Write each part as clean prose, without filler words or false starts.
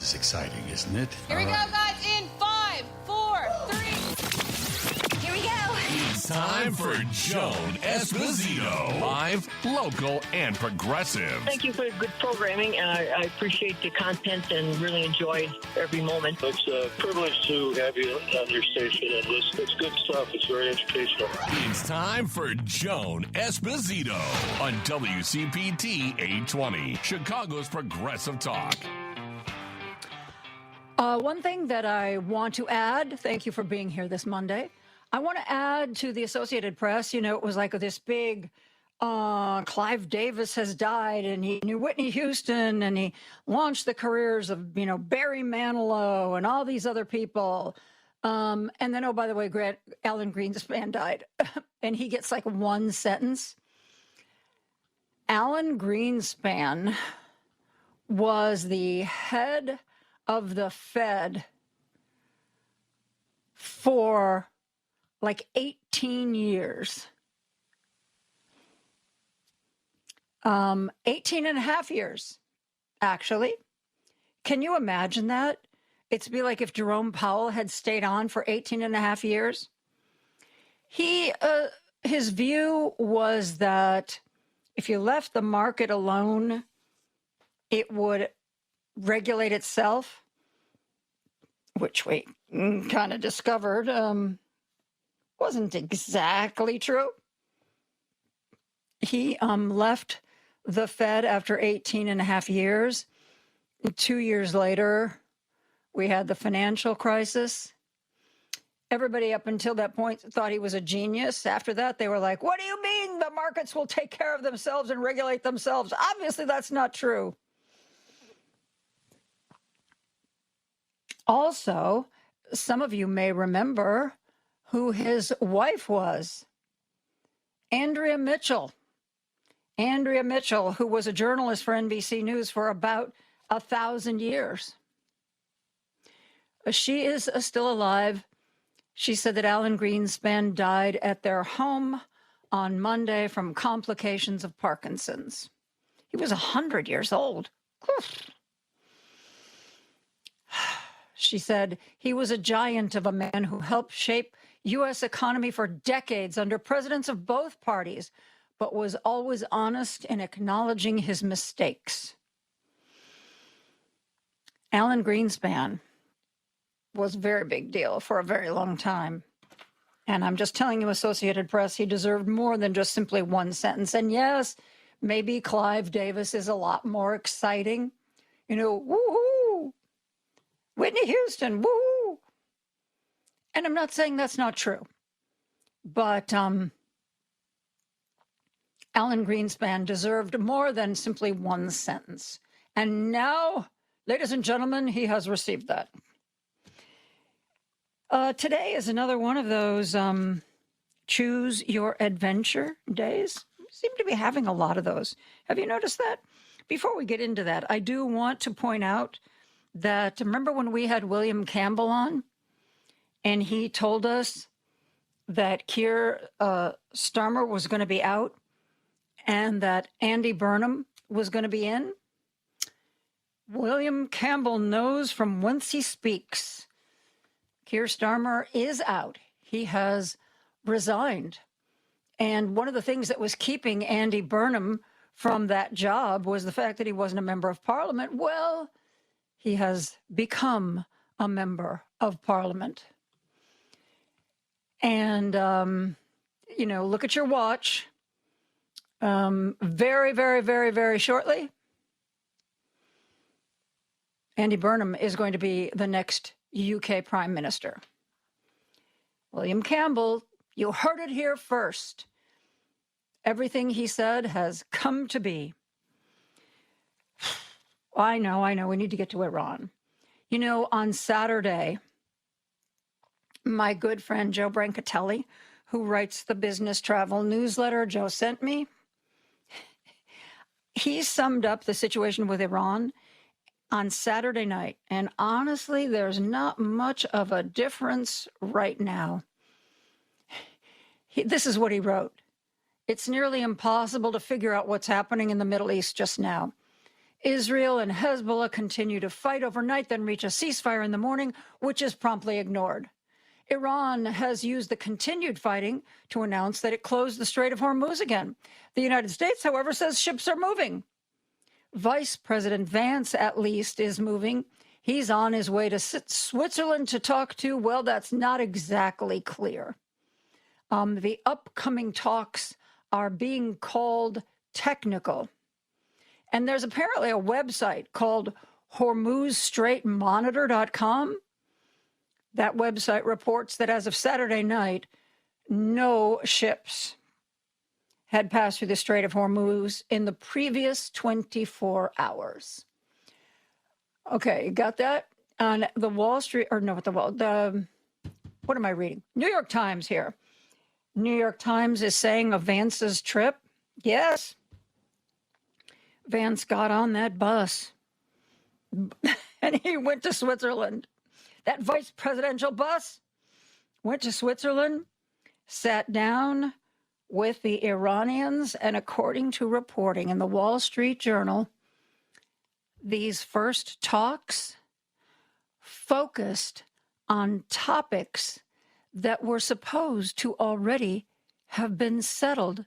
It's exciting, isn't it? Here we go, guys, in 5, 4, 3. Here we go. It's time for Joan Esposito. Live, local, and progressive. Thank you for good programming, and I appreciate the content and really enjoyed every moment. It's a privilege to have you on your station and listen. It's good stuff. It's very educational. It's time for Joan Esposito on WCPT 820, Chicago's Progressive Talk. One thing that I want to add, thank you for being here this Monday. I want to add to the Associated Press, it was like this big, Clive Davis has died, and he knew Whitney Houston, and he launched the careers of, Barry Manilow and all these other people. And then, oh, by the way, Alan Greenspan died, and he gets like one sentence. Alan Greenspan was the head of the Fed for like 18 years. 18 and a half years, actually. Can you imagine that? It'd be like if Jerome Powell had stayed on for 18 and a half years. His view was that if you left the market alone, it would regulate itself, which we kind of discovered wasn't exactly true. He left the Fed after 18 and a half years. 2 years later, we had the financial crisis. Everybody up until that point thought he was a genius. After that, they were like, what do you mean the markets will take care of themselves and regulate themselves? Obviously, that's not true. Also, some of you may remember who his wife was, Andrea Mitchell. Andrea Mitchell, who was a journalist for NBC News for about 1,000 years. She is still alive. She said that Alan Greenspan died at their home on Monday from complications of Parkinson's. He was 100 years old. She said he was a giant of a man who helped shape U.S. economy for decades under presidents of both parties, but was always honest in acknowledging his mistakes. Alan Greenspan was a very big deal for a very long time. And I'm just telling you, Associated Press, he deserved more than just simply one sentence. And yes, maybe Clive Davis is a lot more exciting. Woohoo! Whitney Houston, woo! And I'm not saying that's not true. But Alan Greenspan deserved more than simply one sentence. And now, ladies and gentlemen, he has received that. Today is another one of those choose your adventure days. We seem to be having a lot of those. Have you noticed that? Before we get into that, I do want to point out that, remember when we had William Campbell on, and he told us that Keir Starmer was going to be out and that Andy Burnham was going to be in? William Campbell knows from whence he speaks. Keir Starmer is out. He has resigned. And one of the things that was keeping Andy Burnham from that job was the fact that he wasn't a member of Parliament. Well, he has become a member of Parliament. And, look at your watch. Very, very, very, very shortly, Andy Burnham is going to be the next UK Prime Minister. William Campbell, you heard it here first. Everything he said has come to be. I know. We need to get to Iran. On Saturday, my good friend Joe Brancatelli, who writes the business travel newsletter Joe sent me, he summed up the situation with Iran on Saturday night. And honestly, there's not much of a difference right now. This is what he wrote. It's nearly impossible to figure out what's happening in the Middle East just now. Israel and Hezbollah continue to fight overnight, then reach a ceasefire in the morning, which is promptly ignored. Iran has used the continued fighting to announce that it closed the Strait of Hormuz again. The United States, however, says ships are moving. Vice President Vance, at least, is moving. He's on his way to Switzerland to talk to, well, that's not exactly clear. The upcoming talks are being called technical. And there's apparently a website called HormuzStraitMonitor.com. That website reports that as of Saturday night, no ships had passed through the Strait of Hormuz in the previous 24 hours. Okay, you got that? On the Wall Street, or no, what am I reading? New York Times here. New York Times is saying of Vance's trip, yes, Vance got on that bus and he went to Switzerland. That vice presidential bus went to Switzerland, sat down with the Iranians, and according to reporting in the Wall Street Journal, these first talks focused on topics that were supposed to already have been settled.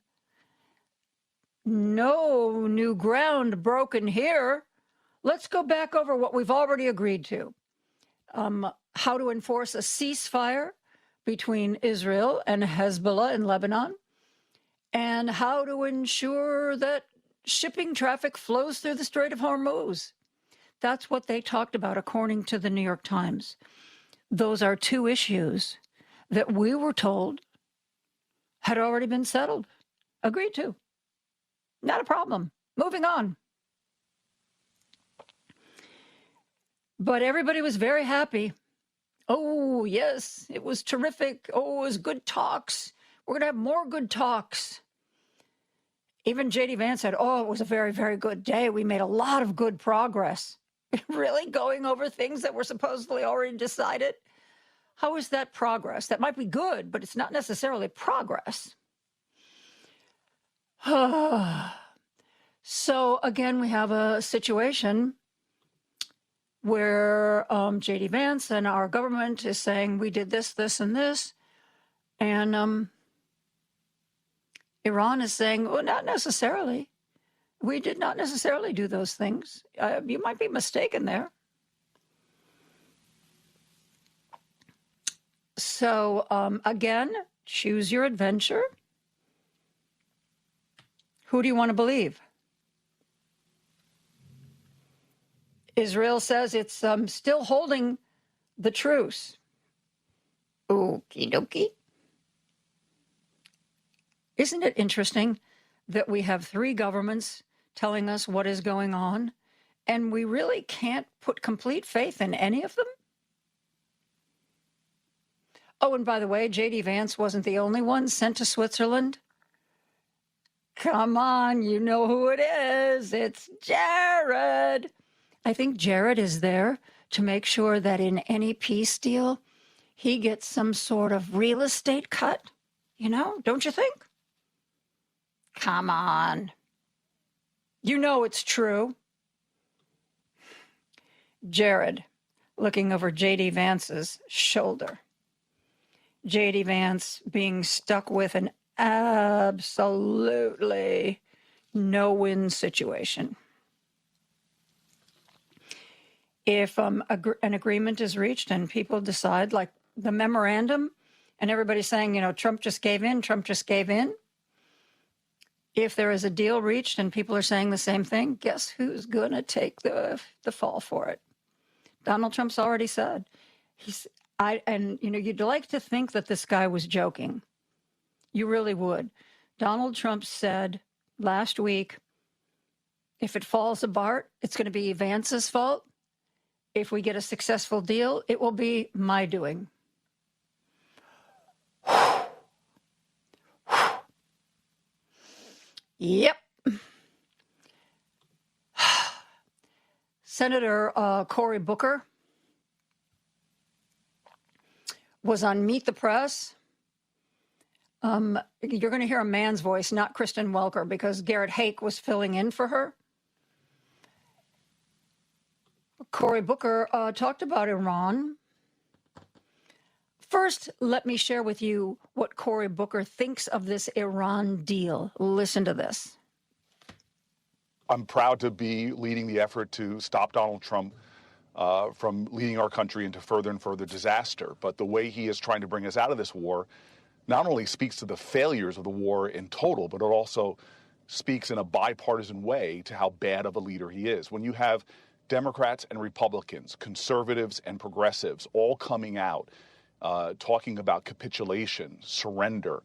No new ground broken here. Let's go back over what we've already agreed to. How to enforce a ceasefire between Israel and Hezbollah in Lebanon, and how to ensure that shipping traffic flows through the Strait of Hormuz. That's what they talked about, according to the New York Times. Those are two issues that we were told had already been settled, agreed to. Not a problem. Moving on. But everybody was very happy. Oh, yes, it was terrific. Oh, it was good talks. We're going to have more good talks. Even J.D. Vance said, oh, it was a very, very good day. We made a lot of good progress. Really going over things that were supposedly already decided? How is that progress? That might be good, but it's not necessarily progress. So, again, we have a situation where J.D. Vance and our government is saying we did this, this, and this. And Iran is saying, well, not necessarily. We did not necessarily do those things. You might be mistaken there. So, again, choose your adventure. Who do you want to believe? Israel says it's still holding the truce. Okie dokie. Isn't it interesting that we have three governments telling us what is going on, and we really can't put complete faith in any of them? Oh, and by the way, J.D. Vance wasn't the only one sent to Switzerland. Come on, you know who it is. It's Jared. I think Jared is there to make sure that in any peace deal, he gets some sort of real estate cut. You know, don't you think? Come on. You know it's true. Jared, looking over J.D. Vance's shoulder. J.D. Vance being stuck with an absolutely no-win situation. If an agreement is reached and people decide, like the memorandum, and everybody's saying, you know, Trump just gave in, Trump just gave in. If there is a deal reached and people are saying the same thing, guess who's going to take the fall for it? Donald Trump's already said. You'd like to think that this guy was joking. You really would. Donald Trump said last week, if it falls apart, it's going to be Vance's fault. If we get a successful deal, it will be my doing. Yep. Senator Cory Booker was on Meet the Press. You're going to hear a man's voice, not Kristen Welker, because Garrett Hake was filling in for her. Cory Booker talked about Iran. First, let me share with you what Cory Booker thinks of this Iran deal. Listen to this. I'm proud to be leading the effort to stop Donald Trump from leading our country into further and further disaster. But the way he is trying to bring us out of this war not only speaks to the failures of the war in total, but it also speaks in a bipartisan way to how bad of a leader he is. When you have Democrats and Republicans, conservatives and progressives all coming out talking about capitulation, surrender,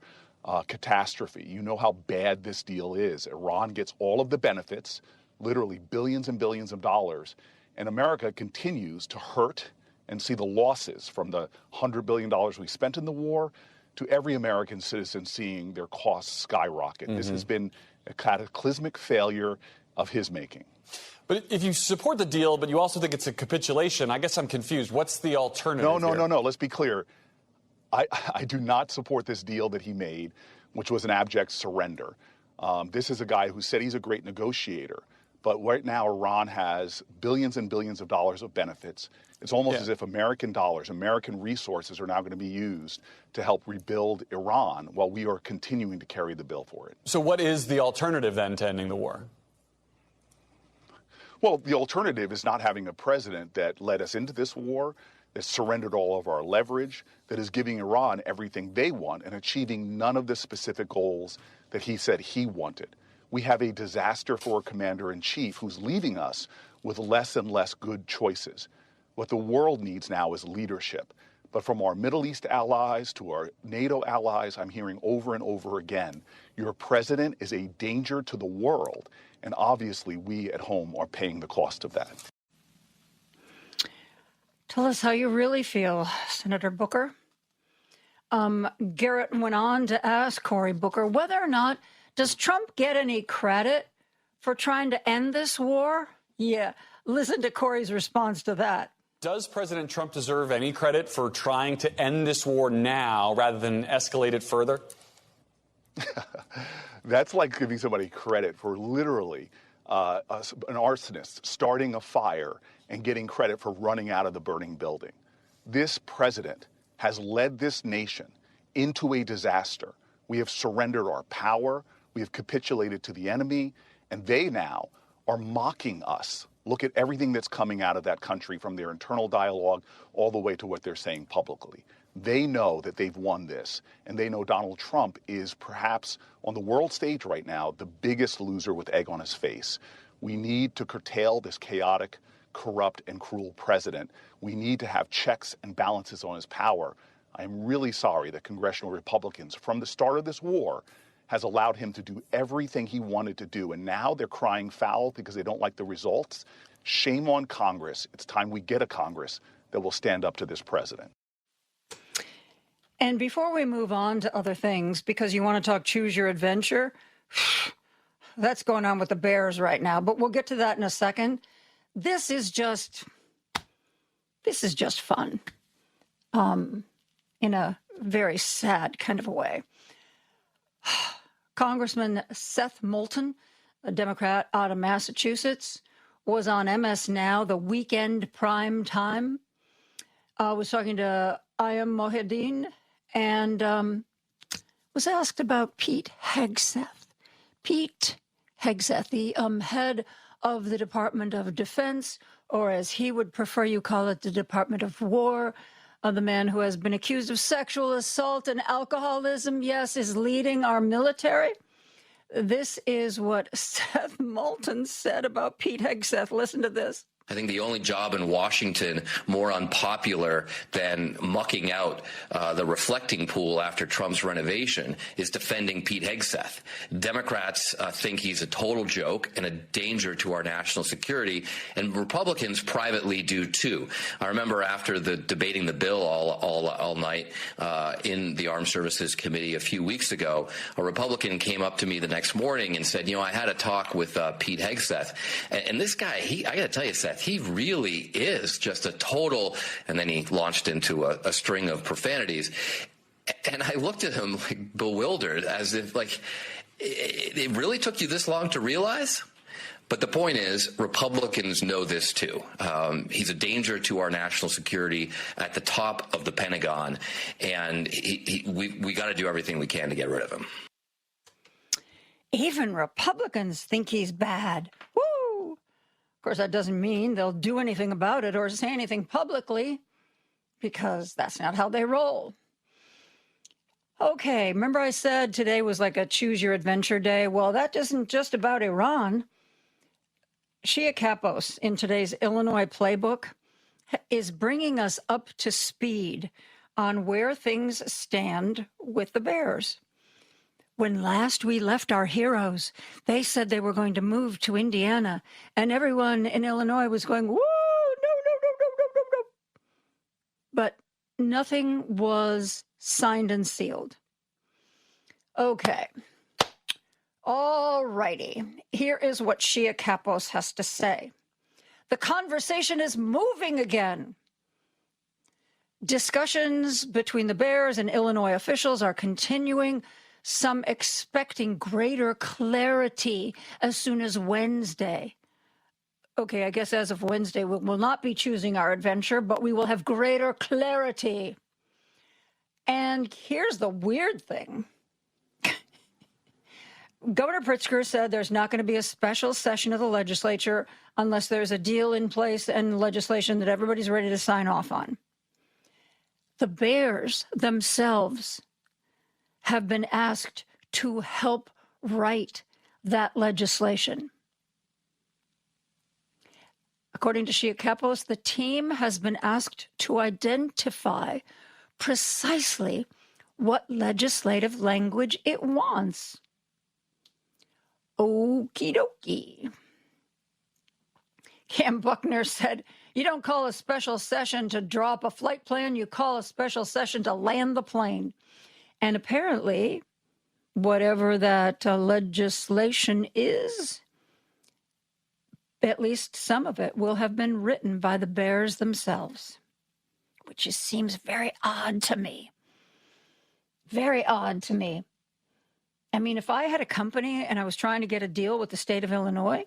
catastrophe. You know how bad this deal is. Iran gets all of the benefits, literally billions and billions of dollars, and America continues to hurt and see the losses from the $100 billion we spent in the war to every American citizen seeing their costs skyrocket. This has been a cataclysmic failure of his making. But if you support the deal, but you also think it's a capitulation, I guess I'm confused. What's the alternative? No. Let's be clear. I do not support this deal that he made, which was an abject surrender. This is a guy who said he's a great negotiator. But right now, Iran has billions and billions of dollars of benefits. It's almost as if American dollars, American resources are now going to be used to help rebuild Iran while we are continuing to carry the bill for it. So what is the alternative then to ending the war? Well, the alternative is not having a president that led us into this war, that surrendered all of our leverage, that is giving Iran everything they want and achieving none of the specific goals that he said he wanted. We have a disaster for a commander-in-chief who's leaving us with less and less good choices. What the world needs now is leadership. But from our Middle East allies to our NATO allies, I'm hearing over and over again, your president is a danger to the world. And obviously, we at home are paying the cost of that. Tell us how you really feel, Senator Booker. Garrett went on to ask Cory Booker whether or not does Trump get any credit for trying to end this war? Yeah, listen to Cory's response to that. Does President Trump deserve any credit for trying to end this war now rather than escalate it further? That's like giving somebody credit for literally an arsonist starting a fire and getting credit for running out of the burning building. This president has led this nation into a disaster. We have surrendered our power. We have capitulated to the enemy, and they now are mocking us. Look at everything that's coming out of that country, from their internal dialogue all the way to what they're saying publicly. They know that they've won this, and they know Donald Trump is perhaps on the world stage right now the biggest loser with egg on his face. We need to curtail this chaotic, corrupt, and cruel president. We need to have checks and balances on his power. I'm really sorry that congressional Republicans, from the start of this war, has allowed him to do everything he wanted to do, and now they're crying foul because they don't like the results. Shame on Congress. It's time we get a Congress that will stand up to this president. And before we move on to other things, because you want to talk choose your adventure, that's going on with the Bears right now, but we'll get to that in a second. This is just fun, in a very sad kind of a way. Congressman Seth Moulton, a Democrat out of Massachusetts, was on MS Now, the weekend prime time. Was talking to Ayam Mohyeddin and was asked about Pete Hegseth. Pete Hegseth, the head of the Department of Defense, or as he would prefer you call it, the Department of War, the man who has been accused of sexual assault and alcoholism, yes, is leading our military. This is what Seth Moulton said about Pete Hegseth. Listen to this. I think the only job in Washington more unpopular than mucking out the reflecting pool after Trump's renovation is defending Pete Hegseth. Democrats think he's a total joke and a danger to our national security, and Republicans privately do too. I remember after debating the bill all night in the Armed Services Committee a few weeks ago, a Republican came up to me the next morning and said, I had a talk with Pete Hegseth, and this guy, I got to tell you, Seth, he really is just a total, and then he launched into a string of profanities. And I looked at him like bewildered, as if like, it really took you this long to realize? But the point is, Republicans know this too. He's a danger to our national security at the top of the Pentagon, and we got to do everything we can to get rid of him. Even Republicans think he's bad. Woo! Of course, that doesn't mean they'll do anything about it or say anything publicly, because that's not how they roll. Okay, remember I said today was like a choose your adventure day? Well, that isn't just about Iran. Shia Kapos in today's Illinois playbook is bringing us up to speed on where things stand with the Bears. When last we left our heroes, they said they were going to move to Indiana, and everyone in Illinois was going, whoa, no. But nothing was signed and sealed. Okay. All righty. Here is what Shia Kapos has to say. The conversation is moving again. Discussions between the Bears and Illinois officials are continuing, some expecting greater clarity as soon as Wednesday. Okay, I guess as of Wednesday, we will not be choosing our adventure, but we will have greater clarity. And here's the weird thing. Governor Pritzker said there's not going to be a special session of the legislature unless there's a deal in place and legislation that everybody's ready to sign off on. The Bears themselves have been asked to help write that legislation. According to Shia Kapos, the team has been asked to identify precisely what legislative language it wants. Okie dokie. Cam Buckner said, you don't call a special session to drop a flight plan, you call a special session to land the plane. And apparently, whatever that legislation is, at least some of it will have been written by the Bears themselves, which just seems very odd to me. Very odd to me. I mean, if I had a company and I was trying to get a deal with the state of Illinois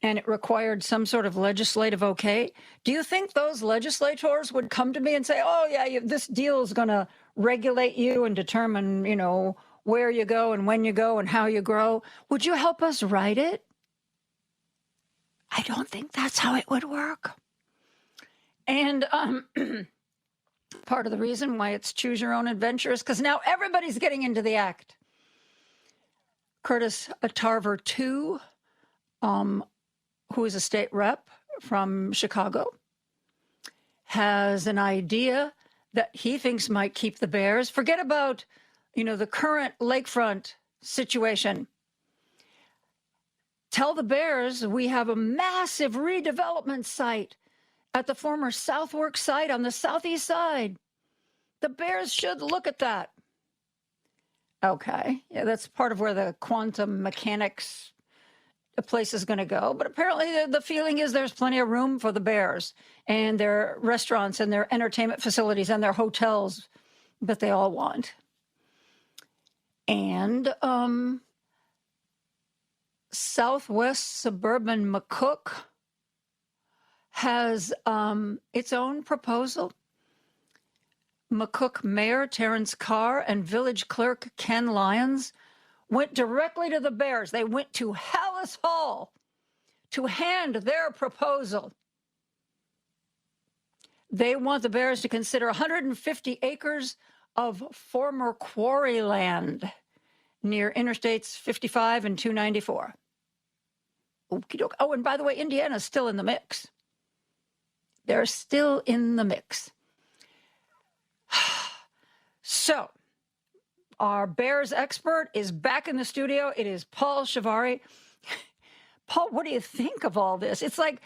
and it required some sort of legislative okay, do you think those legislators would come to me and say, oh, yeah, this deal is going to regulate you and determine, where you go and when you go and how you grow? Would you help us write it? I don't think that's how it would work. And part of the reason why it's choose your own adventure is because now everybody's getting into the act. Curtis Tarver II, who is a state rep from Chicago, has an idea that he thinks might keep the Bears. Forget about, the current lakefront situation. Tell the Bears we have a massive redevelopment site at the former Southworks site on the southeast side. The Bears should look at that. Okay, yeah, that's part of where the quantum mechanics place is going to go. But apparently the feeling is there's plenty of room for the Bears and their restaurants and their entertainment facilities and their hotels that they all want. And Southwest Suburban McCook has its own proposal. McCook Mayor Terrence Carr and Village Clerk Ken Lyons went directly to the Bears. They went to Hallis Hall to hand their proposal. They want the Bears to consider 150 acres of former quarry land near Interstates 55 and 294. Okie doke. Oh, and by the way, Indiana's still in the mix. They're still in the mix. So, our Bears expert is back in the studio. It is Paul Shivari. Paul, what do you think of all this? It's like,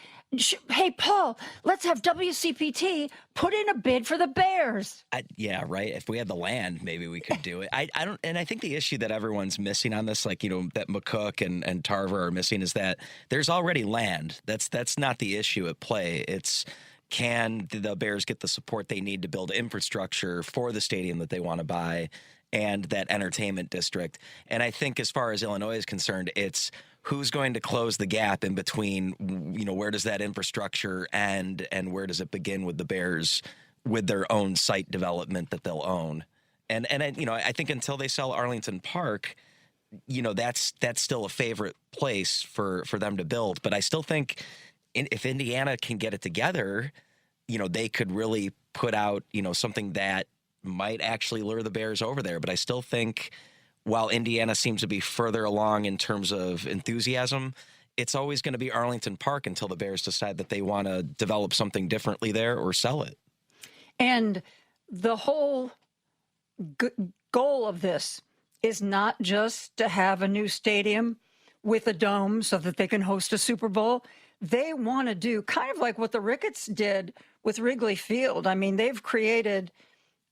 hey, Paul, let's have WCPT put in a bid for the Bears. Yeah, right. If we had the land, maybe we could do it. I don't, and I think the issue that everyone's missing on this, that McCook and Tarver are missing, is that there's already land. That's not the issue at play. It's, can the Bears get the support they need to build infrastructure for the stadium that they want to buy and that entertainment district? And I think as far as Illinois is concerned, it's who's going to close the gap in between, where does that infrastructure end and where does it begin with the Bears with their own site development that they'll own? And I think until they sell Arlington Park, that's still a favorite place for them to build. But I still think if Indiana can get it together, they could really put out, something that might actually lure the Bears over there. But I still think while Indiana seems to be further along in terms of enthusiasm, it's always going to be Arlington Park until the Bears decide that they want to develop something differently there or sell it. And the whole goal of this is not just to have a new stadium with a dome so that they can host a Super Bowl. They want to do kind of like what the Ricketts did with Wrigley Field. I mean, they've created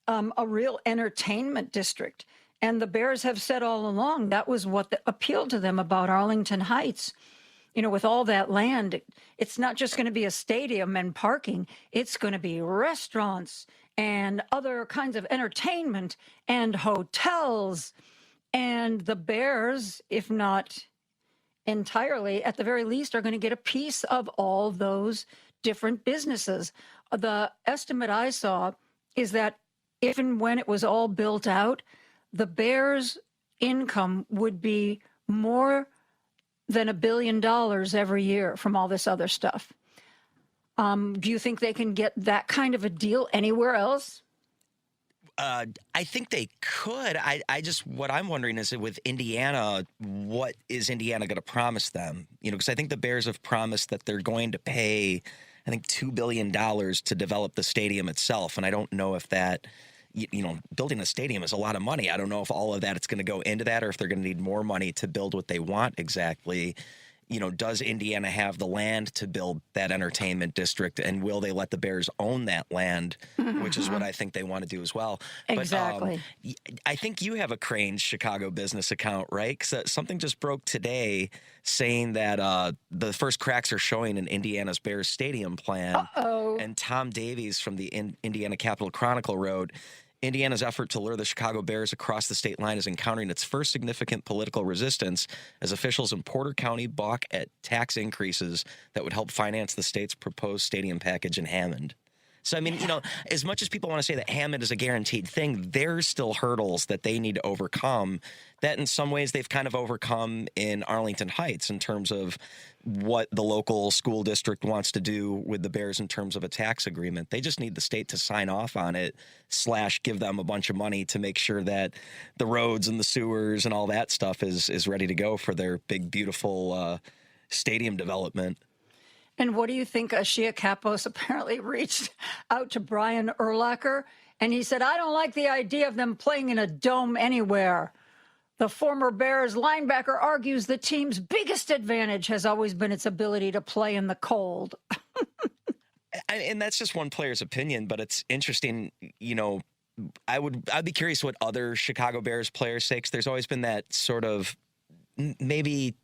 a real entertainment district. And the Bears have said all along that was what appealed to them about Arlington Heights. With all that land, it's not just going to be a stadium and parking. It's going to be restaurants and other kinds of entertainment and hotels. And the Bears, if not entirely, at the very least, are going to get a piece of all those different businesses. The estimate I saw is that if and when it was all built out, the Bears' income would be more than $1 billion every year from all this other stuff. Do you think they can get that kind of a deal anywhere else? I think they could. What I'm wondering is with Indiana, what is Indiana going to promise them? Because I think the Bears have promised that they're going to pay, I think, $2 billion to develop the stadium itself. And I don't know if that, building a stadium is a lot of money. I don't know if all of that it's going to go into that or if they're going to need more money to build what they want exactly. Does Indiana have the land to build that entertainment district, and will they let the Bears own that land, which is what I think they want to do as well. Exactly. But, I think you have a Crane's Chicago business account, right? Because something just broke today saying that the first cracks are showing in Indiana's Bears stadium plan. Uh-oh. And Tom Davies from the Indiana Capital Chronicle wrote, Indiana's effort to lure the Chicago Bears across the state line is encountering its first significant political resistance as officials in Porter County balk at tax increases that would help finance the state's proposed stadium package in Hammond. So, I mean, as much as people want to say that Hammond is a guaranteed thing, there's still hurdles that they need to overcome that in some ways they've kind of overcome in Arlington Heights in terms of what the local school district wants to do with the Bears in terms of a tax agreement. They just need the state to sign off on it / give them a bunch of money to make sure that the roads and the sewers and all that stuff is ready to go for their big, beautiful stadium development. And what do you think? Shia Kapos apparently reached out to Brian Urlacher, and he said, I don't like the idea of them playing in a dome anywhere. The former Bears linebacker argues the team's biggest advantage has always been its ability to play in the cold. And that's just one player's opinion, but it's interesting, I'd be curious what other Chicago Bears players say, 'cause there's always been that sort of maybe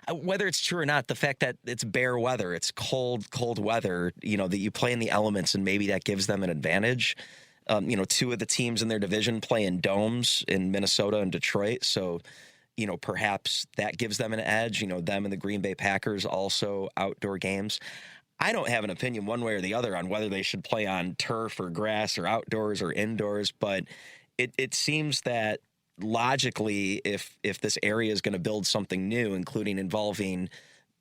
whether it's true or not, the fact that it's bare weather, it's cold weather, that you play in the elements and maybe that gives them an advantage. Two of the teams in their division play in domes in Minnesota and Detroit. So, perhaps that gives them an edge, them and the Green Bay Packers also outdoor games. I don't have an opinion one way or the other on whether they should play on turf or grass or outdoors or indoors, but it seems that logically, if this area is going to build something new, including involving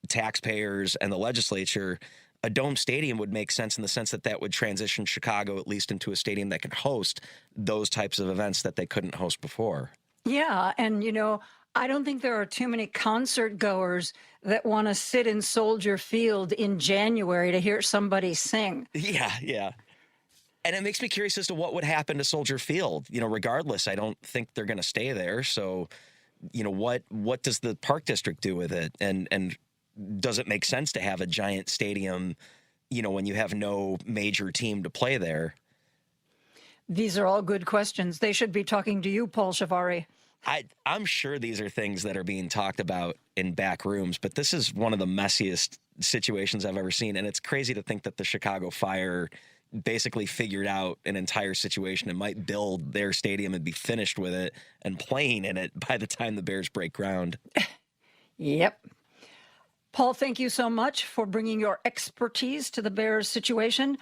taxpayers and the legislature, a dome stadium would make sense in the sense that would transition Chicago at least into a stadium that can host those types of events that they couldn't host before. Yeah, and I don't think there are too many concert goers that want to sit in Soldier Field in January to hear somebody sing. Yeah. And it makes me curious as to what would happen to Soldier Field. Regardless, I don't think they're going to stay there. So, what does the Park District do with it? And does it make sense to have a giant stadium, when you have no major team to play there? These are all good questions. They should be talking to you, Paul Shivari. I'm sure these are things that are being talked about in back rooms, but this is one of the messiest situations I've ever seen. And it's crazy to think that the Chicago Fire basically figured out an entire situation and might build their stadium and be finished with it and playing in it by the time the Bears break ground. Yep. Paul, thank you so much for bringing your expertise to the Bears situation.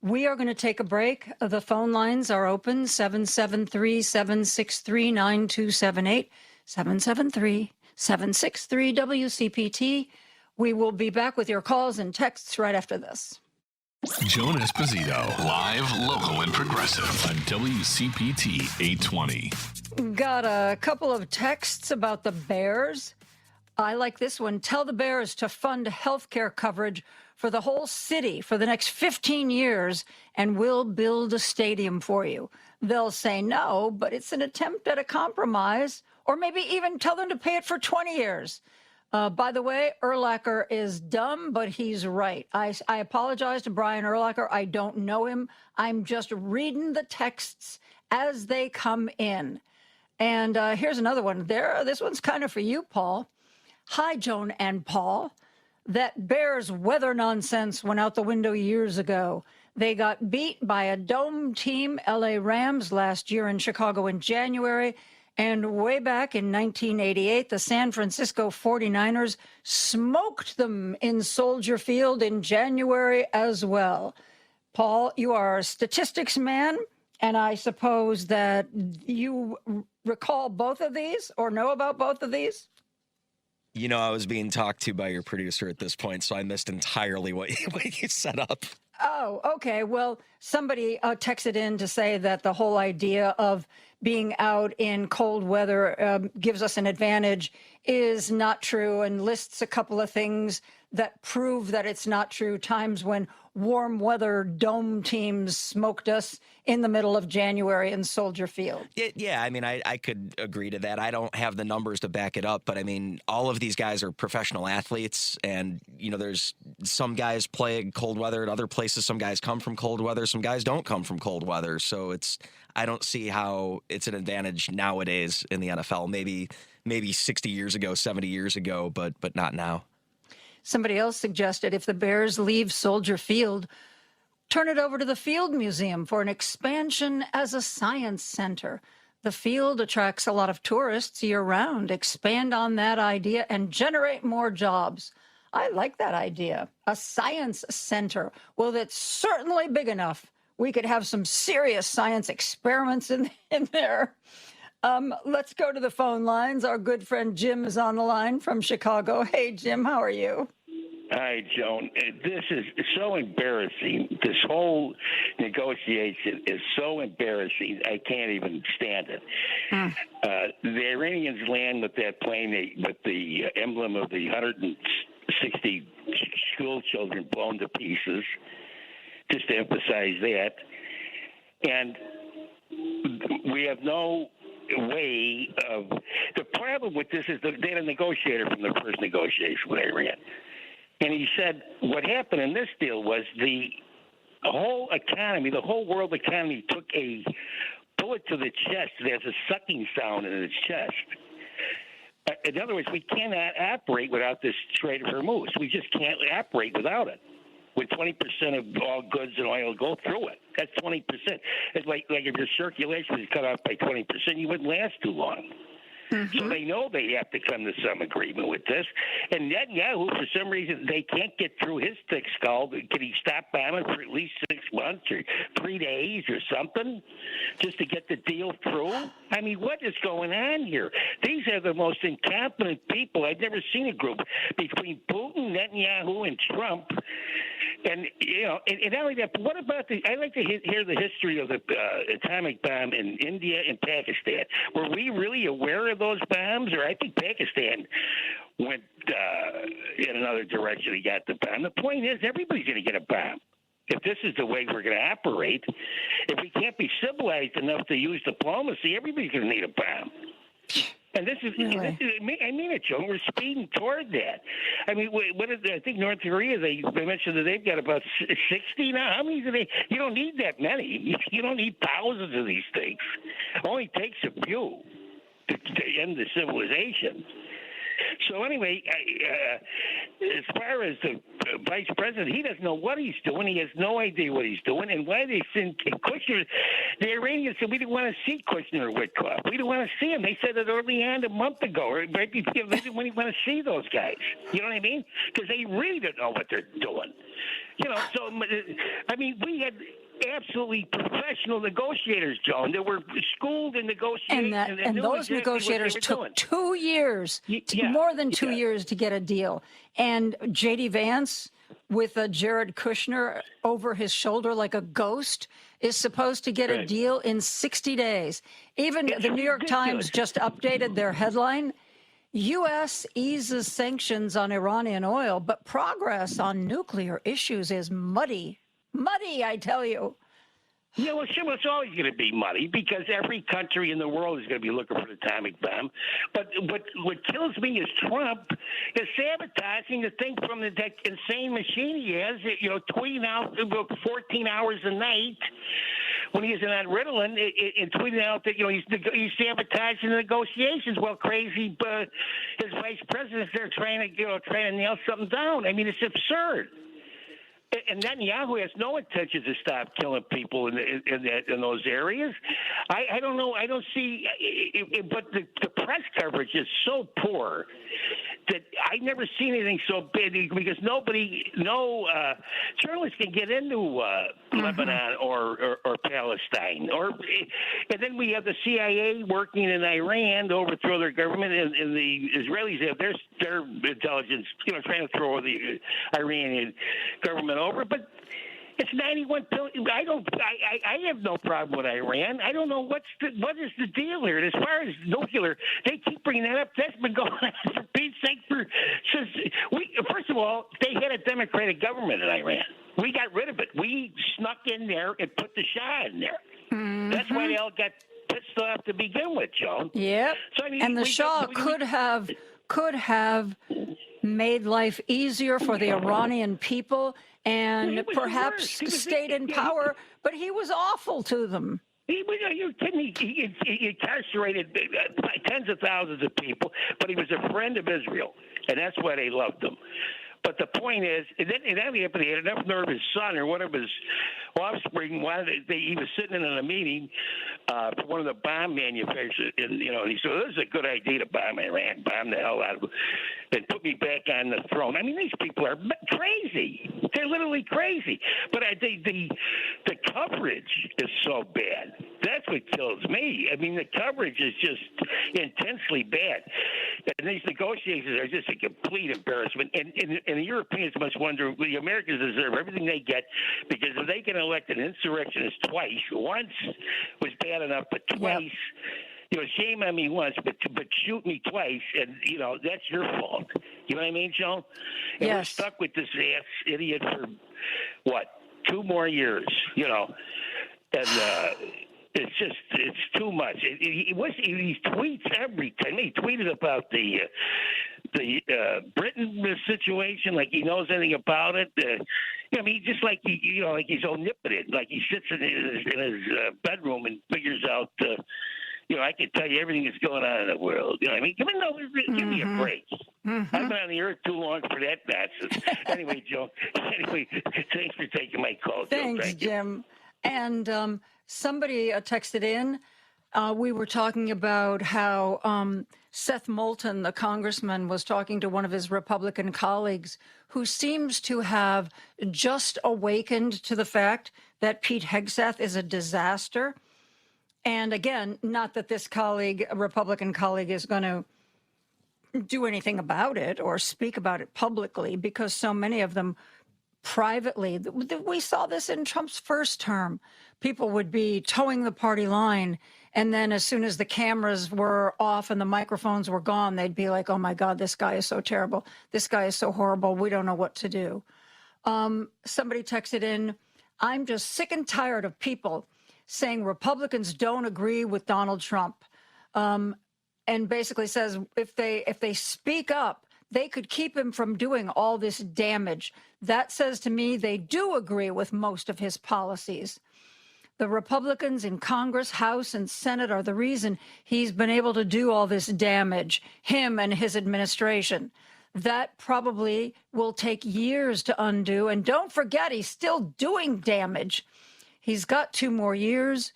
We are going to take a break. The phone lines are open, 773-763-9278, 773-763-WCPT. We will be back with your calls and texts right after this. Joan Esposito, live, local, and progressive on WCPT 820. Got a couple of texts about the Bears. I like this one. Tell the Bears to fund health care coverage for the whole city for the next 15 years, and we'll build a stadium for you. They'll say no, but it's an attempt at a compromise, or maybe even tell them to pay it for 20 years. By the way, Urlacher is dumb, but he's right. I apologize to Brian Urlacher. I don't know him. I'm just reading the texts as they come in. And here's another one. This one's kind of for you, Paul. Hi, Joan and Paul. That Bears weather nonsense went out the window years ago. They got beat by a dome team, LA Rams, last year in Chicago in January. And way back in 1988, the San Francisco 49ers smoked them in Soldier Field in January as well. Paul, you are a statistics man, and I suppose that you recall both of these or know about both of these? You know, I was being talked to by your producer at this point, so I missed entirely what you set up. Oh, okay. Well, somebody texted in to say that the whole idea of being out in cold weather gives us an advantage is not true, and lists a couple of things that prove that it's not true. Times when warm weather dome teams smoked us in the middle of January in Soldier Field. Yeah, I mean, I could agree to that. I don't have the numbers to back it up, but I mean, all of these guys are professional athletes, and, you know, there's some guys play in cold weather at other places. Some guys come from cold weather. Some guys don't come from cold weather. So I don't see how it's an advantage nowadays in the NFL. Maybe 60 years ago, 70 years ago, but not now. Somebody else suggested if the Bears leave Soldier Field, turn it over to the Field Museum for an expansion as a science center. The field attracts a lot of tourists year-round. Expand on that idea and generate more jobs. I like that idea. A science center. Well, that's certainly big enough. We could have some serious science experiments in there. Let's go to the phone lines. Our good friend Jim is on the line from Chicago. Hey, Jim, how are you? Hi, Joan. This is so embarrassing. This whole negotiation is so embarrassing. I can't even stand it. The Iranians land with that plane with the emblem of the 160 school children blown to pieces, just to emphasize that. And we have no way of – the problem with this is they had a negotiator from the first negotiation with Iran. And he said what happened in this deal was the whole economy, the whole world economy took a bullet to the chest that has a sucking sound in its chest. In other words, we cannot operate without this Strait of Hormuz. We just can't operate without it. With 20% of all goods and oil go through it. That's 20%. It's like if your circulation is cut off by 20%, you wouldn't last too long. Mm-hmm. So they know they have to come to some agreement with this. And Netanyahu, for some reason, they can't get through his thick skull. Can he stop bombing for at least 6 months or 3 days or something just to get the deal through? I mean, what is going on here? These are the most incompetent people. I've never seen a group between Putin, Netanyahu, and Trump. And, you know, and not only that, but what about I like to hear the history of the atomic bomb in India and Pakistan. Were we really aware of those bombs? Or I think Pakistan went in another direction and got the bomb. The point is, everybody's going to get a bomb. If this is the way we're going to operate, if we can't be civilized enough to use diplomacy, everybody's going to need a bomb. And this is, really? I mean it, Joan. We're speeding toward that. I mean, I think North Korea, they mentioned that they've got about 60 now. How many do they? You don't need that many. You don't need thousands of these things. It only takes a few to end the civilization. So anyway, as far as the vice president, he doesn't know what he's doing. He has no idea what he's doing. And why they send Kushner? The Iranians said we didn't want to see Kushner or Witkoff. We didn't want to see him. They said it early on a month ago, or maybe they didn't want to see those guys. You know what I mean? Because they really don't know what they're doing. You know, so I mean, we had absolutely professional negotiators, Joan, that were schooled in negotiating. And those negotiators took 2 years, more than 2 years to get a deal. And J.D. Vance, with Jared Kushner over his shoulder like a ghost, is supposed to get a deal in 60 days. Even the New York Times just updated their headline. U.S. eases sanctions on Iranian oil, but progress on nuclear issues is muddy. Muddy, I tell you. Yeah, well, sure, it's always going to be muddy because every country in the world is going to be looking for an atomic bomb. But what kills me is Trump is sabotaging the thing from that insane machine he has, you know, tweeting out about 14 hours a night when he isn't on Ritalin and tweeting out that, you know, he's sabotaging the negotiations while crazy his vice president's there trying to nail something down. I mean, it's absurd. And Netanyahu has no intention to stop killing people in those areas. I don't know. I don't see. But the press coverage is so poor that I never seen anything so bad because no journalist can get into Lebanon or Palestine. And then we have the CIA working in Iran to overthrow their government, and the Israelis have their intelligence, you know, trying to throw the Iranian government over. But it's 91 billion. I have no problem with Iran. I don't know what is the deal here. And as far as nuclear, they keep bringing that up. That's been going on for Pete's sake since first of all, they had a democratic government in Iran. We got rid of it. We snuck in there and put the Shah in there. Mm-hmm. That's why they all got pissed off to begin with, Joan. Yep. So, I mean, and the Shah could have made life easier for the Iranian people and perhaps stayed in power, but he was awful to them. He incarcerated tens of thousands of people, but he was a friend of Israel, and that's why they loved him. But the point is, and then he had enough nerve, his son or one of his offspring he was sitting in a meeting for one of the bomb manufacturers, and he said, "This is a good idea to bomb Iran, bomb the hell out of it, and put me back on the throne." I mean, these people are crazy. They're literally crazy. But the coverage is so bad. That's what kills me. I mean, the coverage is just intensely bad. And these negotiations are just a complete embarrassment. And the Europeans must wonder, the Americans deserve everything they get, because if they can elect an insurrectionist twice, once was bad enough, but twice, shame on me once, but shoot me twice, and, that's your fault. You know what I mean, Joan? And we're stuck with this ass idiot for, 2 more years, and it's too much. He tweets every time. He tweeted about the Britain situation, like he knows anything about it. I mean, just like like he's omnipotent. Like he sits in his bedroom and figures out. I can tell you everything that's going on in the world. I mean, give me a break. Mm-hmm. I've been on the earth too long for that nonsense. Anyway, Joe. Thanks for taking my call, Joe. Thanks, Jim. And somebody texted in. We were talking about how Seth Moulton, the congressman, was talking to one of his Republican colleagues who seems to have just awakened to the fact that Pete Hegseth is a disaster. And again, not that this Republican colleague, is going to do anything about it or speak about it publicly, because so many of them privately, we saw this in Trump's first term. People would be towing the party line, and then as soon as the cameras were off and the microphones were gone, they'd be like, "Oh my God, this guy is so terrible. This guy is so horrible. We don't know what to do." Somebody texted in, "I'm just sick and tired of people saying Republicans don't agree with Donald Trump," and basically says if they speak up, they could keep him from doing all this damage. That says to me they do agree with most of his policies. The Republicans in Congress, House, and Senate are the reason he's been able to do all this damage, him and his administration. That probably will take years to undo. And don't forget, he's still doing damage. He's got 2 more years,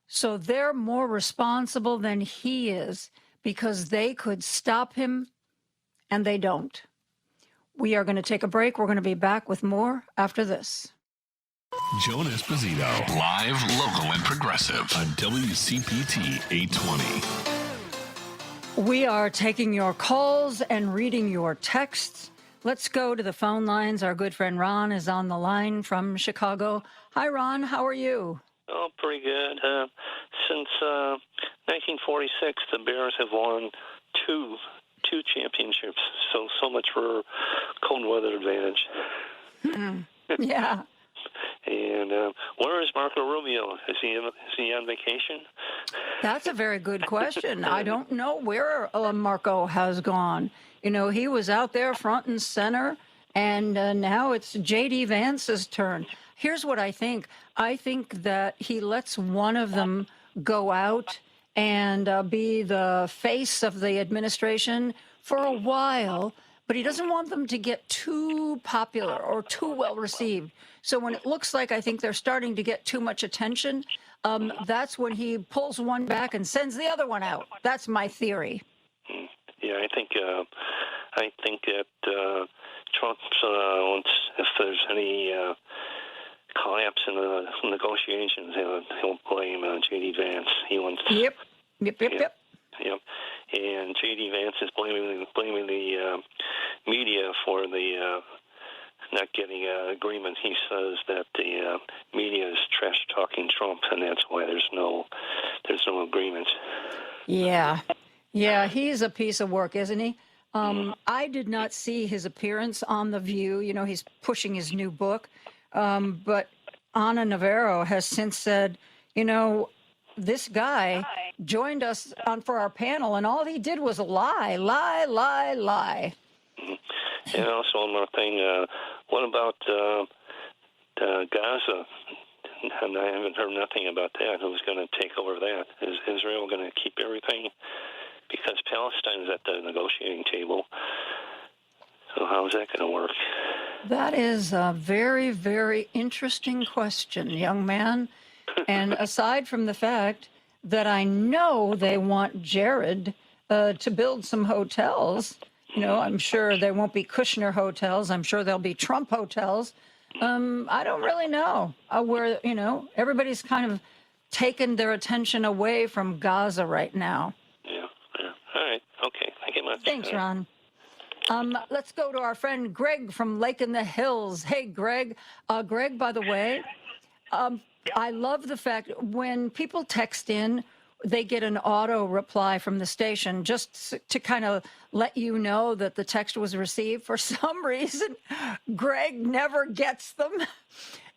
so they're more responsible than he is because they could stop him, and they don't. We are going to take a break. We're going to be back with more after this. Joan Esposito, live, local, and progressive on WCPT 820. We are taking your calls and reading your texts. Let's go to the phone lines. Our good friend Ron is on the line from Chicago. Hi, Ron. How are you? Oh, pretty good. Since 1946, the Bears have won two championships. So much for cold weather advantage. Yeah. And where is Marco Rubio? Is he on vacation? That's a very good question. I don't know where Marco has gone. You know, he was out there front and center, and now it's J.D. Vance's turn. Here's what I think. I think that he lets one of them go out and be the face of the administration for a while, but he doesn't want them to get too popular or too well received. So when it looks like I think they're starting to get too much attention, that's when he pulls one back and sends the other one out. That's my theory. Yeah, I think that Trump wants, if there's any collapse in the negotiations, he'll blame J.D. Vance. He wants. Yep. And J.D. Vance is blaming the media for the not getting agreement. He says that the media is trash talking Trump, and that's why there's no agreement. Yeah, he's a piece of work, isn't he? I did not see his appearance on The View. You know, he's pushing his new book. But Ana Navarro has since said, you know, this guy joined us for our panel, and all he did was lie. And also one more thing, what about Gaza? And I haven't heard nothing about that. Who's going to take over that? Is Israel going to keep everything? Because Palestine's at the negotiating table. So how is that going to work? That is a very, very interesting question, young man. And aside from the fact that I know they want Jared to build some hotels, you know, I'm sure there won't be Kushner hotels. I'm sure there'll be Trump hotels. I don't really know where, you know, everybody's kind of taken their attention away from Gaza right now. Yeah. All right. Okay. Thank you much. Thanks, Ron. Let's go to our friend Greg from Lake in the Hills. Hey, Greg. Greg, by the way, I love the fact when people text in, they get an auto reply from the station just to kind of let you know that the text was received. For some reason, Greg never gets them.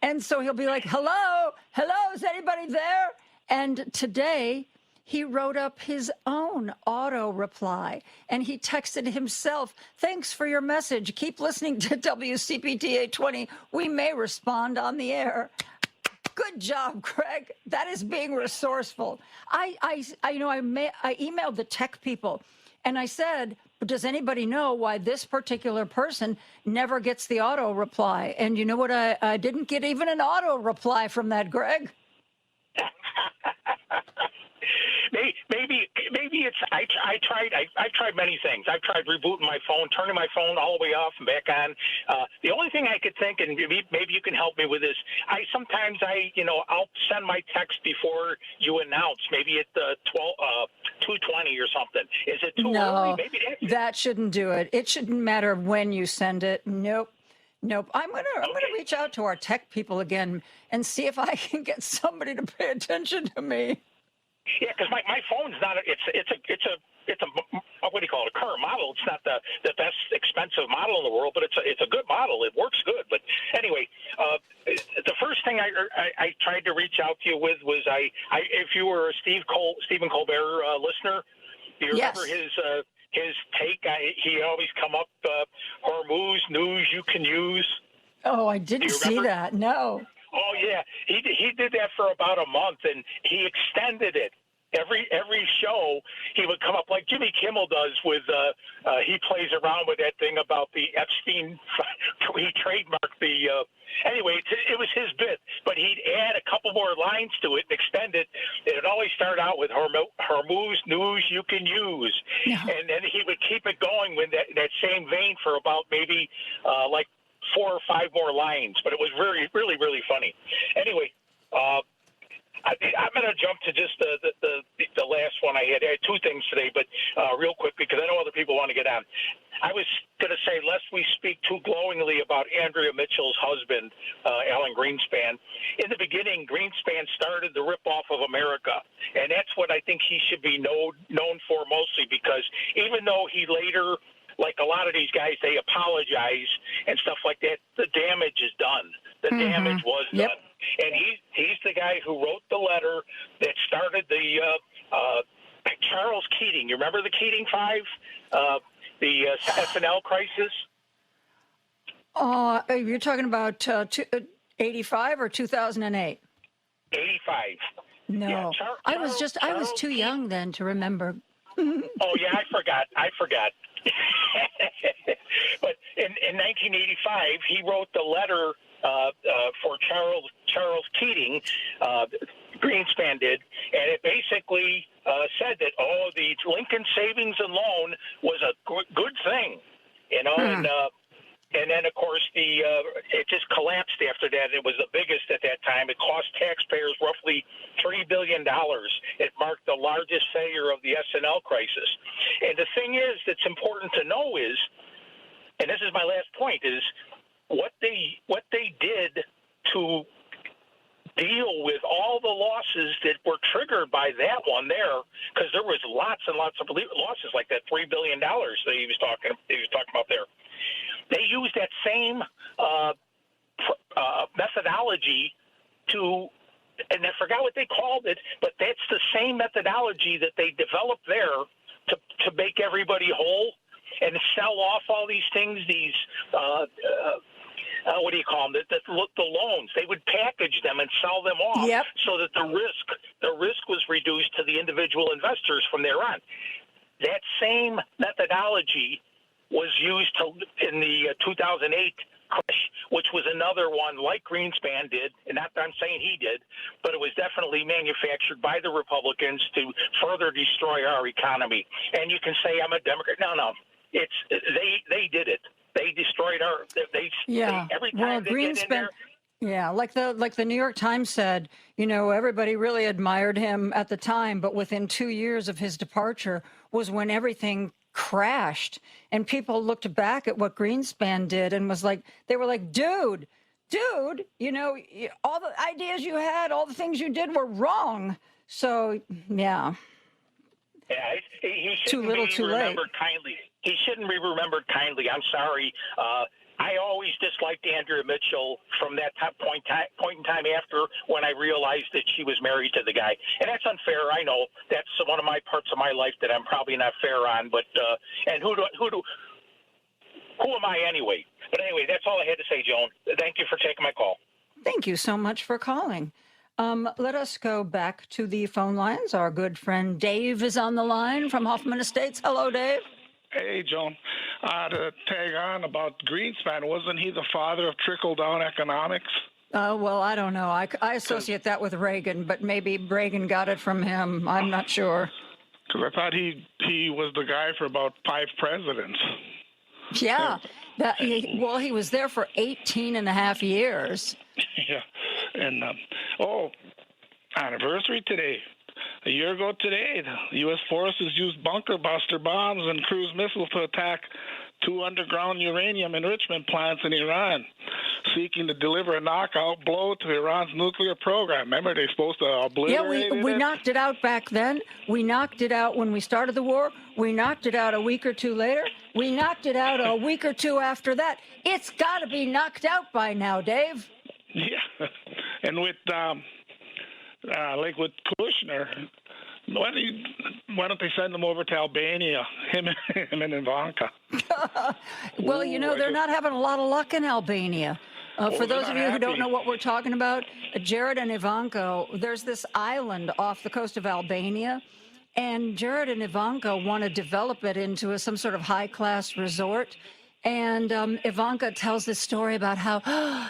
And so he'll be like, hello, is anybody there? And today he wrote up his own auto reply and he texted himself, thanks for your message. Keep listening to WCPT 820. We may respond on the air. Good job, Greg. That is being resourceful. I emailed the tech people and I said, does anybody know why this particular person never gets the auto reply? And you know what? I didn't get even an auto reply from that, Greg. Maybe it's I tried many things. I've tried rebooting my phone, turning my phone all the way off and back on. The only thing I could think, and maybe you can help me with this, I'll send my text before you announce, maybe at 2:20 or something. Is it too early? Maybe that shouldn't do it. It shouldn't matter when you send it. Nope. I'm gonna reach out to our tech people again and see if I can get somebody to pay attention to me. Yeah, because my phone's not. It's a what do you call it? A current model. It's not the best expensive model in the world, but it's a good model. It works good. But anyway, the first thing I tried to reach out to you with was if you were a Stephen Colbert listener, do you remember his take? He always come up Hormuz news you can use. Oh, I didn't see that. No. Oh yeah, he did that for about a month, and he extended it. Every show he would come up like Jimmy Kimmel does with he plays around with that thing about the Epstein. He trademarked the anyway. It was his bit, but he'd add a couple more lines to it and extend it. It would always start out with Hormuz news you can use, and then he would keep it going with that same vein for about maybe like 4 or 5 more lines. But it was really funny. Anyway. I'm going to jump to just the last one I had. I had 2 things today, but real quick, because I know other people want to get on. I was going to say, lest we speak too glowingly about Andrea Mitchell's husband, Alan Greenspan. In the beginning, Greenspan started the ripoff of America, and that's what I think he should be known for mostly, because even though he later, like a lot of these guys, they apologize and stuff like that, the damage is done. The damage was done. And he's the guy who wrote the letter that started the Charles Keating. You remember the Keating Five, the SNL crisis? You're talking about 85 or $2008? 85. No, yeah, I was too young then to remember. Oh yeah, I forgot. But in 1985, he wrote the letter for Charles Keating, Greenspan did, and it basically said that the Lincoln Savings and Loan was a good thing, and then of course it just collapsed after that. It was the biggest at that time. It cost taxpayers roughly $3 billion. It marked the largest failure of the SNL crisis. And the thing is that's important to know is, and this is my last point, is what they did to deal with all the losses that were triggered by that one there, because there was lots and lots of losses, like that $3 billion that he was talking about there. They used that same methodology to, and I forgot what they called it, but that's the same methodology that they developed there to make everybody whole and sell off all these things, these what do you call them? The loans. They would package them and sell them off, so that the risk was reduced to the individual investors from there on. That same methodology was used in the 2008 crash, which was another one like Greenspan did, and not that I'm saying he did, but it was definitely manufactured by the Republicans to further destroy our economy. And you can say I'm a Democrat. No. They did it. They destroyed our. Every time they get in there. Yeah, like the New York Times said, everybody really admired him at the time, but within 2 years of his departure was when everything crashed, and people looked back at what Greenspan did and they were like, dude, all the ideas you had, all the things you did were wrong. So yeah. Yeah, he too little, too late. Kindly. He shouldn't be remembered kindly. I'm sorry. I always disliked Andrea Mitchell from that point in time after when I realized that she was married to the guy. And that's unfair. I know that's one of my parts of my life that I'm probably not fair on. But and who am I anyway? But anyway, that's all I had to say, Joan. Thank you for taking my call. Thank you so much for calling. Let us go back to the phone lines. Our good friend Dave is on the line from Hoffman Estates. Hello, Dave. Hey, Joan. To tag on about Greenspan, wasn't he the father of trickle-down economics? Well, I don't know. I associate that with Reagan, but maybe Reagan got it from him. I'm not sure. Because I thought he was the guy for about 5 presidents. Yeah. He was there for 18 and a half years. Yeah. And, anniversary today. A year ago today, the U.S. forces used bunker buster bombs and cruise missiles to attack 2 underground uranium enrichment plants in Iran, seeking to deliver a knockout blow to Iran's nuclear program. Remember, they're supposed to obliterate it? Yeah, we knocked it out back then. We knocked it out when we started the war. We knocked it out a week or 2 later. We knocked it out a week or 2 after that. It's got to be knocked out by now, Dave. Yeah, and with like with Kushner, why don't they send him over to Albania, him and Ivanka? Well, they're not having a lot of luck in Albania. For those of you who don't know what we're talking about, Jared and Ivanka, there's this island off the coast of Albania, and Jared and Ivanka want to develop it into some sort of high-class resort. And Ivanka tells this story about how,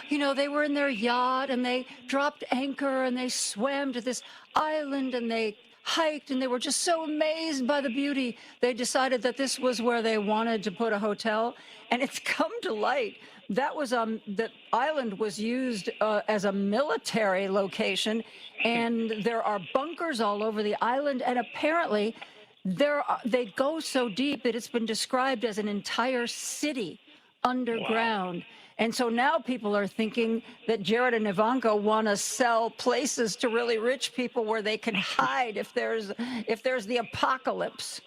they were in their yacht and they dropped anchor and they swam to this island and they hiked and they were just so amazed by the beauty. They decided that this was where they wanted to put a hotel. And it's come to light. That was the island was used as a military location, and there are bunkers all over the island. And apparently, they go so deep that it's been described as an entire city underground. Wow. And so now people are thinking that Jared and Ivanka want to sell places to really rich people where they can hide if there's the apocalypse.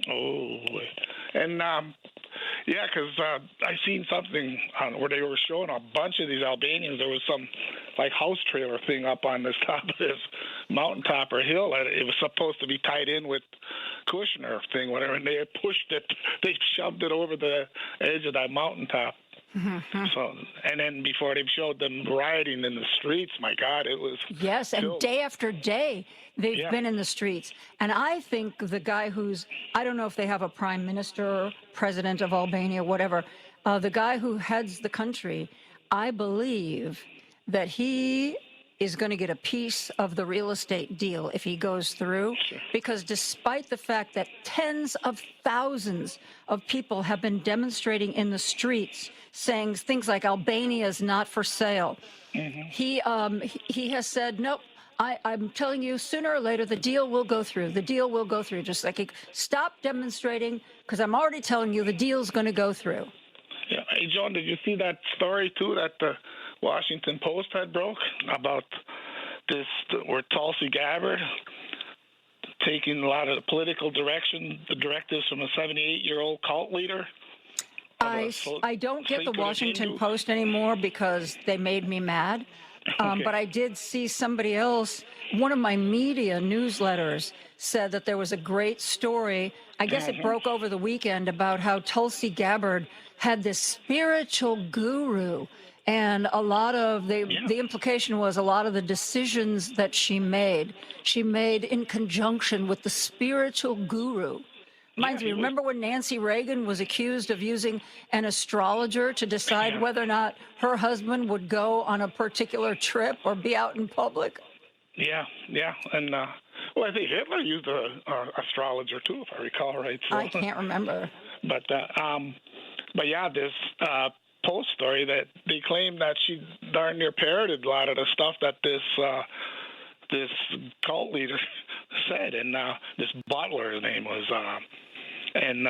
Oh, and yeah, because I seen something where they were showing a bunch of these Albanians. There was some like house trailer thing up on this top of this mountaintop or hill. It was supposed to be tied in with Kushner thing, whatever, and they had pushed it. They shoved it over the edge of that mountaintop. Mm-hmm. So, and then before they showed them rioting in the streets, my God, it was and day after day they've been in the streets. And I think the guy I don't know if they have a prime minister, president of Albania, whatever, the guy who heads the country, I believe that he is going to get a piece of the real estate deal if he goes through, because despite the fact that tens of thousands of people have been demonstrating in the streets saying things like Albania is not for sale, he has said, nope, I'm telling you, sooner or later, the deal will go through. The deal will go through. Just like, stop demonstrating, because I'm already telling you the deal's going to go through. Yeah. Hey, Joan, did you see that story, too, that the Washington Post had broke about this, where Tulsi Gabbard taking a lot of the political directives from a 78-year-old cult leader? I don't get the Washington Post anymore because they made me mad. But I did see somebody else, one of my media newsletters said that there was a great story. I guess it broke over the weekend about how Tulsi Gabbard had this spiritual guru. And a lot of the implication was a lot of the decisions that she made in conjunction with the spiritual guru. Reminds me, remember when Nancy Reagan was accused of using an astrologer to decide whether or not her husband would go on a particular trip or be out in public? Yeah. And, well, I think Hitler used an astrologer, too, if I recall right. So. I can't remember. But yeah, this Post story that they claim that she darn near parroted a lot of the stuff that this cult leader said. And this Butler, his name was... And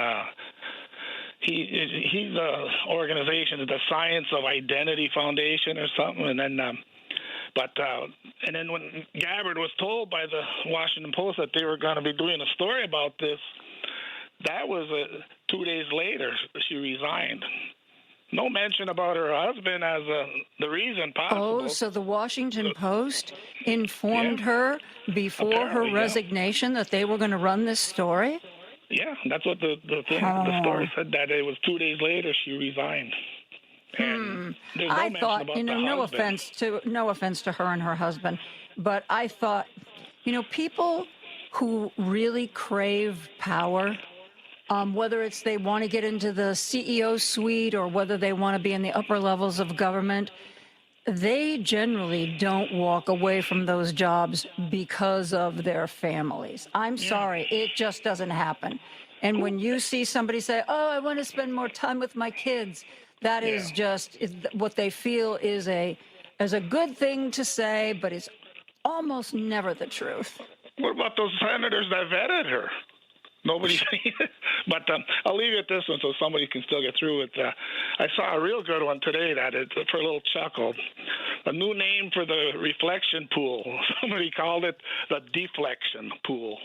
he's a organization, the Science of Identity Foundation or something. And then, and then when Gabbard was told by the Washington Post that they were going to be doing a story about this, that was 2 days later she resigned. No mention about her husband as the reason possible. Oh, so the Washington Post informed her before her resignation that they were going to run this story? Yeah, that's what the story said, that it was 2 days later she resigned. And there's no I mention thought, about the no husband. no offense to her and her husband, but I thought, people who really crave power, whether it's they want to get into the CEO suite or whether they want to be in the upper levels of government, they generally don't walk away from those jobs because of their families. I'm sorry, it just doesn't happen. And when you see somebody say, oh, I want to spend more time with my kids, that is just what they feel is a good thing to say, but it's almost never the truth. What about those senators that vetted her? Nobody, but I'll leave you at this one so somebody can still get through it. I saw a real good one today that it's for a little chuckle. A new name for the reflection pool. Somebody called it the deflection pool.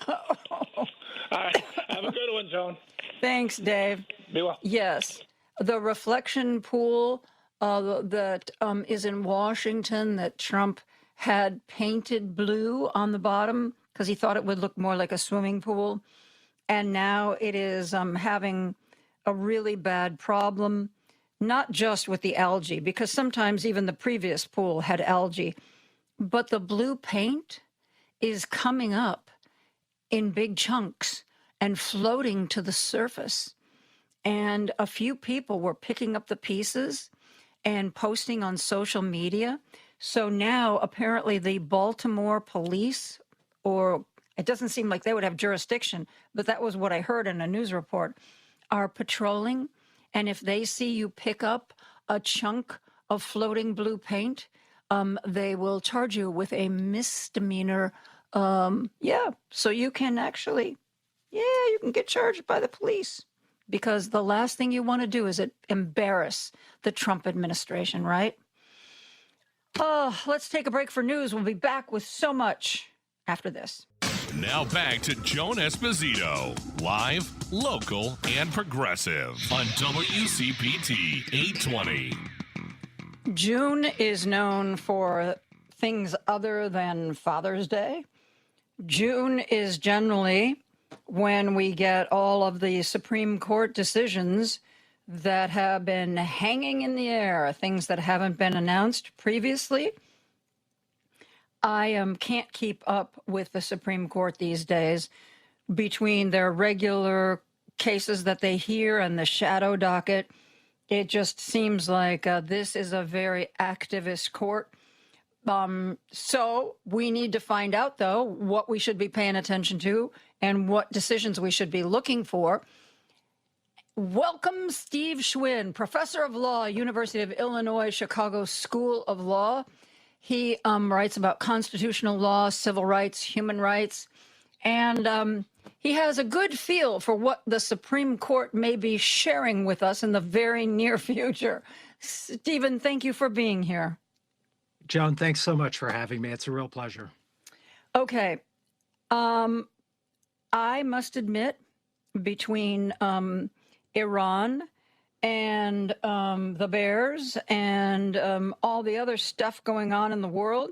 All right, have a good one, Joan. Thanks, Dave. Be well. Yes, the reflection pool that is in Washington that Trump had painted blue on the bottom because he thought it would look more like a swimming pool. And now it is having a really bad problem. not just with the algae, because sometimes even the previous pool had algae, but the blue paint is coming up in big chunks and floating to the surface. And a few people were picking up the pieces and posting on social media. So now apparently the Baltimore police, or it doesn't seem like they would have jurisdiction, but that was what I heard in a news report, are patrolling. And if they see you pick up a chunk of floating blue paint, they will charge you with a misdemeanor. So you can actually, you can get charged by the police, because the last thing you want to do is embarrass the Trump administration, right? Oh, let's take a break for news. We'll be back with so much after this. Now back to Joan Esposito, live, local, and progressive on WCPT 820. June is known for things other than Father's Day. June is generally when we get all of the Supreme Court decisions that have been hanging in the air, things that haven't been announced previously. I can't keep up with the Supreme Court these days between their regular cases that they hear and the shadow docket. It just seems like this is a very activist court. So we need to find out, though, what we should be paying attention to and what decisions we should be looking for. Welcome, Steve Schwinn, professor of law, University of Illinois, Chicago School of Law. He writes about constitutional law, civil rights, human rights, and he has a good feel for what the Supreme Court may be sharing with us in the very near future. Stephen, thank you for being here. Joan, thanks so much for having me. It's a real pleasure. Okay. I must admit, between Iran and the bears and all the other stuff going on in the world,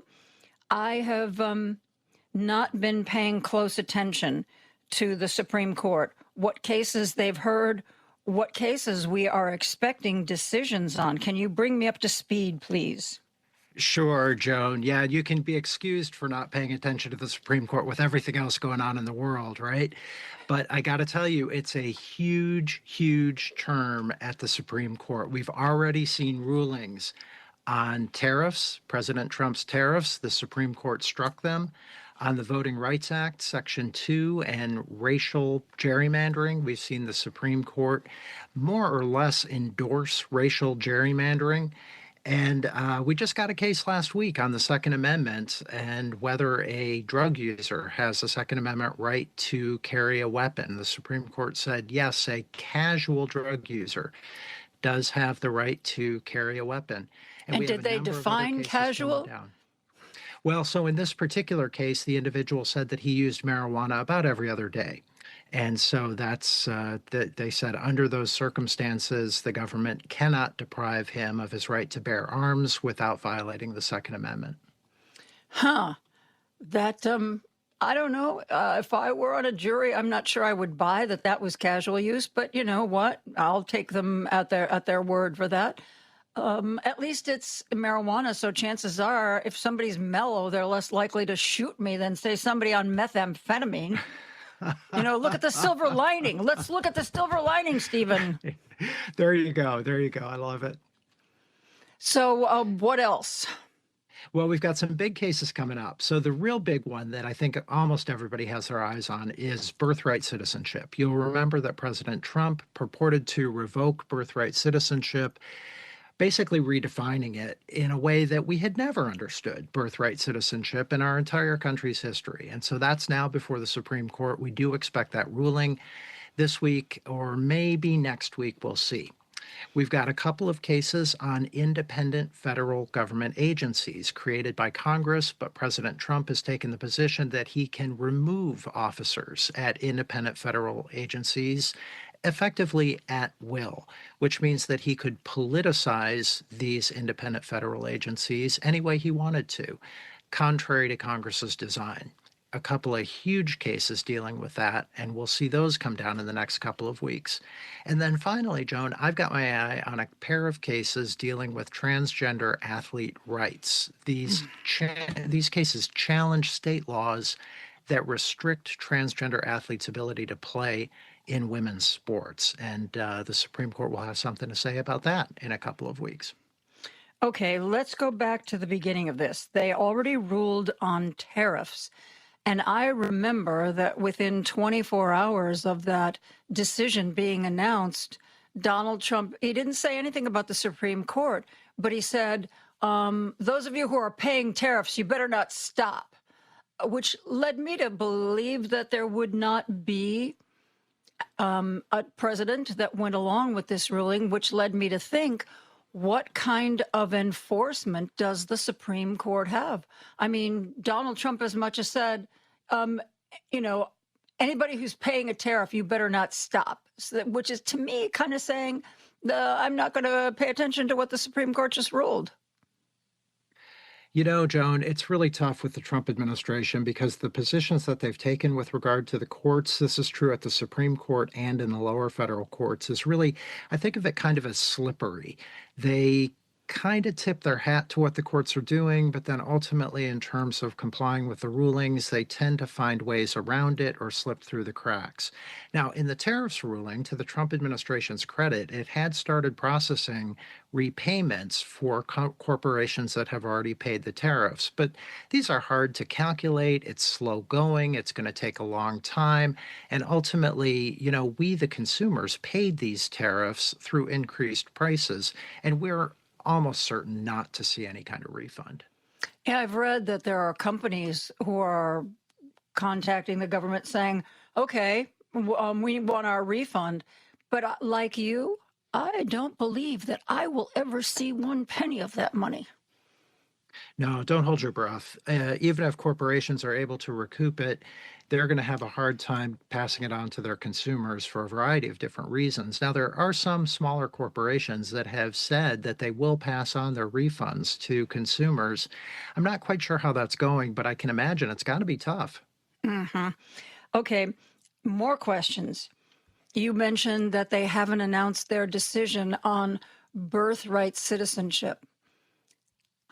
I have not been paying close attention to the Supreme Court, what cases they've heard, what cases we are expecting decisions on. Can you bring me up to speed, please? Sure, Joan. Yeah, you can be excused for not paying attention to the Supreme Court with everything else going on in the world, right? But I got to tell you, it's a huge, huge term at the Supreme Court. We've already seen rulings on tariffs, President Trump's tariffs. The Supreme Court struck them. On the Voting Rights Act, Section 2, and racial gerrymandering, we've seen the Supreme Court more or less endorse racial gerrymandering. And we just got a case last week on the Second Amendment and whether a drug user has a Second Amendment right to carry a weapon. The Supreme Court said, yes, a casual drug user does have the right to carry a weapon. And did they define casual? Well, so in this particular case, the individual said that he used marijuana about every other day. And so that's, they said under those circumstances, the government cannot deprive him of his right to bear arms without violating the Second Amendment. That, I don't know. If I were on a jury, I'm not sure I would buy that that was casual use, but you know what? I'll take them at their word for that. At least it's marijuana, so chances are if somebody's mellow, they're less likely to shoot me than, say, somebody on methamphetamine. You know, look at the silver lining. Let's look at the silver lining, Stephen. There you go. There you go. I love it. So what else? Well, we've got some big cases coming up. So the real big one that I think almost everybody has their eyes on is birthright citizenship. You'll remember that President Trump purported to revoke birthright citizenship, basically redefining it in a way that we had never understood birthright citizenship in our entire country's history. And so that's now before the Supreme Court. We do expect that ruling this week or maybe next week. We'll see. We've got a couple of cases on independent federal government agencies created by Congress, but President Trump has taken the position that he can remove officers at independent federal agencies effectively at will, which means that he could politicize these independent federal agencies any way he wanted to, contrary to Congress's design. a couple of huge cases dealing with that, and we'll see those come down in the next couple of weeks. And then finally, Joan, I've got my eye on a pair of cases dealing with transgender athlete rights. These cases challenge state laws that restrict transgender athletes' ability to play in women's sports. And the Supreme Court will have something to say about that in a couple of weeks. Okay, let's go back to the beginning of this. They already ruled on tariffs. And I remember that within 24 hours of that decision being announced, Donald Trump, he didn't say anything about the Supreme Court, but he said, those of you who are paying tariffs, you better not stop, which led me to believe that there would not be a president that went along with this ruling, which led me to think, what kind of enforcement does the Supreme Court have? I mean, Donald Trump as much as said, anybody who's paying a tariff, you better not stop, which is to me kind of saying, I'm not going to pay attention to what the Supreme Court just ruled. You know, Joan, it's really tough with the Trump administration because the positions that they've taken with regard to the courts, this is true at the Supreme Court and in the lower federal courts, is really, I think of it kind of as slippery. They kind of tip their hat to what the courts are doing, but then ultimately, in terms of complying with the rulings, they tend to find ways around it or slip through the cracks. Now, in the tariffs ruling, to the Trump administration's credit, it had started processing repayments for corporations that have already paid the tariffs. But these are hard to calculate. It's slow going. It's going to take a long time. And ultimately, we, the consumers, paid these tariffs through increased prices. And we're almost certain not to see any kind of refund. Yeah, I've read that there are companies who are contacting the government saying, okay, we want our refund. But like you, I don't believe that I will ever see one penny of that money. No, don't hold your breath. Even if corporations are able to recoup it, they're going to have a hard time passing it on to their consumers for a variety of different reasons. Now, there are some smaller corporations that have said that they will pass on their refunds to consumers. I'm not quite sure how that's going, but I can imagine it's got to be tough. Mm-hmm. Okay, more questions. You mentioned that they haven't announced their decision on birthright citizenship.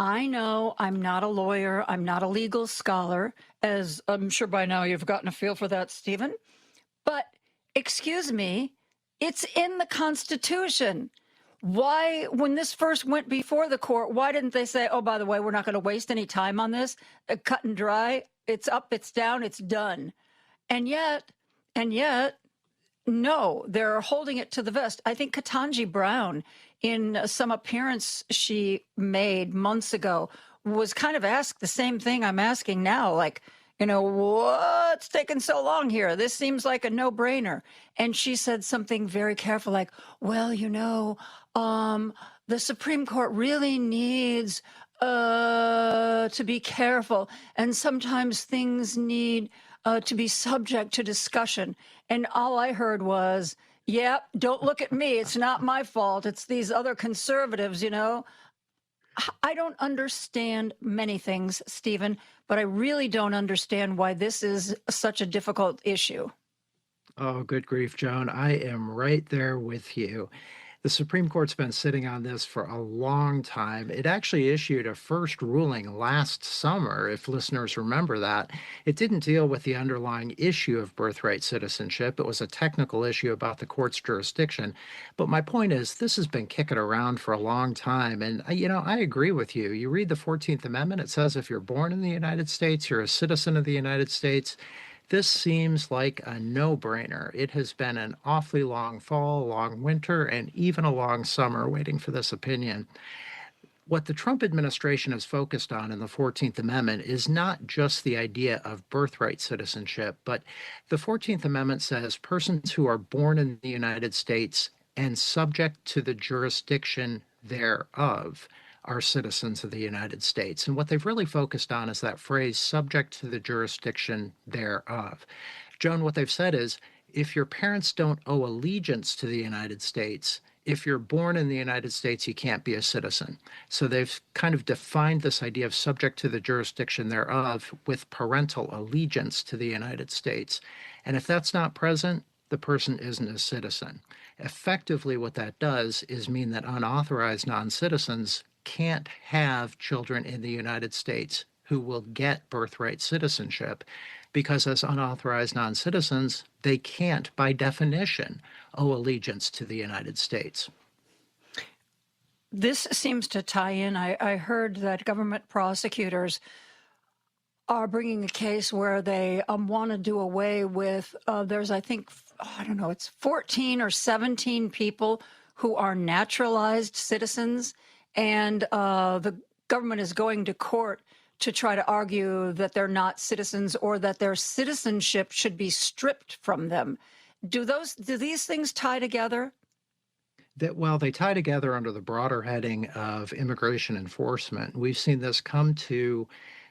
I know I'm not a lawyer. I'm not a legal scholar, as I'm sure by now you've gotten a feel for that, Stephen. But excuse me, it's in the Constitution. Why, when this first went before the court, why didn't they say, oh, by the way, we're not going to waste any time on this? Cut and dry. It's up, it's down, it's done. And yet, no, they're holding it to the vest. I think Ketanji Brown, in some appearance she made months ago, was kind of asked the same thing I'm asking now, like, what's taking so long here? This seems like a no-brainer. And she said something very careful, like, well, the Supreme Court really needs to be careful, and sometimes things need to be subject to discussion. And all I heard was, yep, don't look at me. It's not my fault. It's these other conservatives, I don't understand many things, Stephen, but I really don't understand why this is such a difficult issue. Oh, good grief, Joan. I am right there with you. The Supreme Court's been sitting on this for a long time. It actually issued a first ruling last summer, if listeners remember that. It didn't deal with the underlying issue of birthright citizenship. It was a technical issue about the court's jurisdiction. But my point is, this has been kicking around for a long time. And, I agree with you. You read the 14th Amendment, it says if you're born in the United States, you're a citizen of the United States. This seems like a no-brainer. It has been an awfully long fall, a long winter, and even a long summer waiting for this opinion. What the Trump administration is focused on in the 14th Amendment is not just the idea of birthright citizenship, but the 14th Amendment says persons who are born in the United States and subject to the jurisdiction thereof are citizens of the United States. And what they've really focused on is that phrase, subject to the jurisdiction thereof. Joan, what they've said is, if your parents don't owe allegiance to the United States, if you're born in the United States, you can't be a citizen. So they've kind of defined this idea of subject to the jurisdiction thereof with parental allegiance to the United States. And if that's not present, the person isn't a citizen. Effectively, what that does is mean that unauthorized non-citizens can't have children in the United States who will get birthright citizenship, because as unauthorized non-citizens, they can't, by definition, owe allegiance to the United States. This seems to tie in. I heard that government prosecutors are bringing a case where they want to do away with, there's, I think, I don't know, it's 14 or 17 people who are naturalized citizens, and the government is going to court to try to argue that they're not citizens or that their citizenship should be stripped from them. Do these things tie together? Well, they tie together under the broader heading of immigration enforcement. We've seen this come to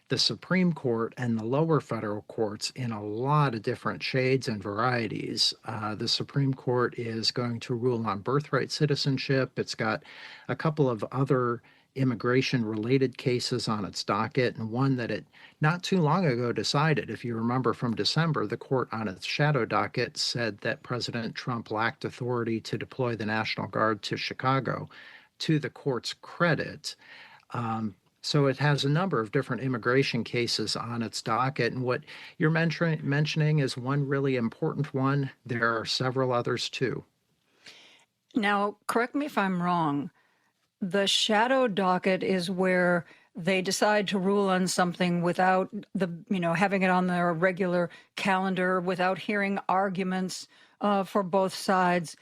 the Supreme Court and the lower federal courts in a lot of different shades and varieties. The Supreme Court is going to rule on birthright citizenship. It's got a couple of other immigration-related cases on its docket, and one that it not too long ago decided. If you remember from December, the court on its shadow docket said that President Trump lacked authority to deploy the National Guard to Chicago, to the court's credit. So it has a number of different immigration cases on its docket, and what you're mentioning is one really important one. There are several others too. Now, correct me if I'm wrong. The shadow docket is where they decide to rule on something without having it on their regular calendar, without hearing arguments for both sides.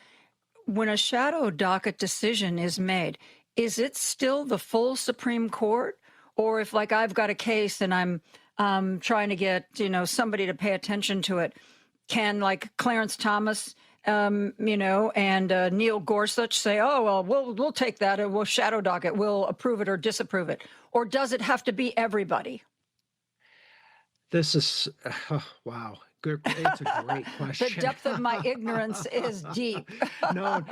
When a shadow docket decision is made, is it still the full Supreme Court? Or if, like, I've got a case and I'm trying to get, somebody to pay attention to it, can, like, Clarence Thomas and Neil Gorsuch say, oh, well, we'll take that and we'll shadow dock it. We'll approve it or disapprove it. Or does it have to be everybody? This is, wow. It's a great question. The depth of my ignorance is deep. No,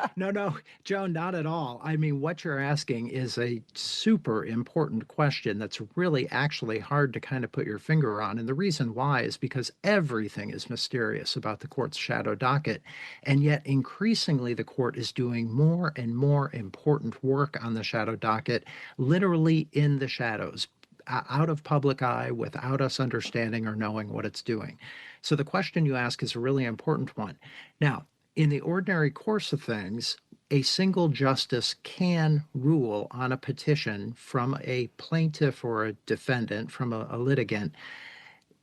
Joan, not at all. I mean, what you're asking is a super important question that's really actually hard to kind of put your finger on. And the reason why is because everything is mysterious about the court's shadow docket. And yet increasingly, the court is doing more and more important work on the shadow docket, literally in the shadows, out of public eye, without us understanding or knowing what it's doing. So the question you ask is a really important one. Now, in the ordinary course of things, a single justice can rule on a petition from a plaintiff or a defendant, from a litigant,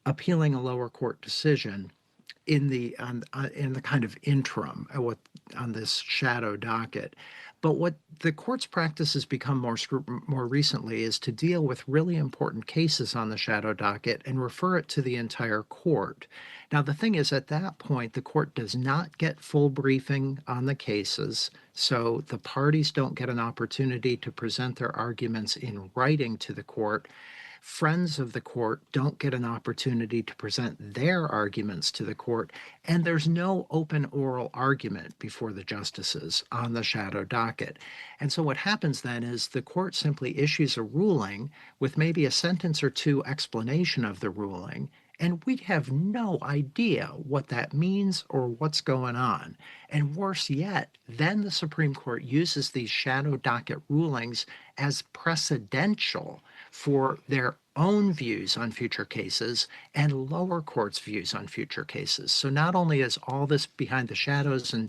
appealing a lower court decision in the kind of interim on this shadow docket. But what the court's practice has become more recently is to deal with really important cases on the shadow docket and refer it to the entire court. Now, the thing is, at that point, the court does not get full briefing on the cases, so the parties don't get an opportunity to present their arguments in writing to the court. Friends of the court don't get an opportunity to present their arguments to the court, and there's no open oral argument before the justices on the shadow docket. And so what happens then is the court simply issues a ruling with maybe a sentence or two explanation of the ruling, and we have no idea what that means or what's going on. And worse yet, then the Supreme Court uses these shadow docket rulings as precedential for their own views on future cases and lower courts' views on future cases. So not only is all this behind the shadows and,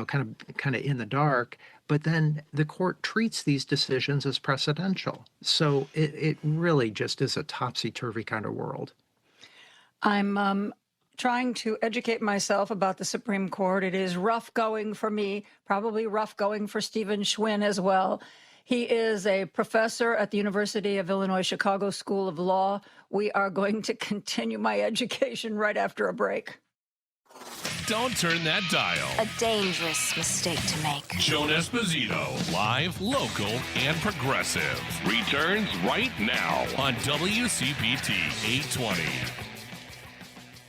kind of in the dark, but then the court treats these decisions as precedential. So it really just is a topsy-turvy kind of world. I'm trying to educate myself about the Supreme Court. It is rough going for me, probably rough going for Stephen Schwinn as well. He is a professor at the University of Illinois Chicago School of Law. We are going to continue my education right after a break. Don't turn that dial. A dangerous mistake to make. Joan Esposito, live, local, and progressive, returns right now on WCPT 820.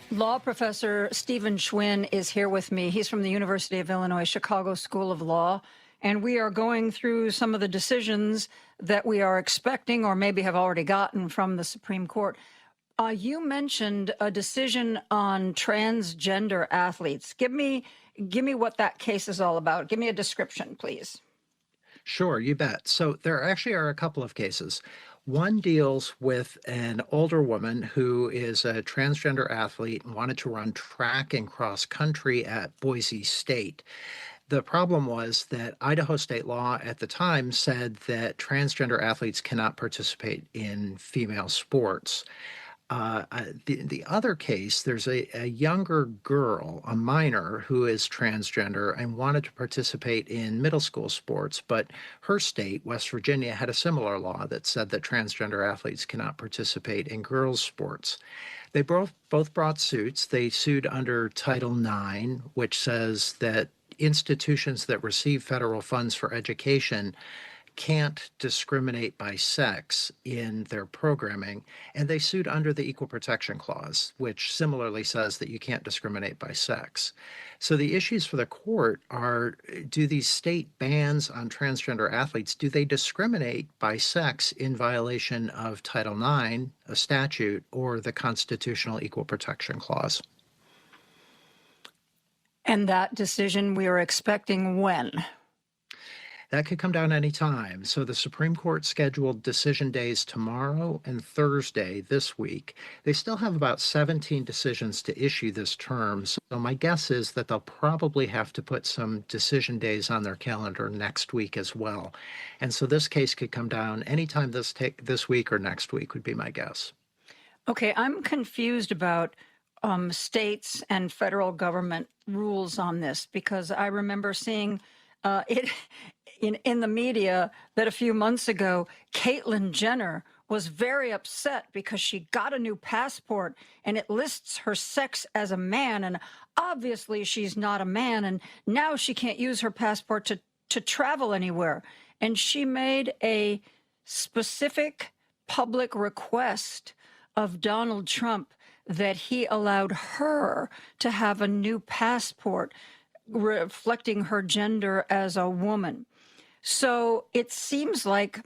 Law professor Stephen Schwinn is here with me. He's from the University of Illinois Chicago School of Law. and we are going through some of the decisions that we are expecting or maybe have already gotten from the Supreme Court. You mentioned a decision on transgender athletes. Give me what that case is all about. Give me a description, please. Sure, you bet. So there actually are a couple of cases. One deals with an older woman who is a transgender athlete and wanted to run track and cross country at Boise State. The problem was that Idaho state law at the time said that transgender athletes cannot participate in female sports. The other case, there's a younger girl, a minor, who is transgender and wanted to participate in middle school sports, but her state, West Virginia, had a similar law that said that transgender athletes cannot participate in girls' sports. They both brought suits. They sued under Title IX, which says that institutions that receive federal funds for education can't discriminate by sex in their programming, and they sued under the Equal Protection Clause, which similarly says that you can't discriminate by sex. So the issues for the court are, do these state bans on transgender athletes, do they discriminate by sex in violation of Title IX, a statute, or the Constitutional Equal Protection Clause? And that decision we are expecting when? That could come down any time. So the Supreme Court scheduled decision days tomorrow and Thursday this week. They still have about 17 decisions to issue this term. So my guess is that they'll probably have to put some decision days on their calendar next week as well. And so this case could come down anytime this week or next week would be my guess. Okay, I'm confused about states and federal government rules on this, because I remember seeing it in the media that a few months ago, Caitlyn Jenner was very upset because she got a new passport and it lists her sex as a man, and obviously she's not a man, and now she can't use her passport to travel anywhere. And she made a specific public request of Donald Trump that he allowed her to have a new passport reflecting her gender as a woman. So it seems like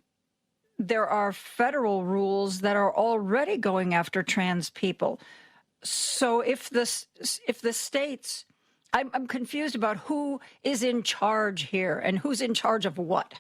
there are federal rules that are already going after trans people. So if the states, I'm confused about who is in charge here and who's in charge of what.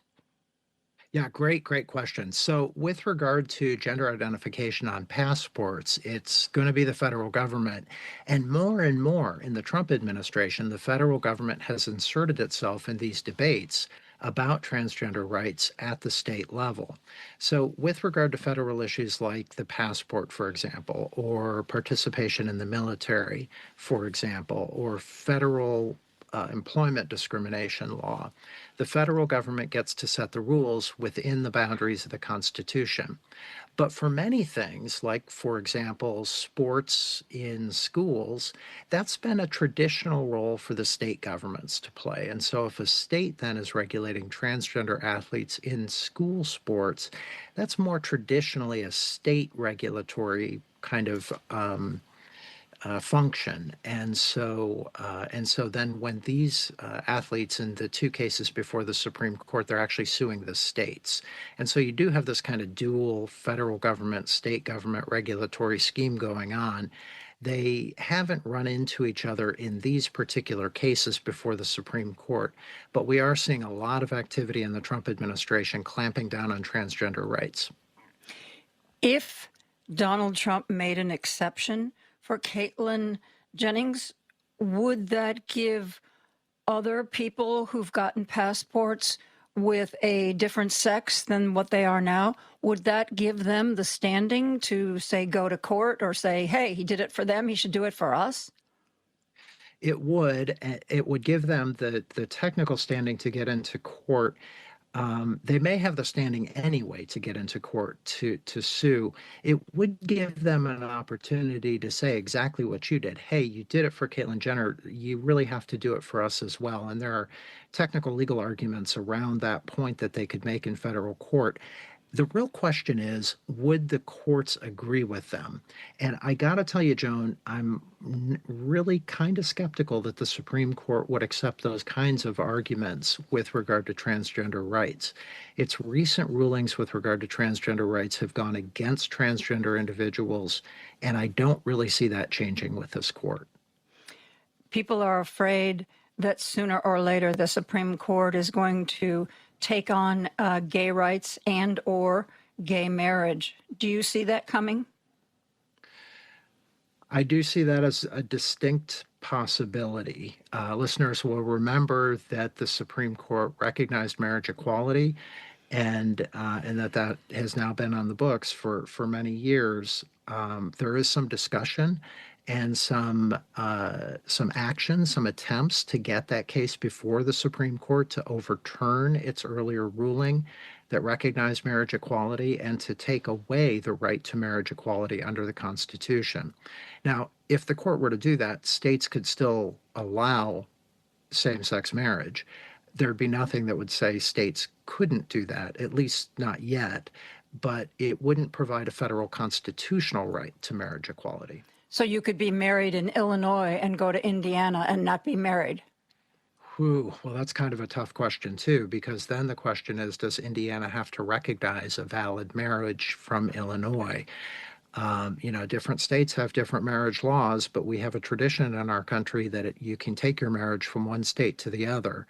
Yeah, great question. So with regard to gender identification on passports, it's going to be the federal government. And more in the Trump administration, the federal government has inserted itself in these debates about transgender rights at the state level. So with regard to federal issues like the passport, for example, or participation in the military, for example, or federal employment discrimination law, the federal government gets to set the rules within the boundaries of the Constitution. But for many things, like, for example, sports in schools, that's been a traditional role for the state governments to play. And so if a state then is regulating transgender athletes in school sports, that's more traditionally a state regulatory kind of function. And so then when these athletes in the two cases before the Supreme Court, they're actually suing the states. And so you do have this kind of dual federal government, state government regulatory scheme going on. They haven't run into each other in these particular cases before the Supreme Court, but we are seeing a lot of activity in the Trump administration clamping down on transgender rights. If Donald Trump made an exception for Caitlyn Jennings, would that give other people who've gotten passports with a different sex than what they are now, would that give them the standing to, say, go to court or say, hey, he did it for them, he should do it for us? It would. It would give them the technical standing to get into court. They may have the standing anyway to get into court to sue. It would give them an opportunity to say exactly what you did. Hey, you did it for Caitlyn Jenner. You really have to do it for us as well. And there are technical legal arguments around that point that they could make in federal court. The real question is, would the courts agree with them? And I got to tell you, Joan, I'm really kind of skeptical that the Supreme Court would accept those kinds of arguments with regard to transgender rights. Its recent rulings with regard to transgender rights have gone against transgender individuals, and I don't really see that changing with this court. People are afraid that sooner or later the Supreme Court is going to take on gay rights and or gay marriage. Do you see that coming? I do see that as a distinct possibility. Listeners will remember that the Supreme Court recognized marriage equality, and that has now been on the books for many years. There is some discussion and some action, some attempts to get that case before the Supreme Court to overturn its earlier ruling that recognized marriage equality and to take away the right to marriage equality under the Constitution. Now, if the court were to do that, states could still allow same-sex marriage. There'd be nothing that would say states couldn't do that, at least not yet, but it wouldn't provide a federal constitutional right to marriage equality. So you could be married in Illinois and go to Indiana and not be married? Ooh, well, that's kind of a tough question, too, because then the question is, does Indiana have to recognize a valid marriage from Illinois? Different states have different marriage laws, but we have a tradition in our country that you can take your marriage from one state to the other.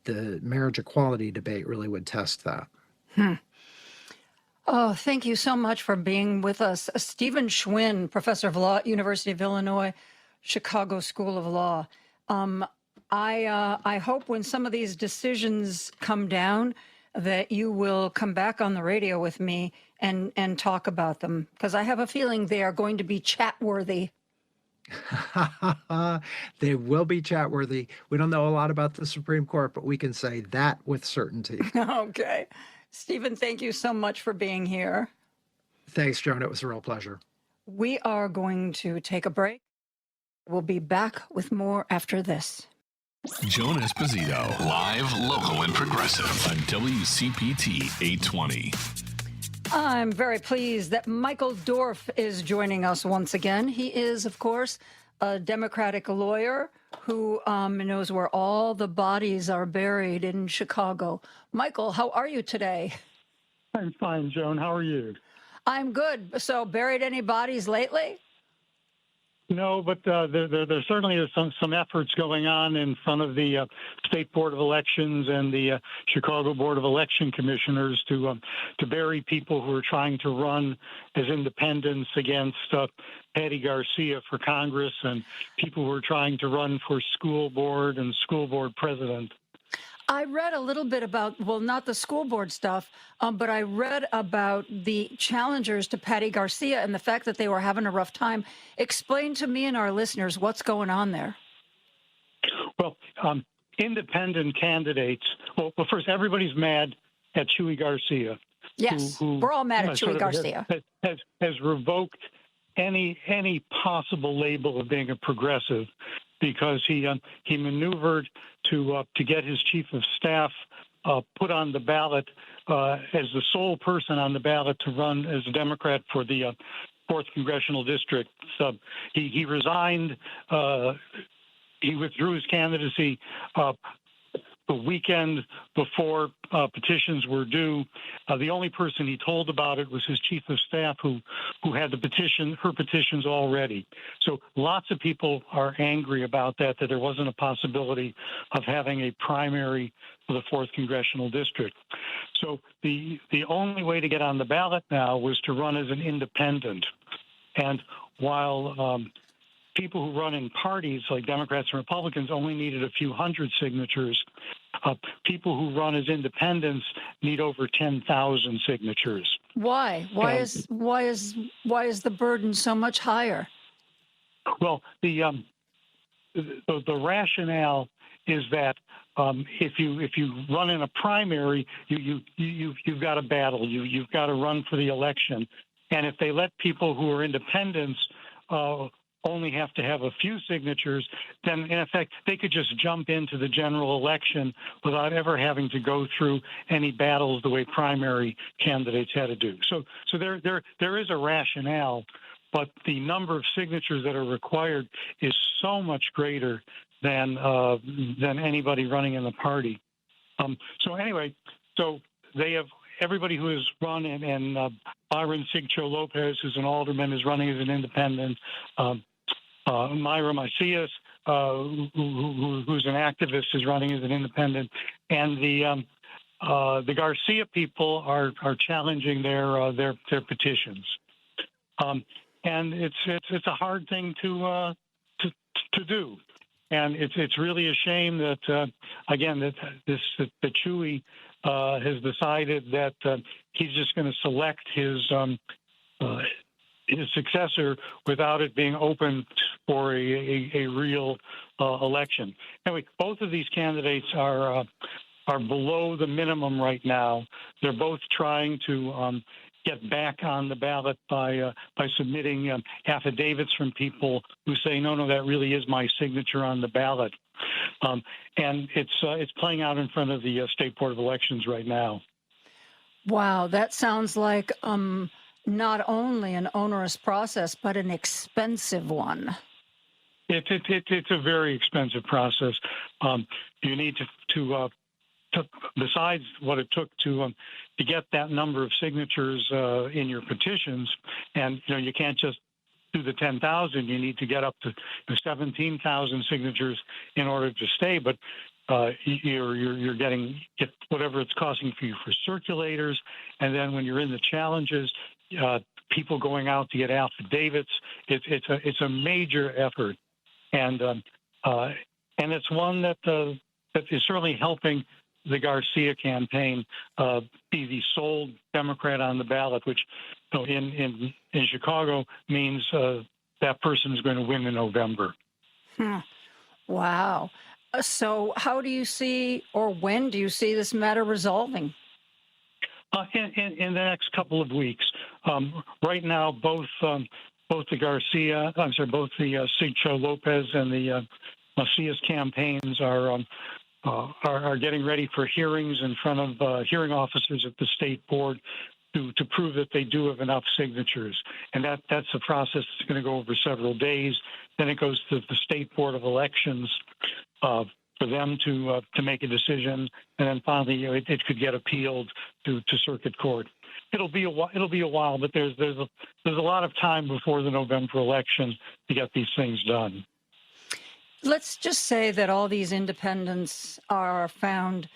The marriage equality debate really would test that. Oh, thank you so much for being with us. Stephen Schwinn, professor of law at University of Illinois, Chicago School of Law. I hope when some of these decisions come down that you will come back on the radio with me and talk about them, because I have a feeling they are going to be chat-worthy. They will be chat-worthy. We don't know a lot about the Supreme Court, but we can say that with certainty. Okay. Stephen, thank you so much for being here. Thanks, Joan. It was a real pleasure. We are going to take a break. We'll be back with more after this. Joan Esposito, live, local, and progressive on WCPT 820. I'm very pleased that Michael Dorf is joining us once again. He is, of course, a Democratic lawyer who knows where all the bodies are buried in Chicago. Michael, how are you today? I'm fine, Joan. How are you? I'm good. So, buried any bodies lately? No, but there certainly is some efforts going on in front of the State Board of Elections and the Chicago Board of Election Commissioners to bury people who are trying to run as independents against Patty Garcia for Congress and people who are trying to run for school board and school board president. I read a little bit about, well, not the school board stuff, but I read about the challengers to Patty Garcia and the fact that they were having a rough time. Explain to me and our listeners what's going on there. Well, independent candidates, well, first, everybody's mad at Chuy Garcia. Yes, we're all mad at Chuy Garcia. Has revoked any possible label of being a progressive because he maneuvered to get his chief of staff put on the ballot as the sole person on the ballot to run as a Democrat for the 4th Congressional District. So he resigned. He withdrew his candidacy the weekend before petitions were due. The only person he told about it was his chief of staff who had her petitions already. So lots of people are angry about that there wasn't a possibility of having a primary for the 4th Congressional District. So the only way to get on the ballot now was to run as an independent. And while people who run in parties like Democrats and Republicans only needed a few hundred signatures, people who run as independents need over 10,000 signatures. Why? Why is the burden so much higher? Well, the rationale is that if you run in a primary, you've got a battle. You've got to run for the election, and if they let people who are independents only have to have a few signatures, then in effect they could just jump into the general election without ever having to go through any battles the way primary candidates had to do. So there is a rationale, but the number of signatures that are required is so much greater than anybody running in the party. So anyway, so they have everybody who has run, and Byron Sigcho Lopez, who's an alderman, is running as an independent. Myra Macias, who's an activist, is running as an independent, and the Garcia people are challenging their petitions. And it's a hard thing to do, and it's really a shame that again that Chewy has decided that he's just going to select his successor without it being open for a real election. Anyway, both of these candidates are below the minimum right now. They're both trying to get back on the ballot by submitting affidavits from people who say, no, that really is my signature on the ballot. And it's playing out in front of the State Board of Elections right now. Wow, that sounds like not only an onerous process, but an expensive one. It's a very expensive process. You need to besides what it took to get that number of signatures in your petitions, and you can't just do the 10,000. You need to get up to 17,000 signatures in order to stay. But you're getting whatever it's costing for you for circulators, and then when you're in the challenges, people going out to get affidavits. It's a major effort, and it's one that is certainly helping the Garcia campaign be the sole Democrat on the ballot, which in Chicago means that person is going to win in November. Wow. So how do you see, or when do you see this matter resolving? In the next couple of weeks. Right now, both the Sigcho Lopez and the Macias campaigns are getting ready for hearings in front of hearing officers at the state board to prove that they do have enough signatures. And that's a process that's going to go over several days. Then it goes to the State Board of Elections for them to make a decision, and then finally it could get appealed to circuit court. It'll be a while, but there's a lot of time before the November election to get these things done. Let's just say that all these independents are found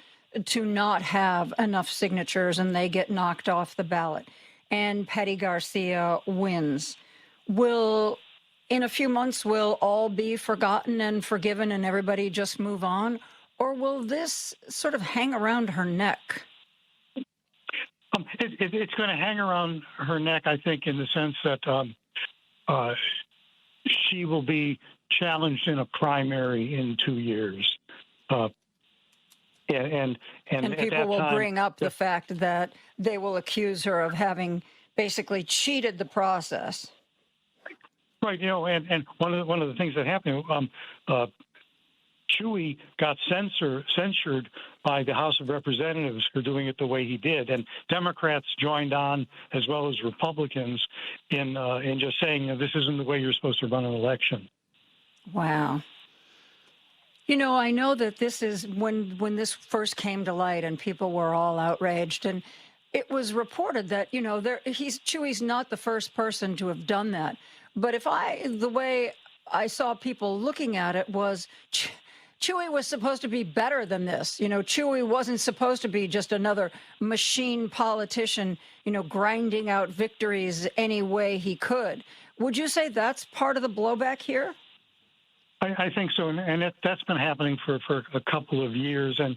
to not have enough signatures and they get knocked off the ballot, and Petty Garcia wins. In a few months, will all be forgotten and forgiven and everybody just move on? Or will this sort of hang around her neck? It's going to hang around her neck, I think, in the sense that she will be challenged in a primary in 2 years. And people will bring up the fact that they will accuse her of having basically cheated the process. Right, and one of the things that happened, Chewy got censured by the House of Representatives for doing it the way he did, and Democrats joined on as well as Republicans in just saying this isn't the way you're supposed to run an election. Wow. I know that this is when this first came to light and people were all outraged, and it was reported that Chewy's not the first person to have done that. But the way I saw people looking at it was Chewy was supposed to be better than this. Chewy wasn't supposed to be just another machine politician, grinding out victories any way he could. Would you say that's part of the blowback here? I think so, and that's been happening for a couple of years. And,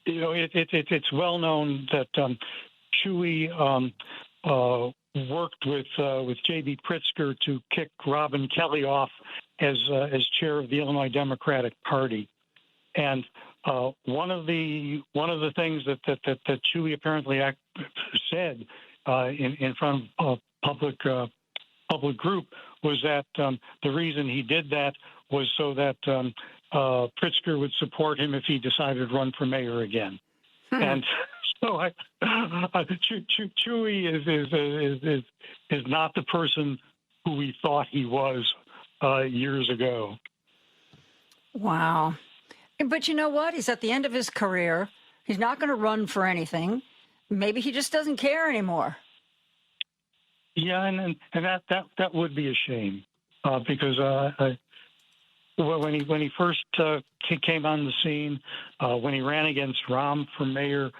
it's well known that Chewy worked with J.B. Pritzker to kick Robin Kelly off as chair of the Illinois Democratic Party, and one of the things that Chewy apparently said in front of public public group was that the reason he did that was so that Pritzker would support him if he decided to run for mayor again. And so Chewy is not the person who we thought he was years ago. Wow. But you know what? He's at the end of his career. He's not going to run for anything. Maybe he just doesn't care anymore. Yeah, and that would be a shame because when he first came on the scene, when he ran against Rahm for mayor,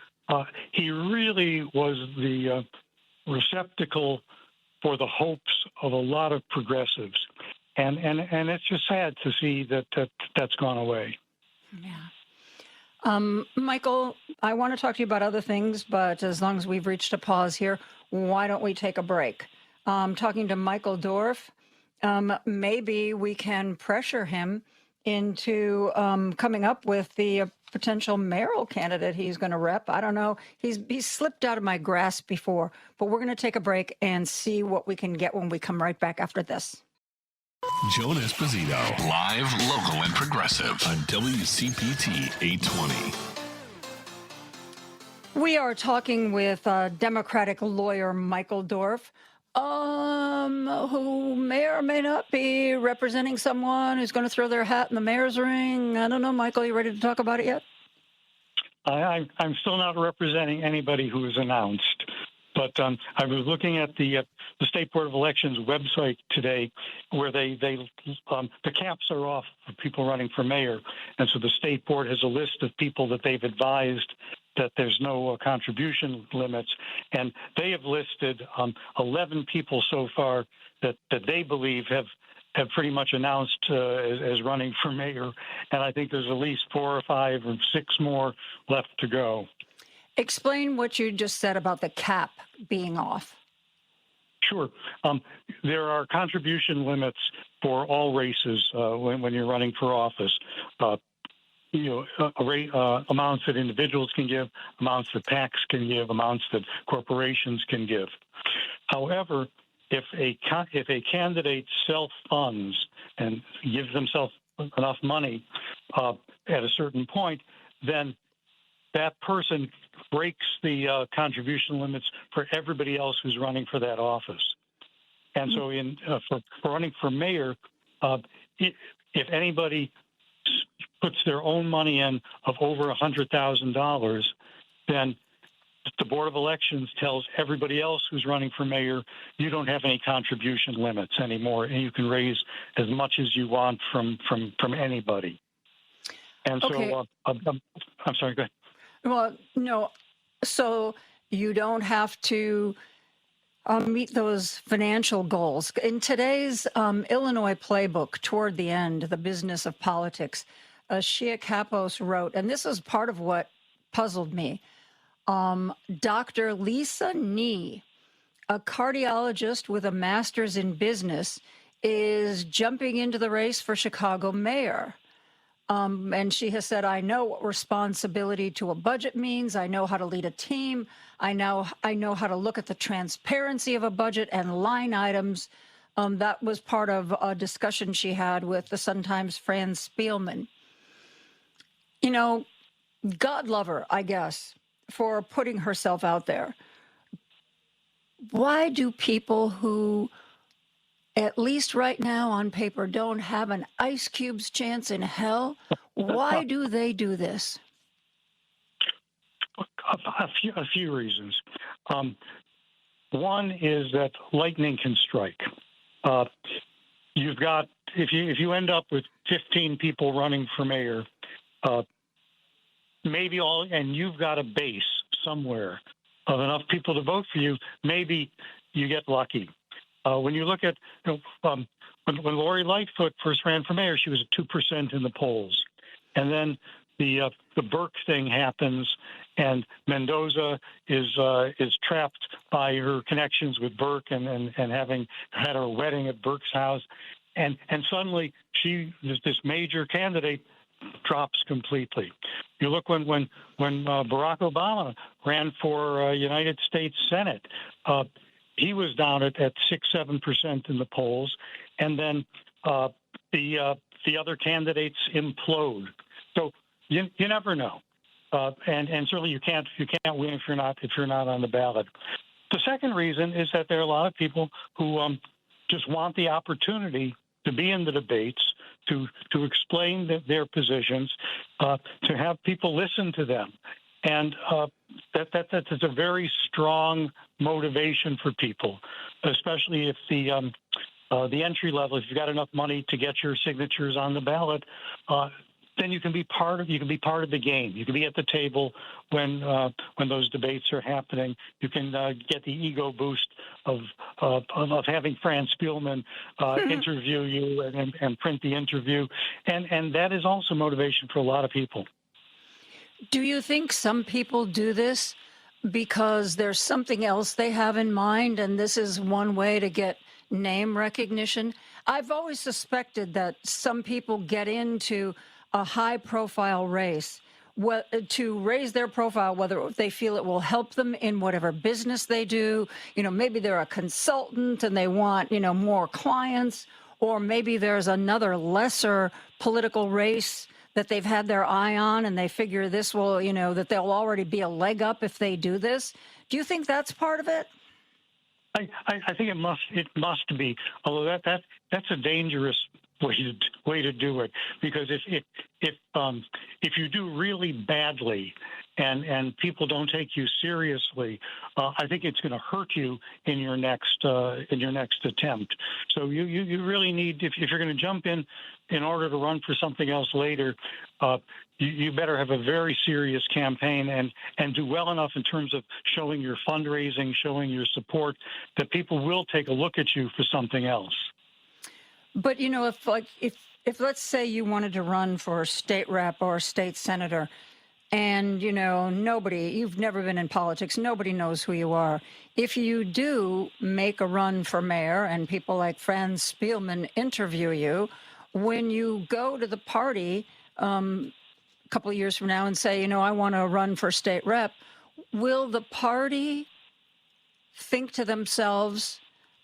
he really was the receptacle for the hopes of a lot of progressives, and it's just sad to see that's gone away. Yeah. Michael, I want to talk to you about other things, but as long as we've reached a pause here, why don't we take a break? Talking to Michael Dorf, maybe we can pressure him into coming up with the potential mayoral candidate he's going to rep. I don't know. He's slipped out of my grasp before, but we're going to take a break and see what we can get when we come right back after this. Joan Esposito, live, local, and progressive on WCPT 820. We are talking with Democratic lawyer Michael Dorf, who may or may not be representing someone who's going to throw their hat in the mayor's ring. I don't know, Michael, you ready to talk about it yet? I'm still not representing anybody who is announced. But I was looking at the State Board of Elections website today, where the caps are off for people running for mayor, and so the State Board has a list of people that they've advised that there's no contribution limits, and they have listed 11 people so far that they believe have pretty much announced as running for mayor, and I think there's at least 4 or 5 or 6 more left to go. Explain what you just said about the cap being off. Sure. There are contribution limits for all races when you're running for office. Amounts that individuals can give, amounts that PACs can give, amounts that corporations can give. However, if a candidate self-funds and gives themselves enough money at a certain point, then that person breaks the contribution limits for everybody else who's running for that office. And so for running for mayor, if anybody puts their own money in of over $100,000, then the Board of Elections tells everybody else who's running for mayor, you don't have any contribution limits anymore, and you can raise as much as you want from anybody. And okay. So, I'm sorry, go ahead. Well, no, so you don't have to meet those financial goals. In today's Illinois playbook, toward the end, The Business of Politics, Shia Kapos wrote, and this is part of what puzzled me, Dr. Lisa Nee, a cardiologist with a master's in business, is jumping into the race for Chicago mayor. And she has said, I know what responsibility to a budget means. I know how to lead a team. I know how to look at the transparency of a budget and line items. That was part of a discussion she had with the Sun-Times' Fran Spielman. You know, God love her, I guess, for putting herself out there. Why do people who, at least right now on paper, don't have an ice cube's chance in hell, why do they do this? A few reasons. One is that lightning can strike. You've got, if you end up with 15 people running for mayor, and you've got a base somewhere of enough people to vote for you, maybe you get lucky. When you look at, when Lori Lightfoot first ran for mayor, she was at 2% in the polls. And then the Burke thing happens, and Mendoza is trapped by her connections with Burke and having had her wedding at Burke's house. And suddenly this major candidate drops completely. You look when Barack Obama ran for United States Senate, he was down at 6-7% in the polls, and then the other candidates implode. So you never know, and certainly you can't win if you're not on the ballot. The second reason is that there are a lot of people who just want the opportunity to be in the debates, to explain their positions, to have people listen to them. And that's a very strong motivation for people, especially if the entry level, if you've got enough money to get your signatures on the ballot, then you can be part of the game. You can be at the table when those debates are happening. You can get the ego boost of having Franz Spielman interview you and print the interview, and that is also motivation for a lot of people. Do you think some people do this because there's something else they have in mind, and this is one way to get name recognition? I've always suspected that some people get into a high-profile race to raise their profile, whether they feel it will help them in whatever business they do. Maybe they're a consultant and they want, more clients, or maybe there's another lesser political race that they've had their eye on and they figure this will, that they'll already be a leg up if they do this. Do you think that's part of it? I think it must be, although that's a dangerous way to do it, because if you do really badly and people don't take you seriously, I think it's going to hurt you in your next attempt. So you really need, if you're going to jump in order to run for something else later, you better have a very serious campaign and do well enough in terms of showing your fundraising, showing your support, that people will take a look at you for something else. But, if let's say you wanted to run for state rep or state senator, and, you've never been in politics, nobody knows who you are. If you do make a run for mayor and people like Franz Spielman interview you, when you go to the party a couple of years from now and say, I want to run for state rep, will the party think to themselves,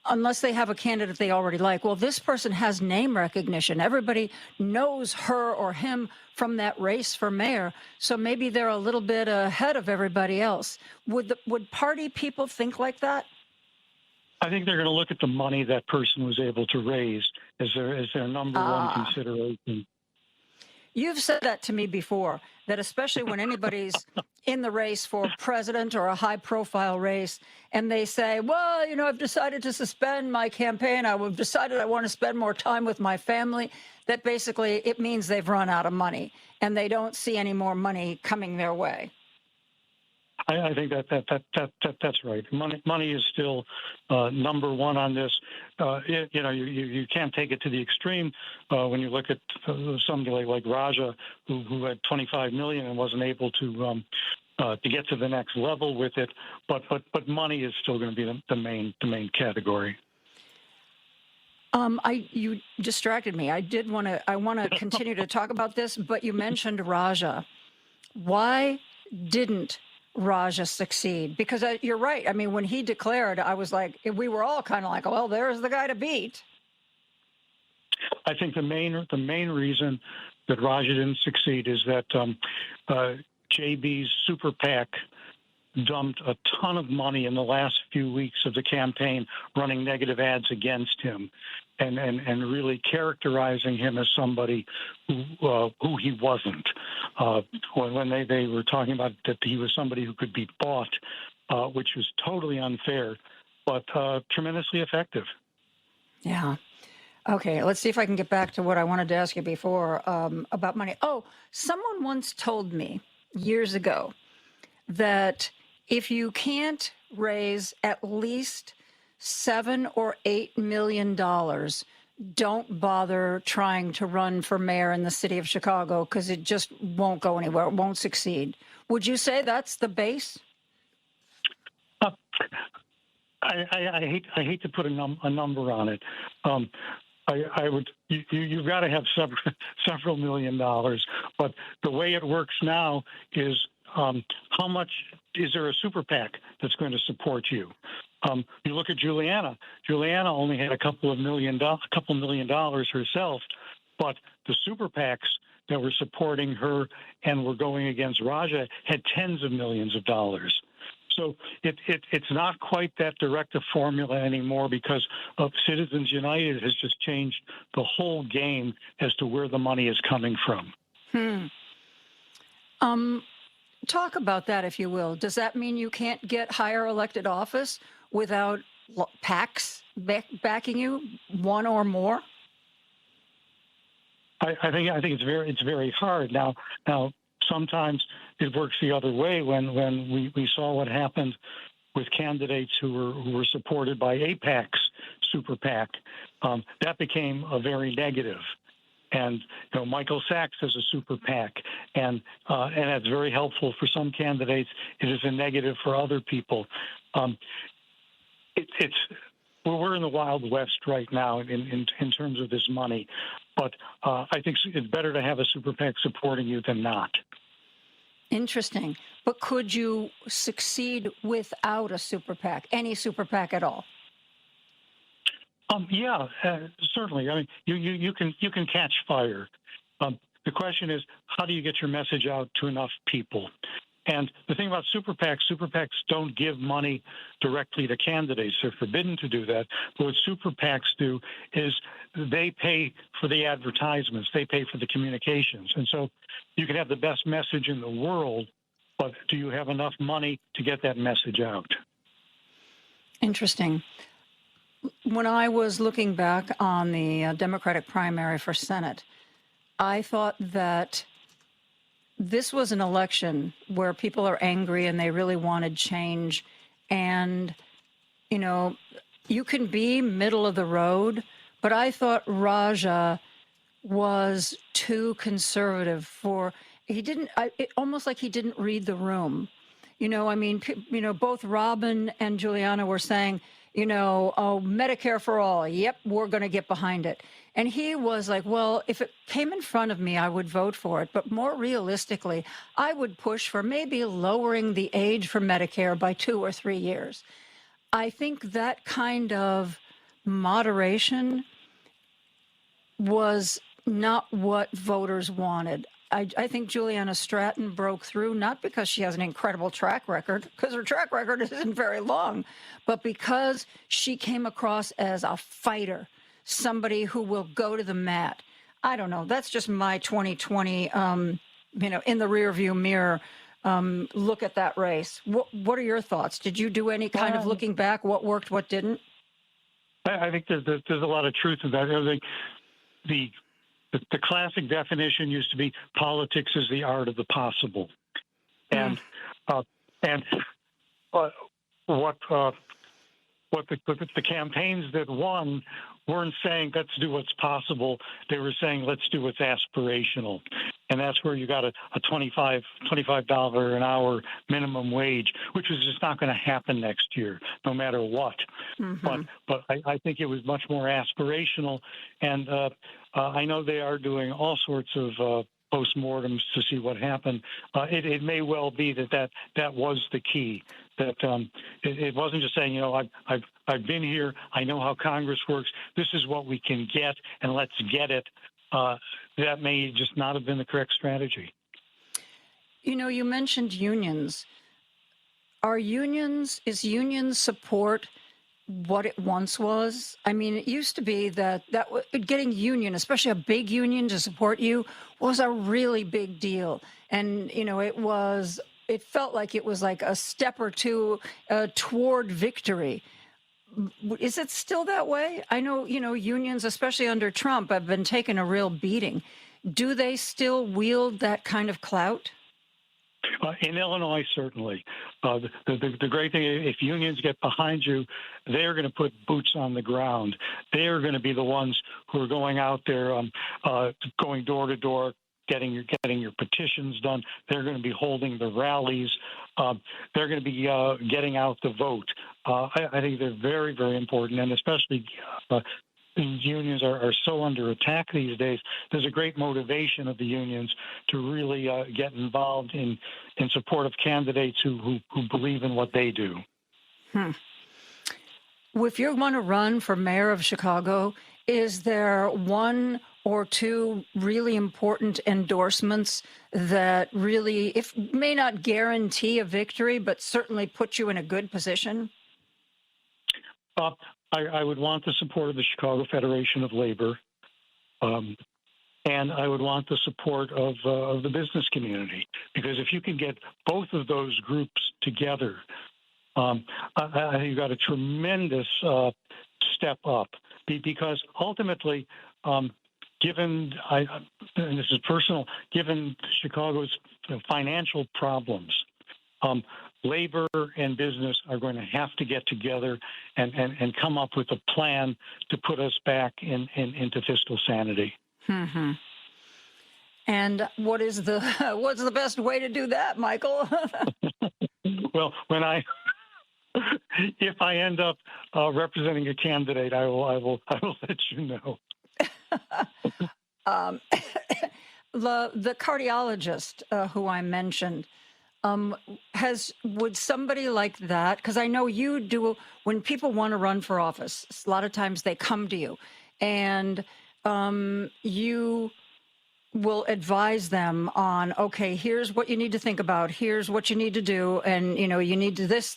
unless they have a candidate they already like, well, this person has name recognition. Everybody knows her or him from that race for mayor, so maybe they're a little bit ahead of everybody else. Would party people think like that? I think they're going to look at the money that person was able to raise as their number one consideration. You've said that to me before, that especially when anybody's in the race for president or a high-profile race, and they say, well, I've decided to suspend my campaign. I've decided I want to spend more time with my family, that basically it means they've run out of money, and they don't see any more money coming their way. I think that's right. Money is still number one on this. You can't take it to the extreme when you look at somebody like Raja, who had $25 million and wasn't able to get to the next level with it. But money is still going to be the main category. You distracted me. I want to continue to talk about this, but you mentioned Raja. Why didn't Raja succeed? Because you're right. I mean, when he declared, I was like, we were all kind of like, well, there's the guy to beat. I think the main reason that Raja didn't succeed is that JB's super PAC dumped a ton of money in the last few weeks of the campaign running negative ads against him and really characterizing him as somebody who he wasn't. When they were talking about that he was somebody who could be bought, which was totally unfair, but tremendously effective. Yeah. Okay, let's see if I can get back to what I wanted to ask you before about money. Oh, someone once told me years ago that if you can't raise at least $7 or $8 million, don't bother trying to run for mayor in the city of Chicago, because it just won't go anywhere. It won't succeed. Would you say that's the base? I hate to put a number on it. I would. You've got to have several $1 million, but the way it works now is how much is there a super PAC that's going to support you? You look at Juliana. Juliana only had a couple million dollars herself, but the super PACs that were supporting her and were going against Raja had tens of millions of dollars. So it's not quite that direct a formula anymore because of Citizens United has just changed the whole game as to where the money is coming from. Talk about that, if you will. Does that mean you can't get higher elected office without PACs backing you, one or more? I think it's very hard now. Sometimes it works the other way. When we saw what happened with candidates who were supported by AIPAC's super PAC, that became a very negative. And Michael Sachs has a super PAC, and that's very helpful for some candidates. It is a negative for other people. We're in the Wild West right now in terms of this money, but I think it's better to have a super PAC supporting you than not. Interesting. But could you succeed without a super PAC, any super PAC at all? Yeah, certainly. I mean, you can catch fire. The question is, how do you get your message out to enough people? And the thing about super PACs don't give money directly to candidates. They're forbidden to do that. But what super PACs do is they pay for the advertisements. They pay for the communications. And so you can have the best message in the world, but do you have enough money to get that message out? Interesting. When I was looking back on the Democratic primary for Senate, I thought that this was an election where people are angry and they really wanted change. And, you can be middle of the road, but I thought Raja was too conservative almost like he didn't read the room. Both Robin and Juliana were saying, Medicare for all. Yep, we're going to get behind it. And he was like, well, if it came in front of me, I would vote for it. But more realistically, I would push for maybe lowering the age for Medicare by 2 or 3 years. I think that kind of moderation was not what voters wanted. I think Juliana Stratton broke through, not because she has an incredible track record, because her track record isn't very long, but because she came across as a fighter, somebody who will go to the mat. I don't know. That's just my 2020, in the rearview mirror, look at that race. What are your thoughts? Did you do any kind of looking back? What worked, what didn't? I think there's a lot of truth in that. I think the classic definition used to be politics is the art of the possible, and what the campaigns that won weren't saying let's do what's possible. They were saying let's do what's aspirational, and that's where you got a $25 an hour minimum wage, which is just not going to happen next year, no matter what. Mm-hmm. But I think it was much more aspirational, and I know they are doing all sorts of postmortems to see what happened. It may well be that was the key. That it wasn't just saying, I've been here, I know how Congress works. This is what we can get, and let's get it. That may just not have been the correct strategy. You mentioned unions. Is union support what it once was? I mean, it used to be that getting union, especially a big union to support you, was a really big deal. And, it felt like it was like a step or two toward victory. Is it still that way? I know, unions, especially under Trump, have been taking a real beating. Do they still wield that kind of clout? In Illinois, certainly. The great thing, if unions get behind you, they're going to put boots on the ground. They're going to be the ones who are going out there, going door to door, getting your petitions done. They're going to be holding the rallies. They're going to be getting out the vote. I think they're very, very important, and especially unions are so under attack these days. There's a great motivation of the unions to really get involved in support of candidates who believe in what they do. If you want to run for mayor of Chicago, is there one or two really important endorsements that really, if may not guarantee a victory, but certainly put you in a good position? I would want the support of the Chicago Federation of Labor, and I would want the support of the business community, because if you can get both of those groups together, you got a tremendous step up. Because ultimately, given and this is personal, given Chicago's financial problems, labor and business are going to have to get together and come up with a plan to put us back into fiscal sanity. Mm-hmm. And what's the best way to do that, Michael? Well, if I end up representing a candidate, I will let you know. The cardiologist who I mentioned, would somebody like that, because I know you do, when people want to run for office, a lot of times they come to you and you will advise them on, okay, here's what you need to think about, here's what you need to do, and you need to this,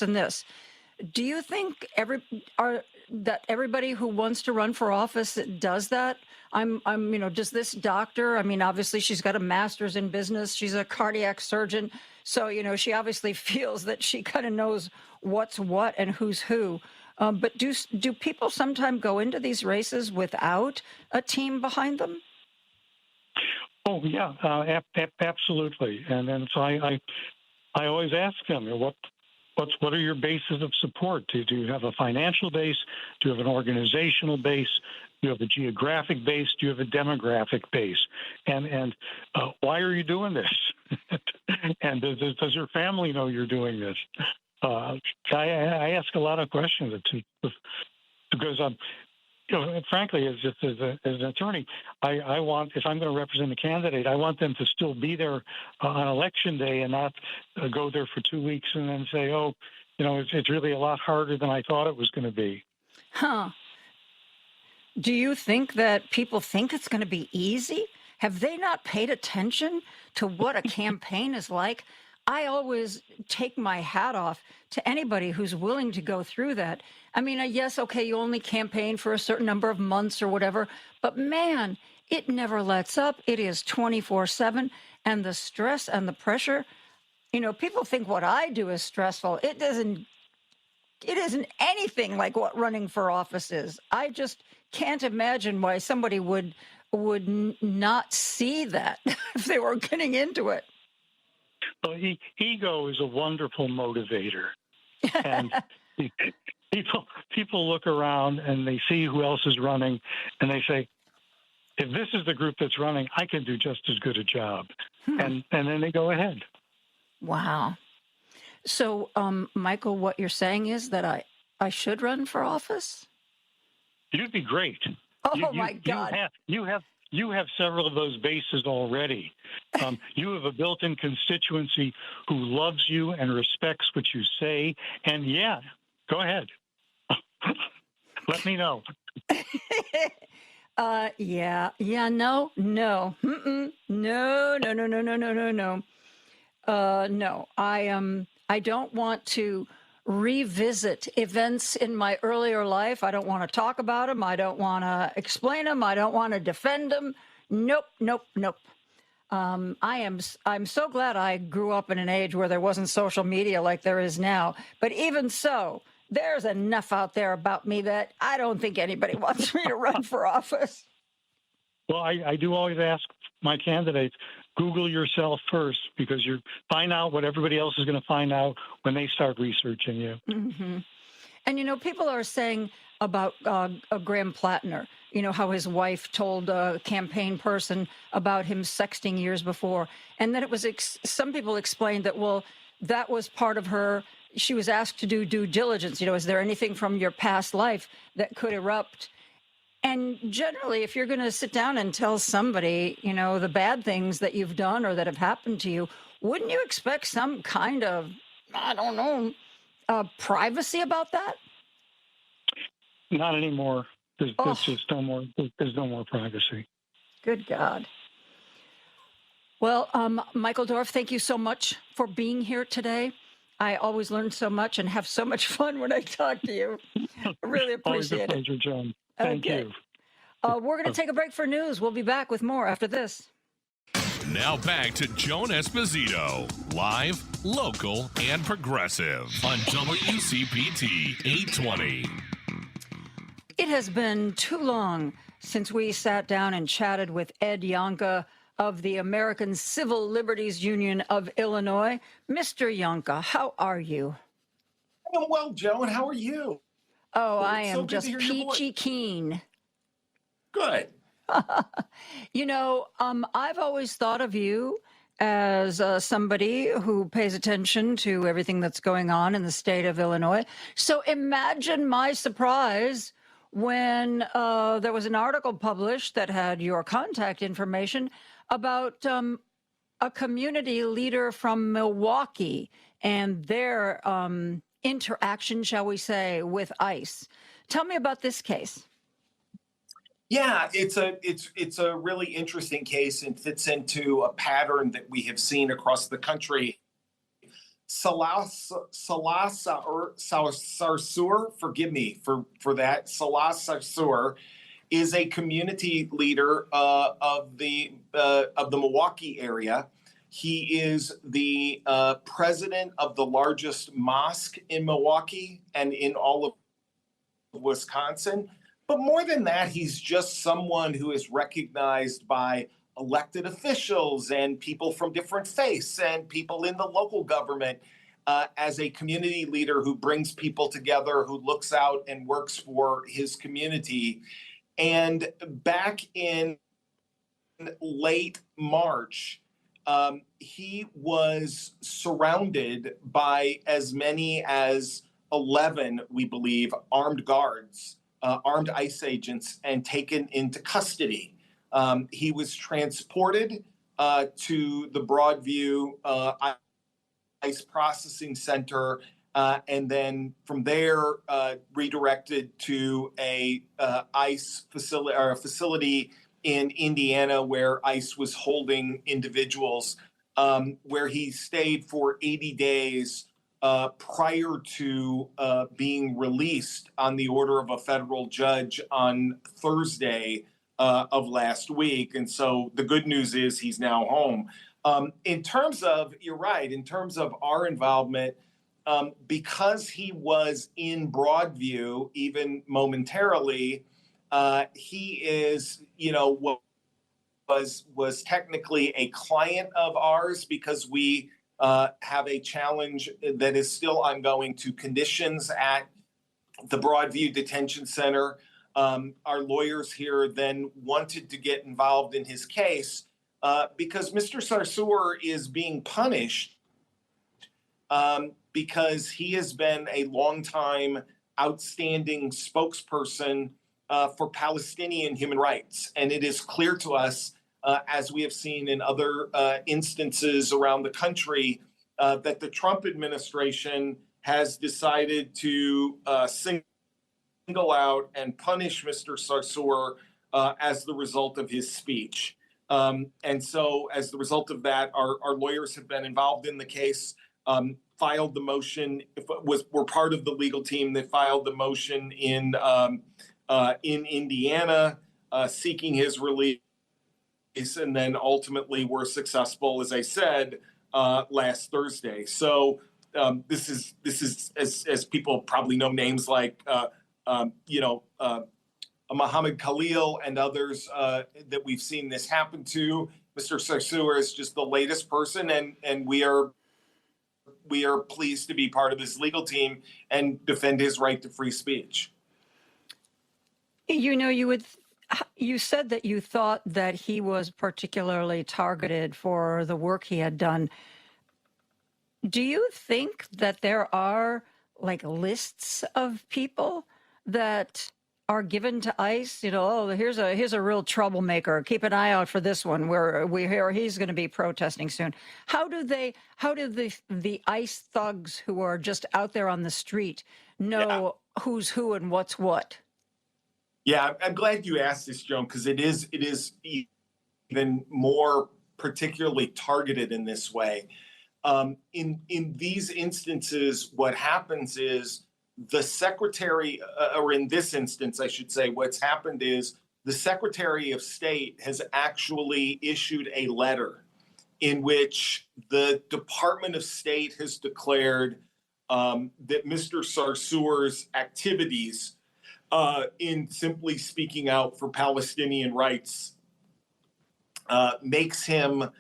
and this. Do you think that everybody who wants to run for office does that? Does this doctor, obviously she's got a master's in business, she's a cardiac surgeon, so, she obviously feels that she kind of knows what's what and who's who. But do people sometimes go into these races without a team behind them? Oh, yeah, absolutely. And so I always ask them, what are your bases of support? Do you have a financial base? Do you have an organizational base? Do you have a geographic base? Do you have a demographic base? And why are you doing this? And does your family know you're doing this? I ask a lot of questions because frankly, as an attorney, I want, if I'm going to represent a candidate, I want them to still be there on election day and not go there for 2 weeks and then say, oh, it's really a lot harder than I thought it was going to be. Huh. Do you think that people think it's going to be easy? Have they not paid attention to what a campaign is like? I always take my hat off to anybody who's willing to go through that. Yes, okay, you only campaign for a certain number of months or whatever, but man, it never lets up. It is 24/7, and the stress and the pressure, people think what I do is stressful. It isn't anything like what running for office is. I just can't imagine why somebody would not see that if they were getting into it. Well, ego is a wonderful motivator, and people look around and they see who else is running, and they say, if this is the group that's running, I can do just as good a job, and then they go ahead. Wow. So, Michael, what you're saying is that I should run for office? You'd be great. Oh, my God. You have several of those bases already. You have a built-in constituency who loves you and respects what you say. And yeah, go ahead. Let me know. No. No. I don't want to revisit events in my earlier life. I don't want to talk about them. I don't want to explain them. I don't want to defend them. Nope. I'm so glad I grew up in an age where there wasn't social media like there is now. But even so, there's enough out there about me that I don't think anybody wants me to run for office. Well, I do always ask my candidates, Google yourself first, because you find out what everybody else is going to find out when they start researching you. Mm-hmm. And, people are saying about Graham Plattner, how his wife told a campaign person about him sexting years before. And then it was some people explained that, well, that was part of her. She was asked to do due diligence. Is there anything from your past life that could erupt? And generally, if you're going to sit down and tell somebody, the bad things that you've done or that have happened to you, wouldn't you expect some kind of, privacy about that? Not anymore. There's just no more. There's no more privacy. Good God. Well, Michael Dorf, thank you so much for being here today. I always learn so much and have so much fun when I talk to you. I really appreciate Always a pleasure, Joan. Thank you. We're going to take a break for news. We'll be back with more after this. Now back to Joan Esposito, live, local, and progressive on WCPT 820. It has been too long since we sat down and chatted with Ed Yonka of the American Civil Liberties Union of Illinois. Mr. Yonka, how are you? I'm well, Joan. How are you? Oh, I It's am so good just to hear your voice. peachy keen. Good. You know, I've always thought of you as somebody who pays attention to everything that's going on in the state of Illinois. So imagine my surprise when there was an article published that had your contact information about a community leader from Milwaukee and their interaction, shall we say, with ICE. Tell me about this case. Yeah, it's a really interesting case and fits into a pattern that we have seen across the country. Salah Sarsour, forgive me for that. Salah Sarsour is a community leader of the Milwaukee area. He is the president of the largest mosque in Milwaukee and in all of Wisconsin. But more than that, he's just someone who is recognized by elected officials and people from different faiths and people in the local government as a community leader who brings people together, who looks out and works for his community. And back in late March, he was surrounded by as many as 11, we believe, armed guards, armed ICE agents, and taken into custody. He was transported to the Broadview ICE processing center, and then from there redirected to a ICE facility or a facility in Indiana where ICE was holding individuals, where he stayed for 80 days prior to being released on the order of a federal judge on Thursday of last week. And so the good news is he's now home. In terms of, you're right, in terms of our involvement, because he was in Broadview, even momentarily, he is, was technically a client of ours because we have a challenge that is still ongoing to conditions at the Broadview Detention Center. Our lawyers here then wanted to get involved in his case because Mr. Sarsour is being punished because he has been a longtime outstanding spokesperson for Palestinian human rights. And it is clear to us, as we have seen in other instances around the country, that the Trump administration has decided to single out and punish Mr. Sarsour as the result of his speech. And so as the result of that, our lawyers have been involved in the case, filed the motion, were part of the legal team that filed the motion in Indiana, seeking his release, and then ultimately were successful, as I said, last Thursday. So this is as people probably know, names like Mohammed Khalil and others that we've seen this happen to. Mr. Sarsour is just the latest person, and we are pleased to be part of his legal team and defend his right to free speech. You said that you thought that he was particularly targeted for the work he had done. Do you think that there are lists of people that are given to ICE? Here's a real troublemaker. Keep an eye out for this one where we hear he's going to be protesting soon. How do the ICE thugs who are just out there on the street know who's who and what's what? Yeah, I'm glad you asked this, Joan, because it is even more particularly targeted in this way. In these instances, what happens is the secretary, or in this instance, I should say, what's happened is the Secretary of State has actually issued a letter in which the Department of State has declared that Mr. Sarsour's activities in simply speaking out for Palestinian rights makes him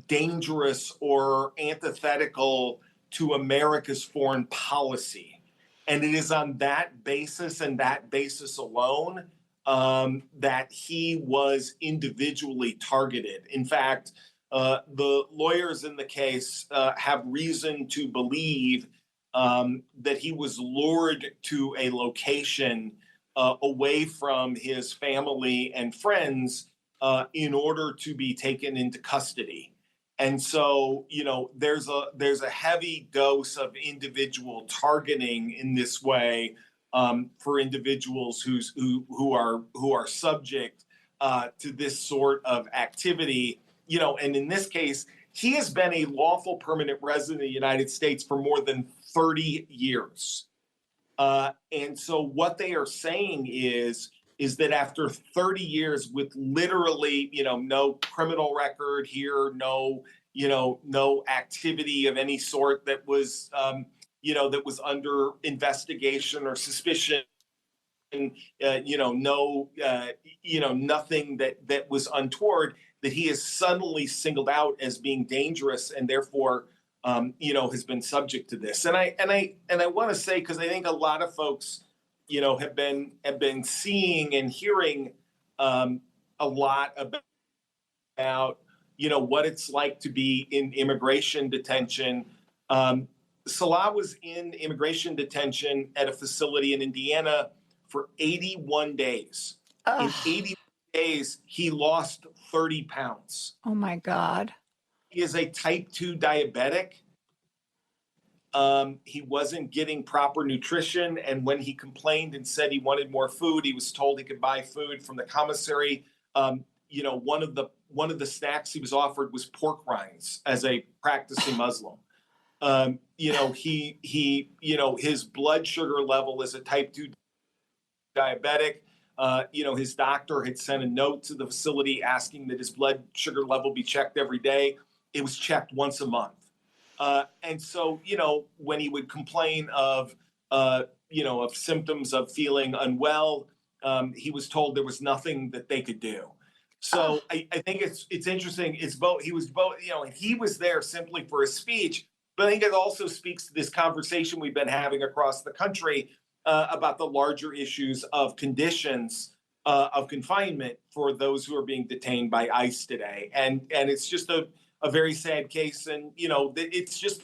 dangerous or antithetical to America's foreign policy. And it is on that basis and that basis alone that he was individually targeted. In fact, the lawyers in the case have reason to believe that he was lured to a location away from his family and friends in order to be taken into custody. And so, there's a heavy dose of individual targeting in this way for individuals who are subject to this sort of activity. And in this case, he has been a lawful permanent resident of the United States for more than 30 years. And so what they are saying is that after 30 years with literally, no criminal record here, no activity of any sort that was, that was under investigation or suspicion, nothing that was untoward, that he is suddenly singled out as being dangerous and therefore, has been subject to this. And I want to say, because I think a lot of folks, have been seeing and hearing a lot about, what it's like to be in immigration detention. Salah was in immigration detention at a facility in Indiana for 81 days. In 81 days, he lost 30 pounds. Oh, my God. He is a type 2 diabetic. He wasn't getting proper nutrition. And when he complained and said he wanted more food, he was told he could buy food from the commissary. One of the snacks he was offered was pork rinds as a practicing Muslim. His blood sugar level is a type 2 diabetic. His doctor had sent a note to the facility asking that his blood sugar level be checked every day. It was checked once a month. And so, when he would complain of symptoms of feeling unwell, he was told there was nothing that they could do. So I think it's interesting. He was there simply for a speech, but I think it also speaks to this conversation we've been having across the country about the larger issues of conditions of confinement for those who are being detained by ICE today. And it's just a very sad case. And, it's just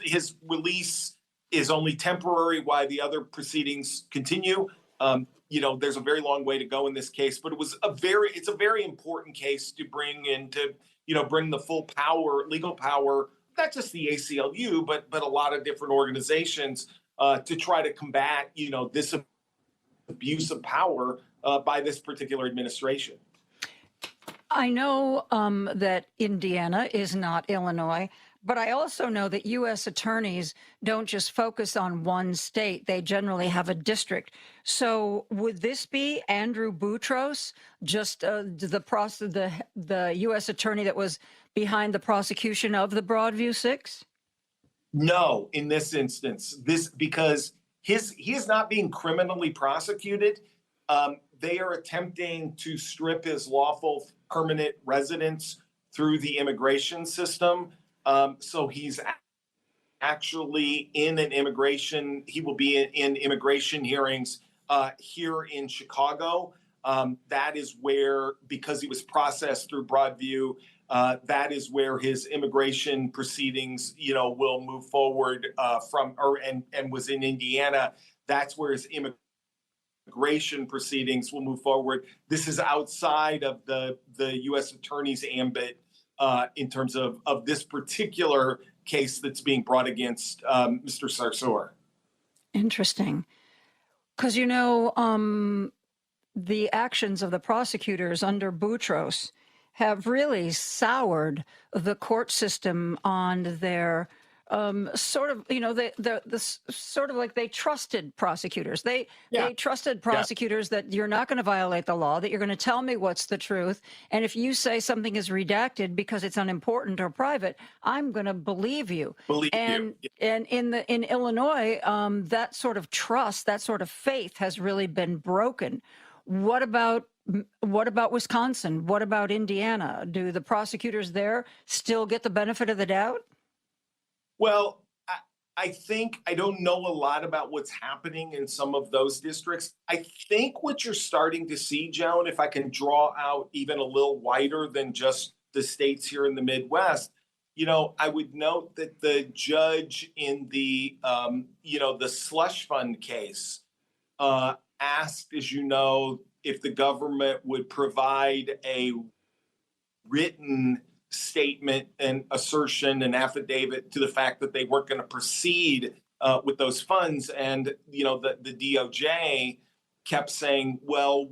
his release is only temporary while the other proceedings continue. There's a very long way to go in this case, but it's a very important case to bring in to, bring the full power, legal power, not just the ACLU, but a lot of different organizations to try to combat, this abuse of power by this particular administration. I know that Indiana is not Illinois, but I also know that U.S. attorneys don't just focus on one state. They generally have a district. So would this be Andrew Boutros, just the U.S. attorney that was behind the prosecution of the Broadview Six? No, in this instance, because he is not being criminally prosecuted. They are attempting to strip his lawful permanent residence through the immigration system. So he's actually in an immigration. He will be in immigration hearings here in Chicago. That is where, because he was processed through Broadview, that is where his immigration proceedings, will move forward and was in Indiana. That's where his immigration proceedings will move forward. This is outside of the U.S. Attorney's ambit in terms of this particular case that's being brought against Mr. Sarsour. Interesting. Because, the actions of the prosecutors under Boutros have really soured the court system on their sort of, the sort of like they trusted prosecutors. They trusted prosecutors that you're not going to violate the law, that you're going to tell me what's the truth. And if you say something is redacted because it's unimportant or private, I'm going to believe you. And in Illinois, that sort of trust, that sort of faith has really been broken. What about Wisconsin? What about Indiana? Do the prosecutors there still get the benefit of the doubt? Well, I think I don't know a lot about what's happening in some of those districts. I think what you're starting to see, Joan, if I can draw out even a little wider than just the states here in the Midwest, I would note that the judge in the, the slush fund case asked, as you know, if the government would provide a written statement and assertion and affidavit to the fact that they weren't going to proceed with those funds. And, the DOJ kept saying, well,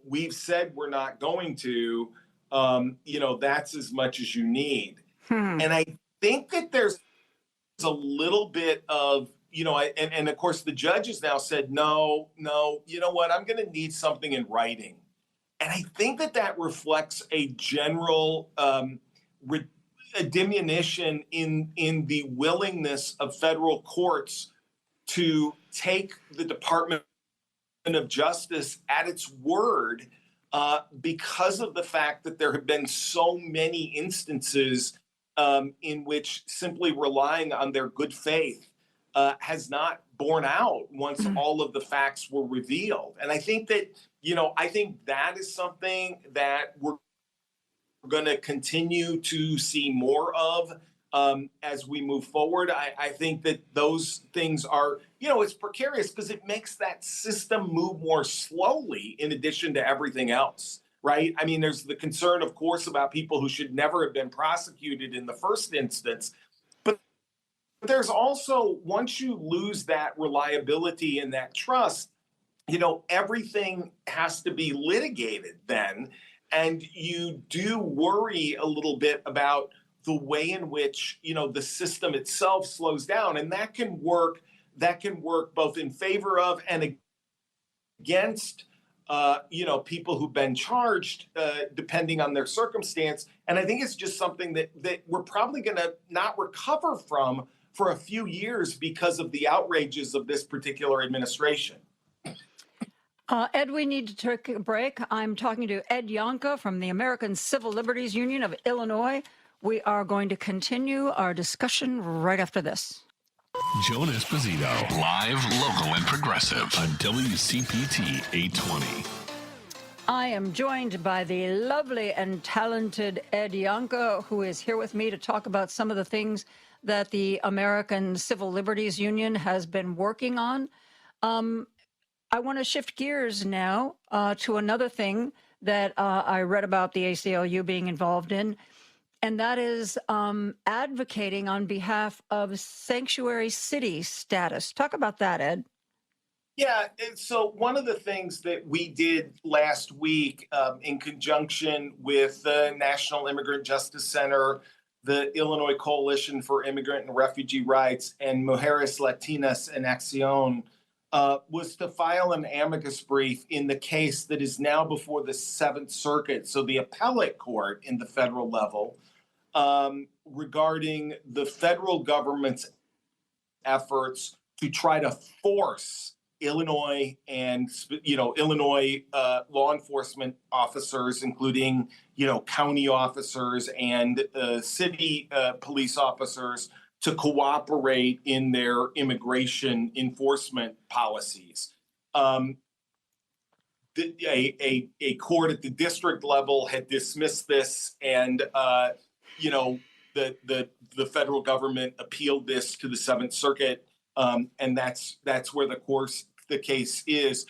we've said we're not going to, that's as much as you need. And I think that there's a little bit of, and of course the judge has now said, no, you know what, I'm going to need something in writing. And I think that reflects a general a diminution in the willingness of federal courts to take the Department of Justice at its word because of the fact that there have been so many instances in which simply relying on their good faith has not borne out once all of the facts were revealed. And I think that, I think that is something that we're going to continue to see more of as we move forward. I think that those things are, it's precarious because it makes that system move more slowly in addition to everything else, right? I mean, there's the concern, of course, about people who should never have been prosecuted in the first instance. But there's also, once you lose that reliability and that trust, everything has to be litigated then. And you do worry a little bit about the way in which, the system itself slows down. And that can work both in favor of and against, people who've been charged, depending on their circumstance. And I think it's just something that we're probably going to not recover from for a few years because of the outrages of this particular administration. Ed, we need to take a break. I'm talking to Ed Yonka from the American Civil Liberties Union of Illinois. We are going to continue our discussion right after this. Joan Esposito, live, local, and progressive on WCPT 820. I am joined by the lovely and talented Ed Yonka, who is here with me to talk about some of the things that the American Civil Liberties Union has been working on. I want to shift gears now to another thing that I read about the ACLU being involved in, and that is advocating on behalf of sanctuary city status. Talk about that, Ed. Yeah, so one of the things that we did last week in conjunction with the National Immigrant Justice Center, the Illinois Coalition for Immigrant and Refugee Rights, and Mujeres Latinas en Acción, was to file an amicus brief in the case that is now before the Seventh Circuit, so the appellate court in the federal level, regarding the federal government's efforts to try to force Illinois and, Illinois law enforcement officers, including, county officers and city police officers, to cooperate in their immigration enforcement policies. A court at the district level had dismissed this, and the federal government appealed this to the Seventh Circuit, and that's where the case is.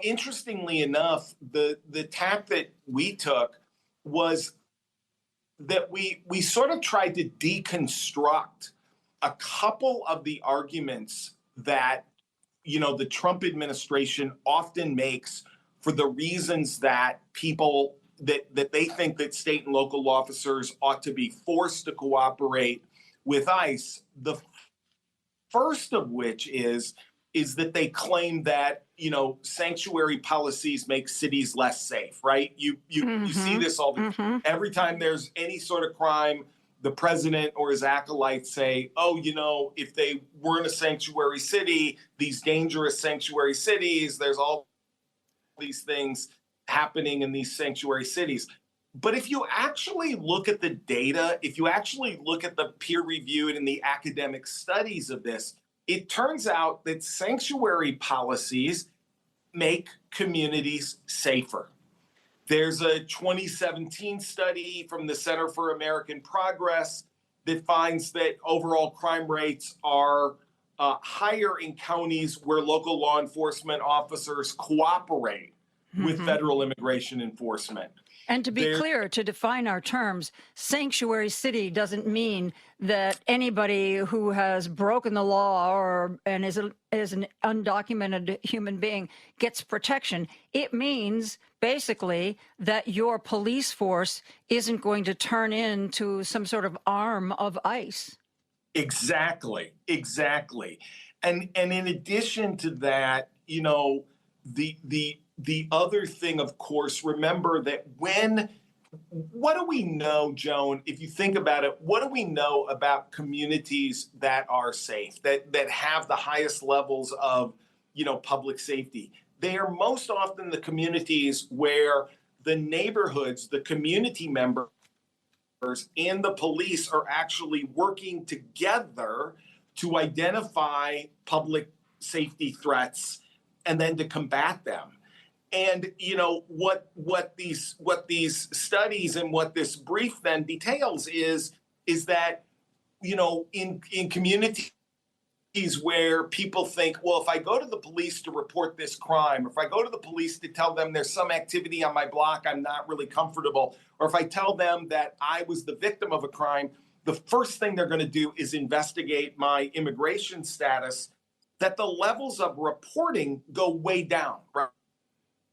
Interestingly enough, the tack that we took was that we sort of tried to deconstruct a couple of the arguments that, the Trump administration often makes for the reasons that people that they think that state and local officers ought to be forced to cooperate with ICE. The first of which is that they claim that, you know, sanctuary policies make cities less safe, right? You see this all the time. Every time there's any sort of crime, the president or his acolytes say, oh, you know, if they weren't a sanctuary city, these dangerous sanctuary cities, there's all these things happening in these sanctuary cities. But if you actually look at the data, if you actually look at the peer-reviewed and the academic studies of this, it turns out that sanctuary policies make communities safer. There's a 2017 study from the Center for American Progress that finds that overall crime rates are higher in counties where local law enforcement officers cooperate with federal immigration enforcement. And to be clear, to define our terms, sanctuary city doesn't mean that anybody who has broken the law and is an undocumented human being gets protection. It means basically that your police force isn't going to turn into some sort of arm of ICE. Exactly. And in addition to that, you know, the other thing, of course, remember that what do we know, Joan, if you think about it, what do we know about communities that are safe, that have the highest levels of, you know, public safety? They are most often the communities where the neighborhoods, the community members, and the police are actually working together to identify public safety threats and then to combat them. And you know what these studies and what this brief then details is that, you know, in communities where people think, well, if I go to the police to report this crime, or if I go to the police to tell them there's some activity on my block I'm not really comfortable, or if I tell them that I was the victim of a crime, the first thing they're going to do is investigate my immigration status, that the levels of reporting go way down, right?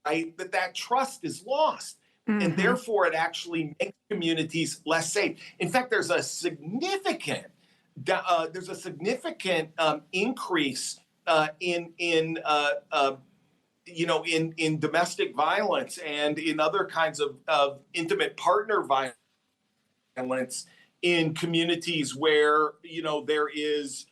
That trust is lost. And therefore it actually makes communities less safe. In fact, there's a significant increase in domestic violence and in other kinds of intimate partner violence in communities where, you know, there is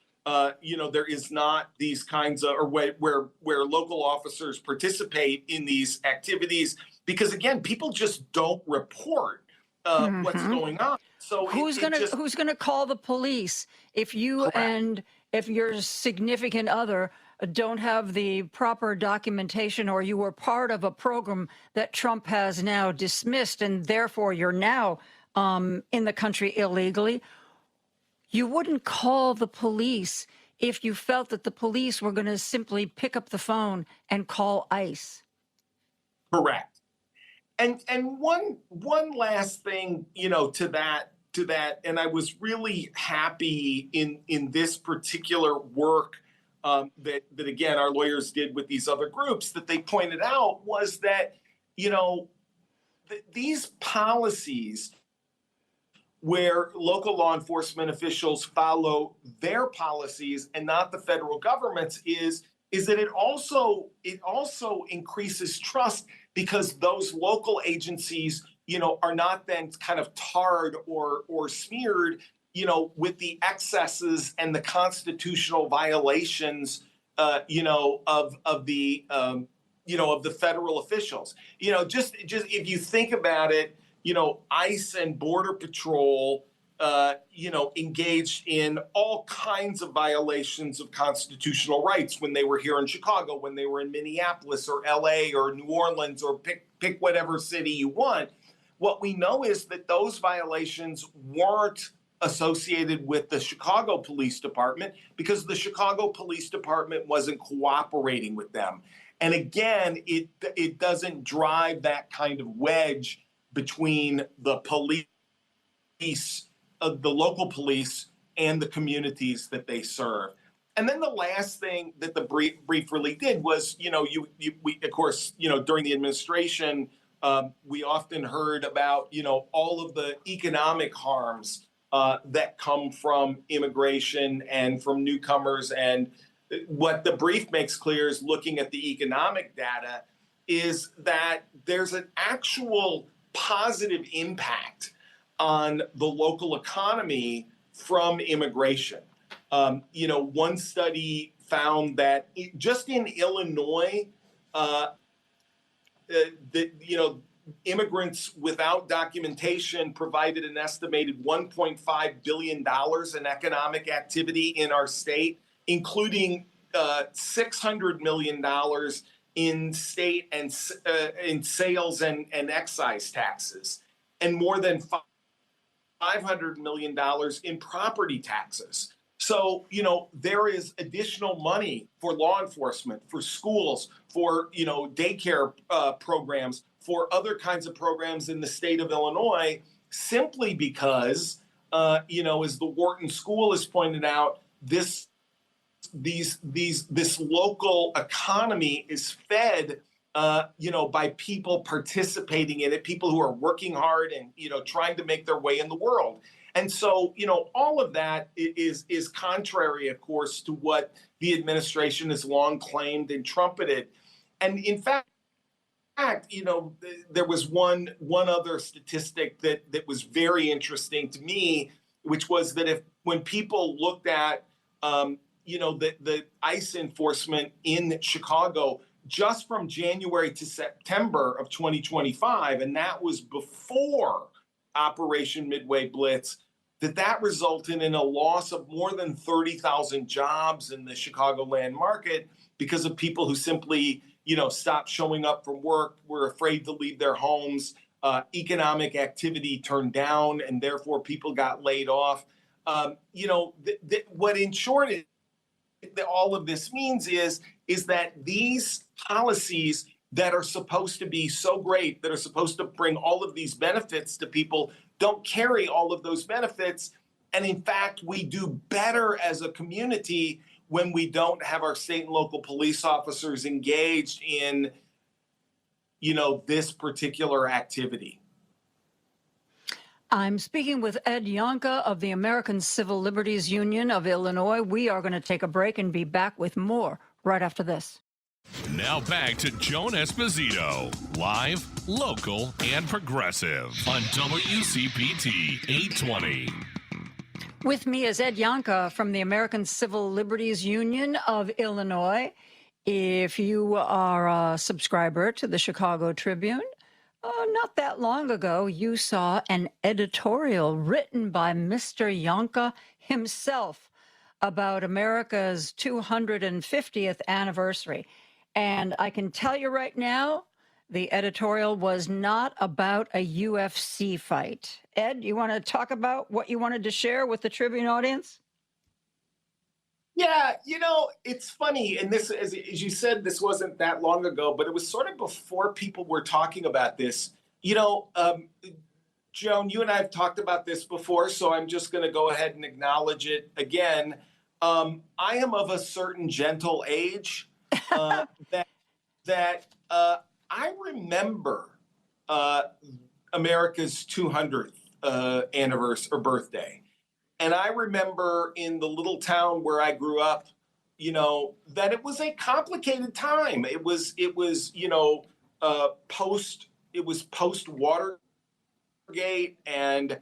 not these kinds of, or where local officers participate in these activities, because again, people just don't report what's going on. So who's gonna call the police if you and if your significant other don't have the proper documentation, or you were part of a program that Trump has now dismissed, and therefore you're now in the country illegally? You wouldn't call the police if you felt that the police were going to simply pick up the phone and call ICE. Correct. And one last thing, you know, to that, and I was really happy in this particular work that again our lawyers did with these other groups, that they pointed out was that, you know, these policies where local law enforcement officials follow their policies and not the federal government's is that it also increases trust, because those local agencies, you know, are not then kind of tarred or smeared, you know, with the excesses and the constitutional violations, you know, of the federal officials. You know, just if you think about it, you know, ICE and Border Patrol, you know, engaged in all kinds of violations of constitutional rights when they were here in Chicago, when they were in Minneapolis or LA or New Orleans, or pick whatever city you want. What we know is that those violations weren't associated with the Chicago Police Department, because the Chicago Police Department wasn't cooperating with them. And again, it doesn't drive that kind of wedge between the police, the local police, and the communities that they serve. And then the last thing that the brief really did was, we of course, during the administration, we often heard about, all of the economic harms that come from immigration and from newcomers. And what the brief makes clear is looking at the economic data is that there's an actual positive impact on the local economy from immigration. One study found that just in Illinois, immigrants without documentation provided an estimated $1.5 billion in economic activity in our state, including $600 million in state and in sales and excise taxes, and more than $500 million in property taxes. So, there is additional money for law enforcement, for schools, for, daycare programs, for other kinds of programs in the state of Illinois, simply because, as the Wharton School has pointed out, this local economy is fed, by people participating in it, people who are working hard and, trying to make their way in the world. And so, all of that is contrary, of course, to what the administration has long claimed and trumpeted. And in fact, there was one other statistic that was very interesting to me, which was that when people looked at, the ICE enforcement in Chicago just from January to September of 2025, and that was before Operation Midway Blitz, that resulted in a loss of more than 30,000 jobs in the Chicagoland market because of people who simply, stopped showing up for work, were afraid to leave their homes, economic activity turned down, and therefore people got laid off. What in short all of this means is that these policies that are supposed to be so great, that are supposed to bring all of these benefits to people, don't carry all of those benefits. And in fact, we do better as a community when we don't have our state and local police officers engaged in, this particular activity. I'm speaking with Ed Yonka of the American Civil Liberties Union of Illinois. We are going to take a break and be back with more right after this. Now back to Joan Esposito, live, local, and progressive on WCPT 820. With me is Ed Yonka from the American Civil Liberties Union of Illinois. If you are a subscriber to the Chicago Tribune, not that long ago, you saw an editorial written by Mr. Yonka himself about America's 250th anniversary. And I can tell you right now, the editorial was not about a UFC fight. Ed, you want to talk about what you wanted to share with the Tribune audience? Yeah, it's funny. And this, as you said, this wasn't that long ago, but it was sort of before people were talking about this. Joan, you and I have talked about this before, so I'm just going to go ahead and acknowledge it again. I am of a certain gentle age that I remember America's 200th anniversary or birthday. And I remember in the little town where I grew up, that it was a complicated time. It was post Watergate and,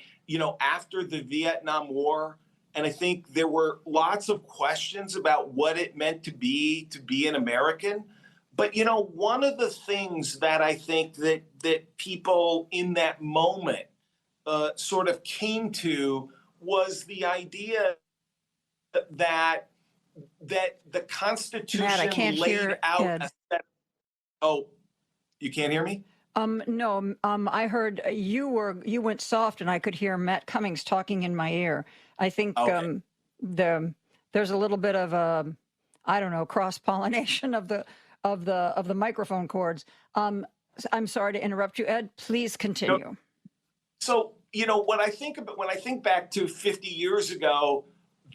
after the Vietnam War. And I think there were lots of questions about what it meant to be an American. But, one of the things that I think that people in that moment sort of came to was the idea that the Constitution Matt, I can't laid hear out Ed. Oh, you can't hear me? No, I heard you went soft and I could hear Matt Cummings talking in my ear. I think Okay. There's a little bit of cross-pollination of the microphone cords. I'm sorry to interrupt you, Ed. Please continue. No. So, when I think back to 50 years ago,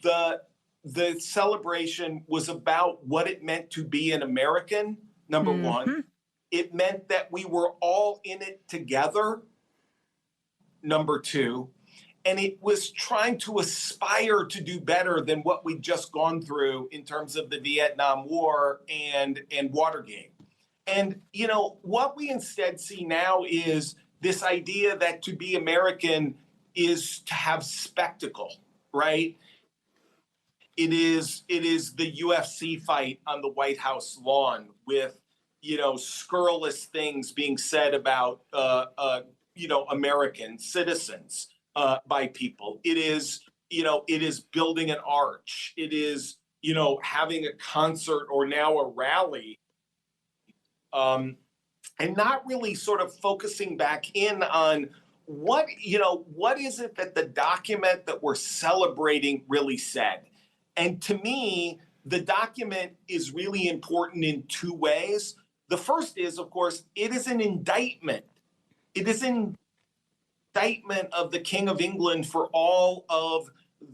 the the celebration was about what it meant to be an American, number one. It meant that we were all in it together, number two. And it was trying to aspire to do better than what we'd just gone through in terms of the Vietnam War and Watergate. And, you know, what we instead see now is this idea that to be American is to have spectacle, right? It is the UFC fight on the White House lawn with, you know, scurrilous things being said about, you know, American citizens by people. It is, you know, it is building an arch. It is, you know, having a concert or now a rally, and not really sort of focusing back in on what, you know, what is it that the document that we're celebrating really said. And to me, the document is really important in two ways. The first is, of course, it is an indictment. It is an indictment of the King of England for all of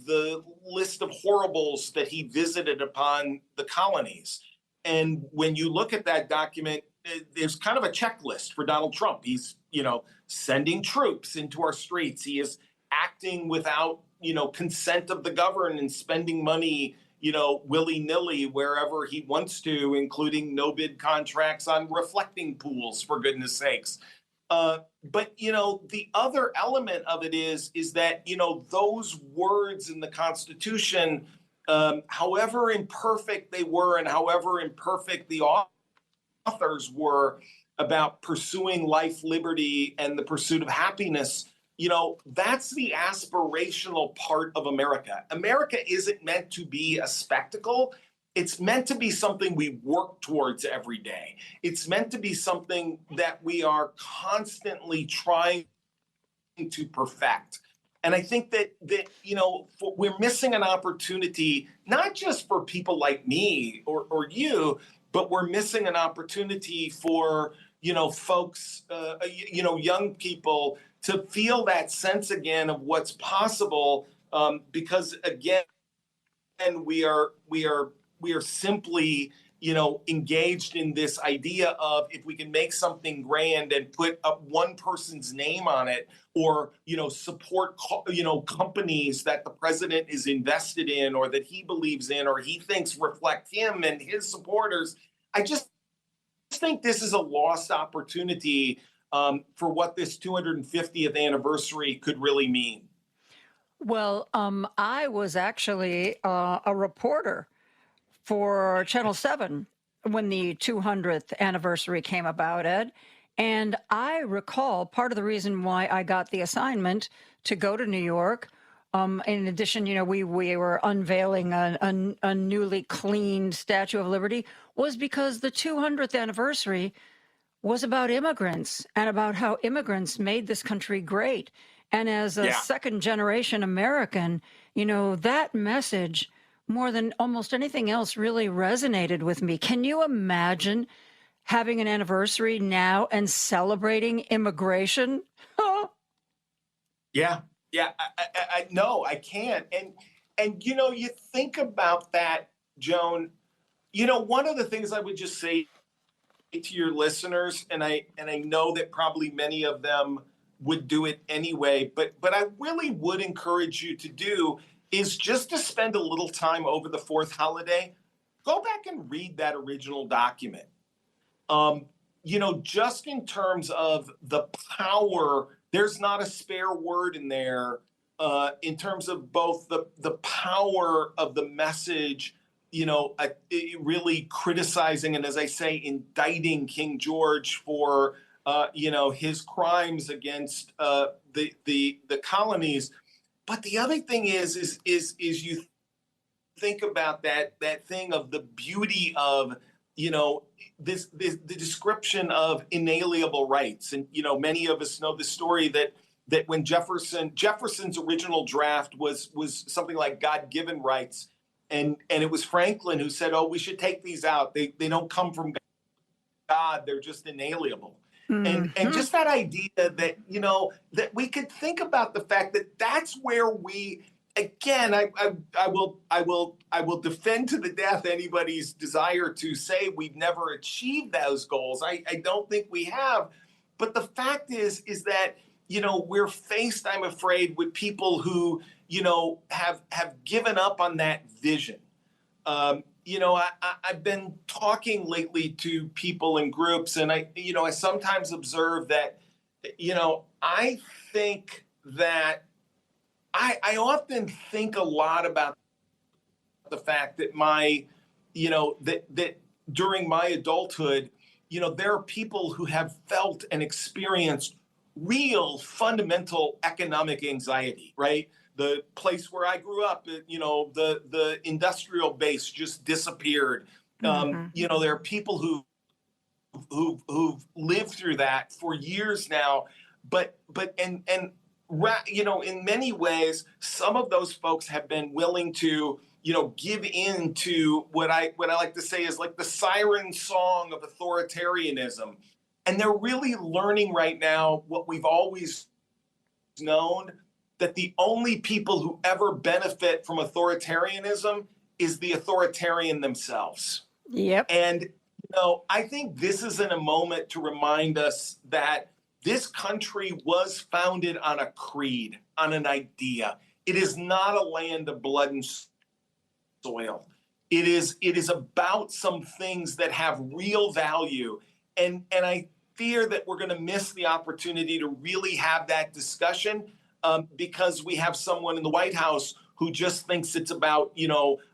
the list of horribles that he visited upon the colonies. And when you look at that document, there's kind of a checklist for Donald Trump. He's, you know, sending troops into our streets. He is acting without, you know, consent of the governed and spending money, you know, willy-nilly wherever he wants to, including no-bid contracts on reflecting pools, for goodness sakes. But, you know, the other element of it is that, you know, those words in the Constitution, however imperfect they were and however imperfect the authors were about pursuing life, liberty, and the pursuit of happiness, you know, that's the aspirational part of America. America isn't meant to be a spectacle. It's meant to be something we work towards every day. It's meant to be something that we are constantly trying to perfect. And I think that you know, we're missing an opportunity, not just for people like me or you, but we're missing an opportunity for, you know, folks, you know, young people to feel that sense again of what's possible, because again, we are simply, you know, engaged in this idea of if we can make something grand and put up one person's name on it, or, you know, support, you know, companies that the president is invested in or that he believes in or he thinks reflect him and his supporters. I just think this is a lost opportunity for what this 250th anniversary could really mean. Well, I was actually a reporter for Channel 7 when the 200th anniversary came about, Ed. And I recall part of the reason why I got the assignment to go to New York. In addition, you know, we were unveiling a newly cleaned Statue of Liberty, was because the 200th anniversary was about immigrants and about how immigrants made this country great. And as a second generation American, you know, that message, more than almost anything else, really resonated with me. Can you imagine having an anniversary now and celebrating immigration? Yeah. I no, I can't. And you know, you think about that, Joan. You know, one of the things I would just say to your listeners, and I know that probably many of them would do it anyway, but I really would encourage you to do is just to spend a little time over the fourth holiday. Go back and read that original document. You know, just in terms of the power, there's not a spare word in there in terms of both the power of the message, you know, really criticizing and, as I say, indicting King George for, you know, his crimes against the colonies. But the other thing is you think about that thing of the beauty of, you know, the description of inalienable rights. And, you know, many of us know the story that when Jefferson's original draft was something like God-given rights. And it was Franklin who said, oh, we should take these out. They don't come from God. They're just inalienable. And just that idea that, you know, that we could think about the fact that that's where we again, I will defend to the death anybody's desire to say we've never achieved those goals. I don't think we have. But the fact is that, we're faced, I'm afraid, with people who, have given up on that vision. I've been talking lately to people in groups, and I sometimes observe that, I think that I often think a lot about the fact that that during my adulthood, there are people who have felt and experienced real fundamental economic anxiety, right? The place where I grew up, the industrial base just disappeared. There are people who've lived through that for years now, in many ways, some of those folks have been willing to, give in to what I like to say is like the siren song of authoritarianism. And they're really learning right now what we've always known, that the only people who ever benefit from authoritarianism is the authoritarian themselves. Yep. And, I think this is in a moment to remind us that this country was founded on a creed, on an idea. It is not a land of blood and soil. It is about some things that have real value. And I fear that we're going to miss the opportunity to really have that discussion because we have someone in the White House who just thinks it's about,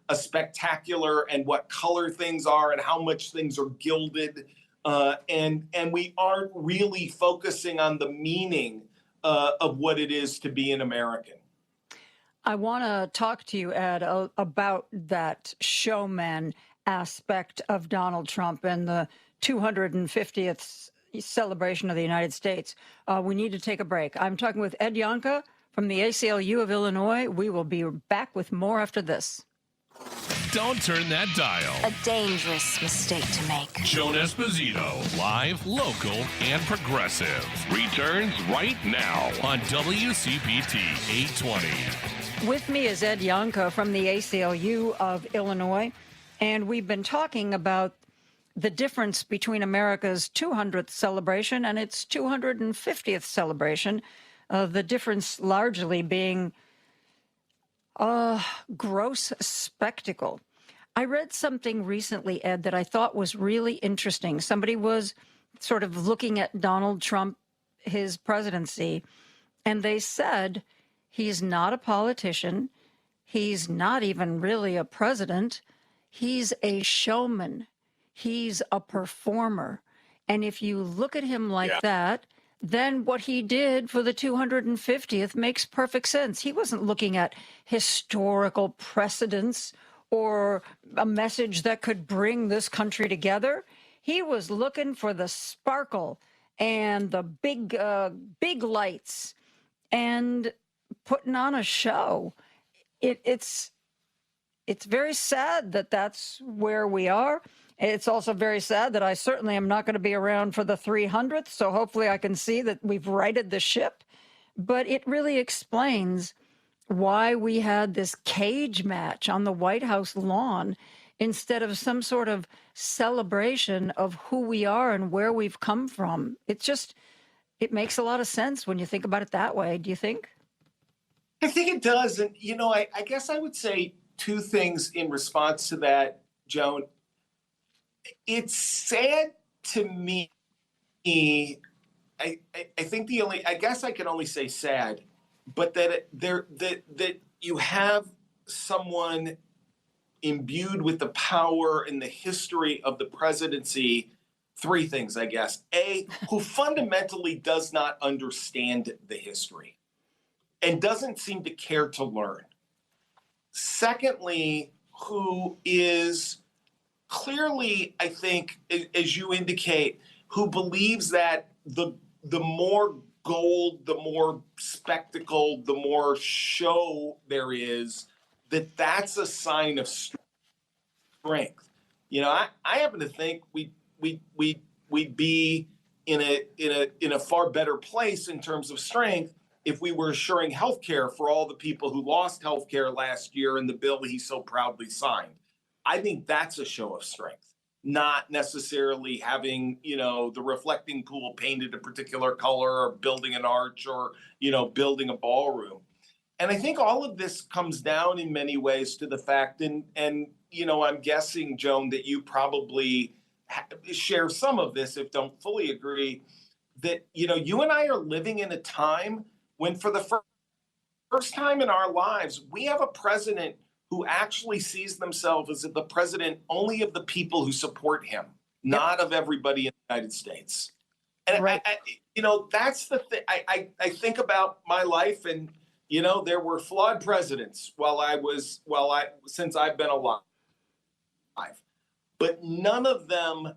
a spectacular and what color things are and how much things are gilded. And we aren't really focusing on the meaning of what it is to be an American. I want to talk to you, Ed, about that showman aspect of Donald Trump and the 250th celebration of the United States. We need to take a break. I'm talking with Ed Youngka from the ACLU of Illinois. We will be back with more after this. Don't turn that dial. A dangerous mistake to make. Joan Esposito, live, local, and progressive, returns right now on WCPT 820. With me is Ed Youngka from the ACLU of Illinois, and we've been talking about the difference between America's 200th celebration and its 250th celebration, the difference largely being a gross spectacle. I read something recently, Ed, that I thought was really interesting. Somebody was sort of looking at Donald Trump, his presidency, and they said he's not a politician. He's not even really a president. He's a showman. He's a performer. And if you look at him like that, then what he did for the 250th makes perfect sense. He wasn't looking at historical precedents or a message that could bring this country together. He was looking for the sparkle and the big lights and putting on a show. It's very sad that that's where we are. It's also very sad that I certainly am not going to be around for the 300th, so hopefully I can see that we've righted the ship. But it really explains why we had this cage match on the White House lawn instead of some sort of celebration of who we are and where we've come from. It makes a lot of sense when you think about it that way. Do you think? I think it does. And, I guess I would say two things in response to that, Joan. It's sad to me. I think I guess I can only say sad, but that you have someone imbued with the power and the history of the presidency. Three things, I guess. A, who fundamentally does not understand the history and doesn't seem to care to learn. Secondly, who is clearly, I think, as you indicate, who believes that the more gold, the more spectacle, the more show there is, that's a sign of strength. I happen to think we'd be in a far better place in terms of strength if we were assuring health care for all the people who lost health care last year in the bill he so proudly signed. I think that's a show of strength, not necessarily having, the reflecting pool painted a particular color or building an arch or, building a ballroom. And I think all of this comes down in many ways to the fact, and I'm guessing, Joan, that you probably share some of this, if don't fully agree, that, you and I are living in a time when for the first time in our lives, we have a president who actually sees themselves as the president only of the people who support him, not of everybody in the United States. And right. That's the thing. I think about my life, and there were flawed presidents since I've been alive, but none of them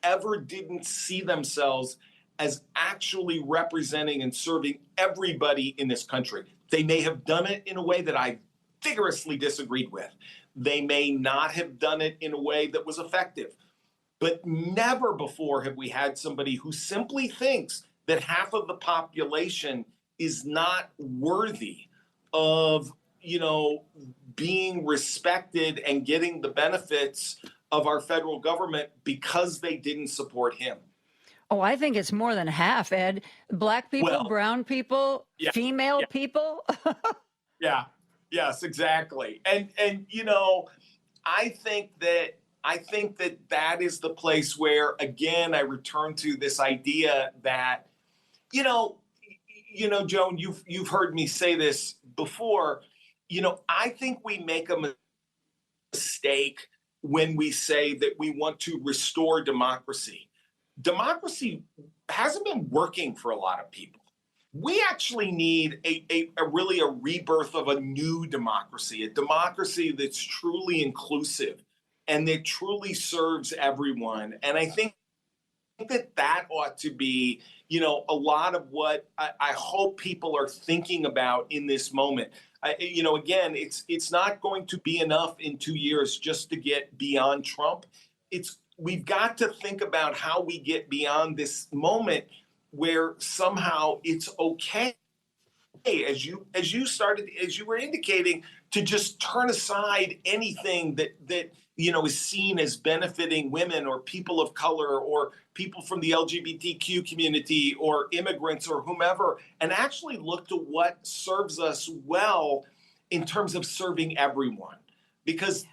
ever didn't see themselves as actually representing and serving everybody in this country. They may have done it in a way that I vigorously disagreed with. They may not have done it in a way that was effective. But never before have we had somebody who simply thinks that half of the population is not worthy of, being respected and getting the benefits of our federal government because they didn't support him. Oh, I think it's more than half, Ed. Black people, brown people, female people. Yeah. Yes, exactly. And I think that is the place where, again, I return to this idea that, Joan, you've heard me say this before. I think we make a mistake when we say that we want to restore democracy. Democracy hasn't been working for a lot of people. We actually need a really a rebirth of a new democracy, a democracy that's truly inclusive and that truly serves everyone. And I think that ought to be, a lot of what I hope people are thinking about in this moment. Again, it's not going to be enough in 2 years just to get beyond Trump. We've got to think about how we get beyond this moment where somehow it's okay, as you were indicating, to just turn aside anything that is seen as benefiting women or people of color or people from the LGBTQ community or immigrants or whomever, and actually look to what serves us well in terms of serving everyone. Because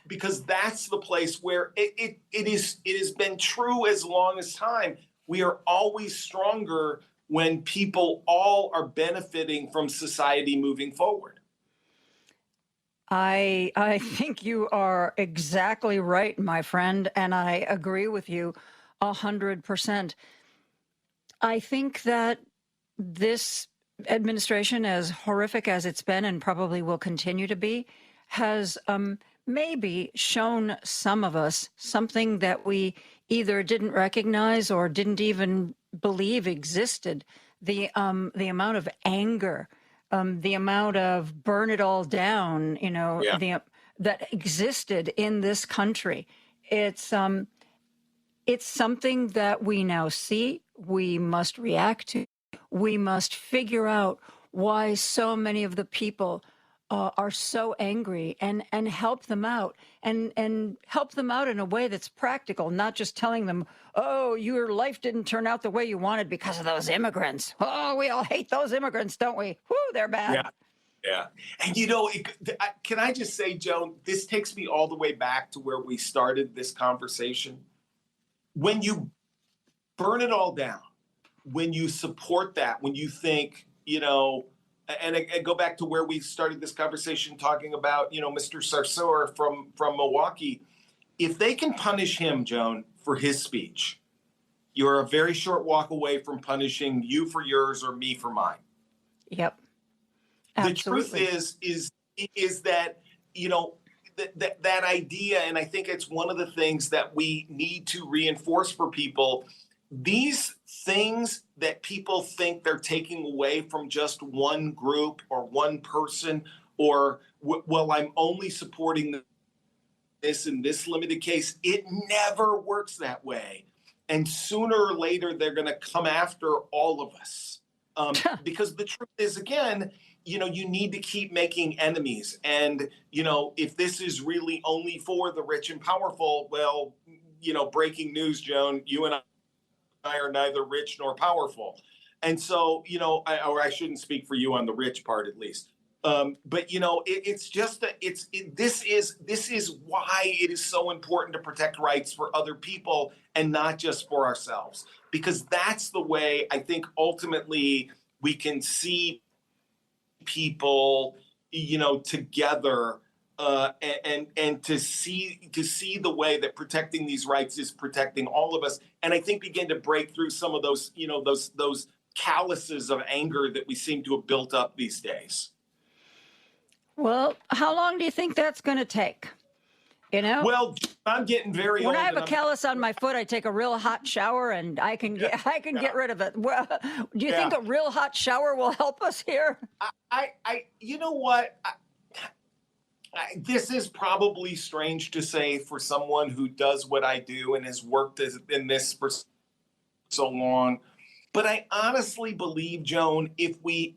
that's the place where it has been true as long as time. We are always stronger when people all are benefiting from society moving forward. I think you are exactly right, my friend, and I agree with you 100%. I think that this administration, as horrific as it's been and probably will continue to be, has maybe shown some of us something that we either didn't recognize or didn't even believe existed. The amount of anger, the amount of burn it all down, that existed in this country. It's something that we now see. We must react to. We must figure out why so many of the people are so angry and help them out and help them out in a way that's practical, not just telling them, oh, your life didn't turn out the way you wanted because of those immigrants. Oh, we all hate those immigrants, don't we? Whoo, they're bad. Yeah. And can I just say, Joan, this takes me all the way back to where we started this conversation. When you burn it all down, when you support that, when you think, and I go back to where we started this conversation talking about, Mr. Sarsour from Milwaukee. If they can punish him, Joan, for his speech, you're a very short walk away from punishing you for yours or me for mine. Yep. Absolutely. The truth is that, that idea, and I think it's one of the things that we need to reinforce for people. These things that people think they're taking away from just one group or one person, or, well, I'm only supporting this in this limited case, it never works that way. And sooner or later, they're going to come after all of us. Because the truth is, again, you need to keep making enemies. And, if this is really only for the rich and powerful, well, breaking news, Joan, you and I are neither rich nor powerful. And so, or I shouldn't speak for you on the rich part, at least. But it's just that this is why it is so important to protect rights for other people and not just for ourselves, because that's the way I think ultimately we can see people, together, and to see the way that protecting these rights is protecting all of us, and I think begin to break through some of those, those calluses of anger that we seem to have built up these days. Well, how long do you think that's going to take? Well, I'm getting very old. When I have a callus on my foot, I take a real hot shower and I can get rid of it. Well, do you think a real hot shower will help us here? You know what? This is probably strange to say for someone who does what I do and has worked in this for so long. But I honestly believe, Joan, if we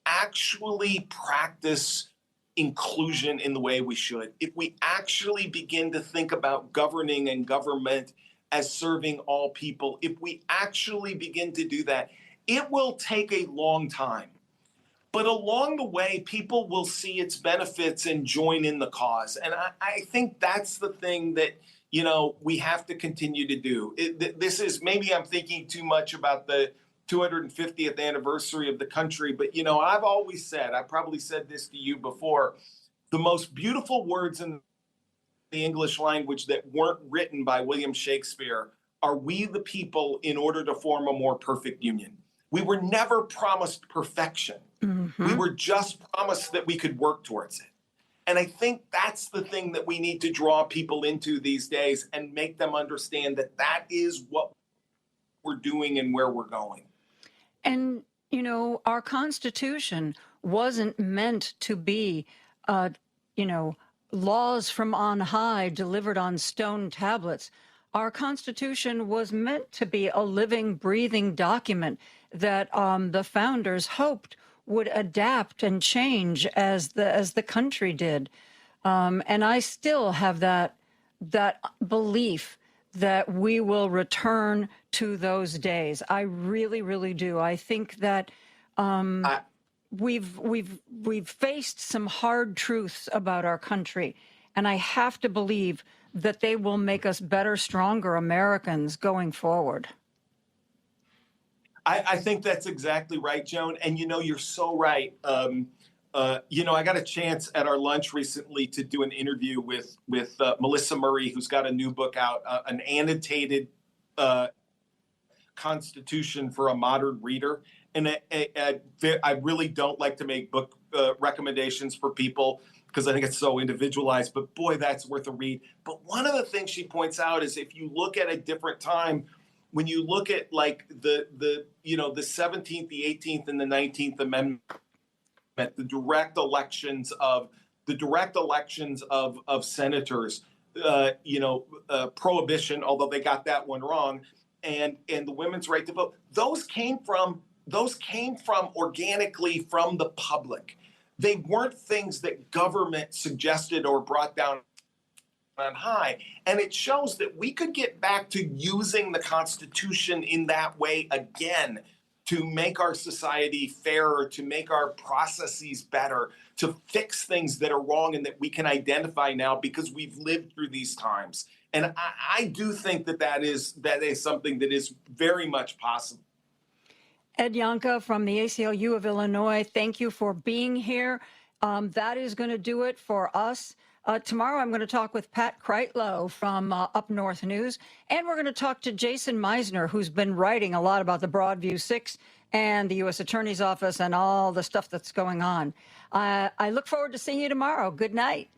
actually practice inclusion in the way we should, if we actually begin to think about governing and government as serving all people, if we actually begin to do that, it will take a long time. But along the way, people will see its benefits and join in the cause. And I think that's the thing that, we have to continue to do. This is, maybe I'm thinking too much about the 250th anniversary of the country, but I've always said, I probably said this to you before, the most beautiful words in the English language that weren't written by William Shakespeare are "we the people in order to form a more perfect union." We were never promised perfection. Mm-hmm. We were just promised that we could work towards it. And I think that's the thing that we need to draw people into these days and make them understand that that is what we're doing and where we're going. And, our Constitution wasn't meant to be, laws from on high delivered on stone tablets. Our Constitution was meant to be a living, breathing document that the founders hoped would adapt and change as the country did. And I still have that belief that we will return to those days. I really, really do. I think that we've faced some hard truths about our country, and I have to believe that they will make us better, stronger Americans going forward. I think that's exactly right, Joan. And you're so right. I got a chance at our lunch recently to do an interview with Melissa Murray, who's got a new book out, an annotated Constitution for a Modern Reader. And I really don't like to make book recommendations for people because I think it's so individualized. But boy, that's worth a read. But one of the things she points out is if you look at a different time, when you look at like the 17th, the 18th, and the 19th Amendment, the direct elections of senators, prohibition, although they got that one wrong, and the women's right to vote, those came from organically from the public. They weren't things that government suggested or brought down on high. And it shows that we could get back to using the Constitution in that way again, to make our society fairer, to make our processes better, to fix things that are wrong and that we can identify now because we've lived through these times. And I do think that is something that is very much possible. Ed Yonka from the ACLU of Illinois, thank you for being here. That is going to do it for us. Tomorrow, I'm going to talk with Pat Kreitlow from Up North News, and we're going to talk to Jason Meisner, who's been writing a lot about the Broadview 6 and the U.S. Attorney's Office and all the stuff that's going on. I look forward to seeing you tomorrow. Good night.